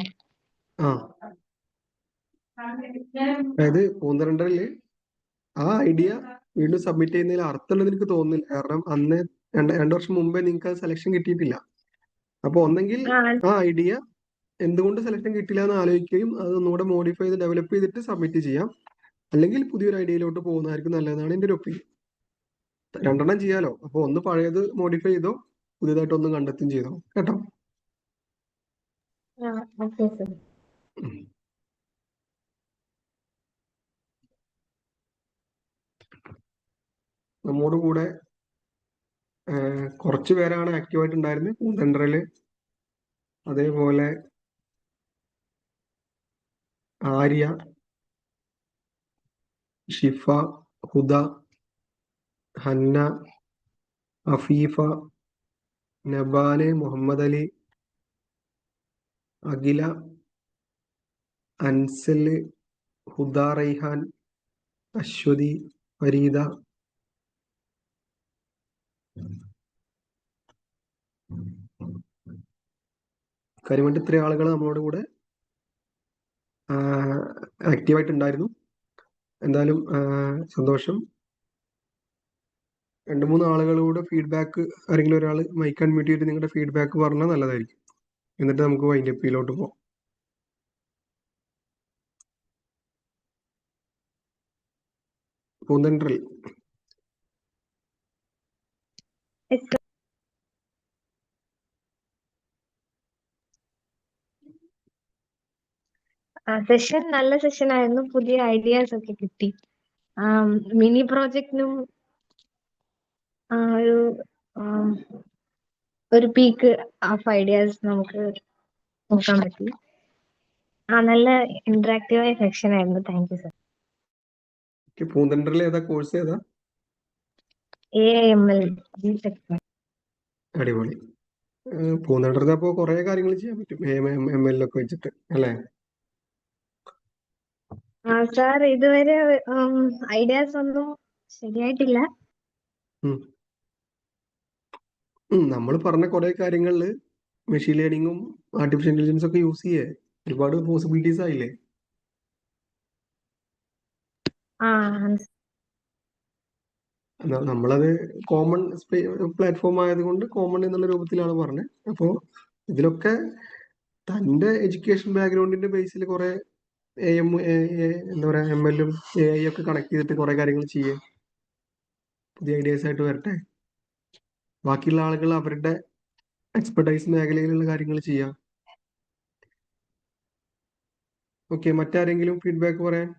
A: അതായത് 12-ല് ആ ഐഡിയ വീണ്ടും സബ്മിറ്റ് ചെയ്യുന്നതിൽ അർത്ഥമുണ്ടെന്ന് എനിക്ക് തോന്നുന്നില്ല. കാരണം അന്ന് 2 വർഷം മുമ്പേ നിങ്ങൾക്ക് അത് സെലക്ഷൻ കിട്ടിയിട്ടില്ല. അപ്പൊ ഒന്നെങ്കിൽ ആ ഐഡിയ എന്തുകൊണ്ട് സെലക്ഷൻ കിട്ടില്ല എന്ന് ആലോചിക്കുകയും അത് ഒന്നുകൂടെ മോഡിഫൈ ചെയ്ത് ഡെവലപ്പ് ചെയ്തിട്ട് സബ്മിറ്റ് ചെയ്യാം. അല്ലെങ്കിൽ പുതിയൊരു ഐഡിയയിലോട്ട് പോകുന്നതായിരിക്കും നല്ലതെന്നാണ് എൻ്റെ ഒരു ഒപ്പീനിയൻ. രണ്ടെണ്ണം ചെയ്യാലോ. അപ്പൊ ഒന്ന് പഴയത് മോഡിഫൈ ചെയ്തോ, പുതിയതായിട്ട് ഒന്ന് കണ്ടെത്തുകയും ചെയ്തോ കേട്ടോ.
G: Okay sir.
A: നമ്മോട് കൂടെ കുറച്ച് പേരാണ് ആക്റ്റീവായിട്ട് ഉണ്ടായിരുന്നത് പൂന്തണ്ടറില്. അതേപോലെ ആര്യ, ഷിഫ, ഹുദ, ഹന്ന, അഫീഫ, നബാന്, മുഹമ്മദ് അലി, അഖില, അൻസല്, ഹുദ റൈഹാൻ, അശ്വതി, ഫരീദ, കാര്യമായിട്ട് ഇത്രയും ആളുകൾ നമ്മളോട് കൂടെ ആക്റ്റീവായിട്ടുണ്ടായിരുന്നു. എന്തായാലും സന്തോഷം. 2-3 ആളുകളോട് ഫീഡ്ബാക്ക്, ആരെങ്കിലും ഒരാൾ മൈക്ക് അൺമ്യൂട്ട് ചെയ്തിട്ട് നിങ്ങളുടെ ഫീഡ്ബാക്ക് പറഞ്ഞാൽ നല്ലതായിരിക്കും. എന്നിട്ട് നമുക്ക് വൈൻഡപ്പിലോട്ട് പോകാം. പൂന്തണ്ടറിൽ
G: സെഷൻ നല്ല സെഷൻ ആയിരുന്നു. പുതിയ ഐഡിയാസ് ഒക്കെ കിട്ടി. മിനി പ്രോജക്റ്റിനും ഒരു ഒരു പീക്ക് ഓഫ് ഐഡിയാസ് നമുക്ക് നോക്കാൻ പറ്റി. നല്ല ഇന്ററാക്റ്റീവായ സെക്ഷൻ ആയിരുന്നു. Thank you sir.
A: പൂന്തണ്ടറിൽ ഏതാ കോഴ്സ് ഏതാ?
G: AIML.
A: അടിപൊളി. പൂന്തണ്ടറിൽ അപ്പോൾ കുറെ കാര്യങ്ങൾ ചെയ്യാൻ പറ്റും ML ഒക്കെ വെച്ചിട്ട് അല്ലേ?
G: സാർ ഇതുവരെ ഐഡിയാസ് ഒന്നും ശരിയായിട്ടില്ല.
A: നമ്മൾ പറഞ്ഞ കുറെ കാര്യങ്ങളിൽ മെഷീൻ ലേണിങ്ങും ആർട്ടിഫിഷ്യൽ ഇന്റലിജൻസ് ഒക്കെ യൂസ് ചെയ്യേ ഒരുപാട് പോസിബിലിറ്റീസ് ആയില്ലേ? നമ്മളത് കോമൺ പ്ലാറ്റ്ഫോം ആയതുകൊണ്ട് കോമൺ എന്നുള്ള രൂപത്തിലാണ് പറഞ്ഞത്. അപ്പോൾ ഇതിലൊക്കെ തൻ്റെ എഡ്യൂക്കേഷൻ ബാക്ക്ഗ്രൗണ്ടിന്റെ ബേസിൽ കുറെ എന്താ പറയാ ML-ഉം AI ഒക്കെ കണക്ട് ചെയ്തിട്ട് കുറെ കാര്യങ്ങൾ ചെയ്യേ. പുതിയ ഐഡിയാസ് ആയിട്ട് വരട്ടെ. ബാക്കിയുള്ള ആളുകൾ അവരുടെ എക്സ്പെർട്ടൈസ് മേഖലയിലുള്ള കാര്യങ്ങൾ ചെയ്യാം. ഓക്കെ, മറ്റാരെങ്കിലും ഫീഡ്ബാക്ക് പറയാൻ?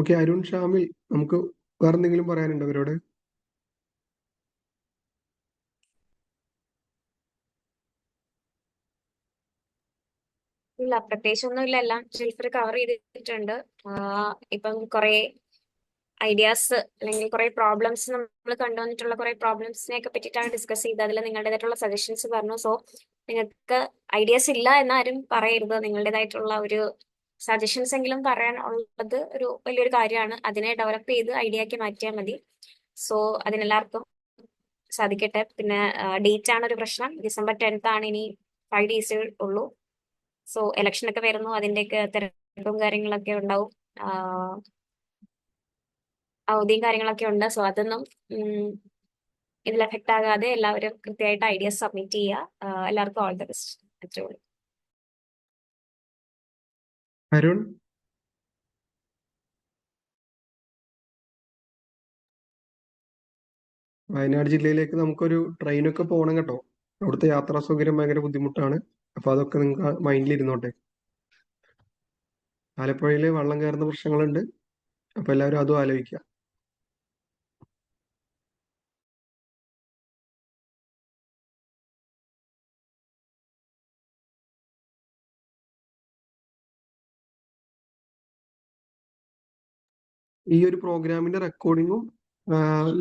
A: ഓക്കെ, അരുൺ, ഷാമിൽ, നമുക്ക് വേറെ എന്തെങ്കിലും പറയാനുണ്ടോ അവരോട്?
B: ഇല്ല, പ്രത്യേകിച്ചൊന്നും ഇല്ല. എല്ലാം ഷെൽഫിൽ കവർ ചെയ്തിട്ടുണ്ട്. ഇപ്പം കുറെ ഐഡിയാസ് അല്ലെങ്കിൽ കുറെ പ്രോബ്ലംസ് നമ്മൾ കണ്ടുവന്നിട്ടുള്ള കുറെ പ്രോബ്ലംസിനെ ഒക്കെ പറ്റിയിട്ടാണ് ഡിസ്കസ് ചെയ്തത്. അതിൽ നിങ്ങളുടേതായിട്ടുള്ള സജഷൻസ് പറഞ്ഞു. സോ നിങ്ങൾക്ക് ഐഡിയാസ് ഇല്ല എന്നാരും പറയരുത്. നിങ്ങളുടേതായിട്ടുള്ള ഒരു സജഷൻസ് എങ്കിലും പറയാൻ ഉള്ളത് ഒരു വലിയൊരു കാര്യമാണ്. അതിനെ ഡെവലപ്പ് ചെയ്ത് ഐഡിയ ആക്കി മാറ്റിയാൽ മതി. സോ അതിനെല്ലാവർക്കും സാധിക്കട്ടെ. പിന്നെ ഡേറ്റ് ആണ് ഒരു പ്രശ്നം. December 10th ആണ്. ഇനി 5 days ഉള്ളൂ. സോ ഇലക്ഷൻ ഒക്കെ വരുന്നു. അതിന്റെയൊക്കെ തിരക്കും കാര്യങ്ങളൊക്കെ ഉണ്ടാവും. അവധിയും കാര്യങ്ങളൊക്കെ ഉണ്ട്. സോ അതൊന്നും ഇതിൽ എഫക്ട് ആകാതെ എല്ലാവരും കൃത്യമായിട്ട് ഐഡിയാസ് സബ്മിറ്റ് ചെയ്യുക. എല്ലാവർക്കും ഓൾ ദ ബെസ്റ്റ്. അത്രയുള്ളൂ.
A: അരുൺ, വയനാട് ജില്ലയിലേക്ക് നമുക്കൊരു ട്രെയിനൊക്കെ പോകണം കേട്ടോ. അവിടുത്തെ യാത്രാ സൗകര്യം ഭയങ്കര ബുദ്ധിമുട്ടാണ്. അപ്പൊ അതൊക്കെ നിങ്ങൾക്ക് മൈൻഡിൽ ഇരുന്നോട്ടെ. ആലപ്പുഴയിൽ വെള്ളം കയറുന്ന പ്രശ്നങ്ങളുണ്ട്. അപ്പൊ എല്ലാവരും അതും ആലോചിക്കുക. ഈ ഒരു പ്രോഗ്രാമിന്റെ റെക്കോർഡിങ്ങും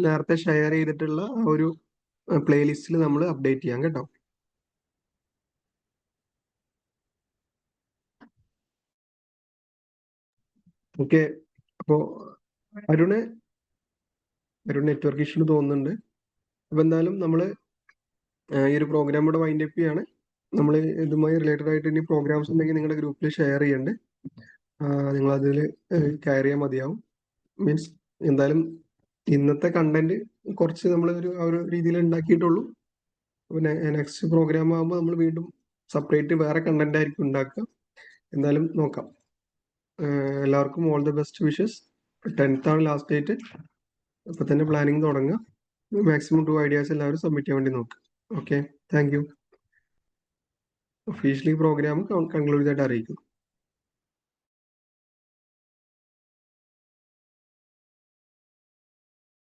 A: നേരത്തെ ഷെയർ ചെയ്തിട്ടുള്ള ഒരു പ്ലേലിസ്റ്റിൽ നമ്മൾ അപ്ഡേറ്റ് ചെയ്യാം കേട്ടോ. ഓക്കെ, അപ്പോ അരുണ് നെറ്റ്വർക്ക് ഇഷ്യൂ തോന്നുന്നുണ്ട്. അപ്പൊ എന്തായാലും നമ്മള് ഈ ഒരു പ്രോഗ്രാം ഇവിടെ വൈൻഡ് അപ്പ് ചെയ്യാണ്. നമ്മൾ ഇതുമായി റിലേറ്റഡ് ആയിട്ട് ഇനി പ്രോഗ്രാംസ് ഉണ്ടെങ്കിൽ നിങ്ങളുടെ ഗ്രൂപ്പിൽ ഷെയർ ചെയ്യണ്ട്. നിങ്ങൾ അതിൽ കയറിയാൽ മതിയാവും. മീൻസ് എന്തായാലും ഇന്നത്തെ കണ്ടന്റ് കുറച്ച് നമ്മൾ ഒരു രീതിയിൽ ഉണ്ടാക്കിയിട്ടുള്ളൂ. പിന്നെ നെക്സ്റ്റ് പ്രോഗ്രാം ആകുമ്പോൾ നമ്മൾ വീണ്ടും സെപ്പറേറ്റ് വേറെ കണ്ടന്റ് ആയിരിക്കും ഉണ്ടാക്കുക. എന്തായാലും നോക്കാം. എല്ലാവർക്കും all the best wishes. 10th ആണ് ലാസ്റ്റ് ഡേറ്റ്. അപ്പൊ തന്നെ പ്ലാനിങ് തുടങ്ങുക. മാക്സിമം 2 ഐഡിയാസ് എല്ലാവരും സബ്മിറ്റ് ചെയ്യാൻ വേണ്ടി നോക്കുക. Okay, thank you. Officially programme conclude ചെയ്തിട്ട് അറിയിക്കും.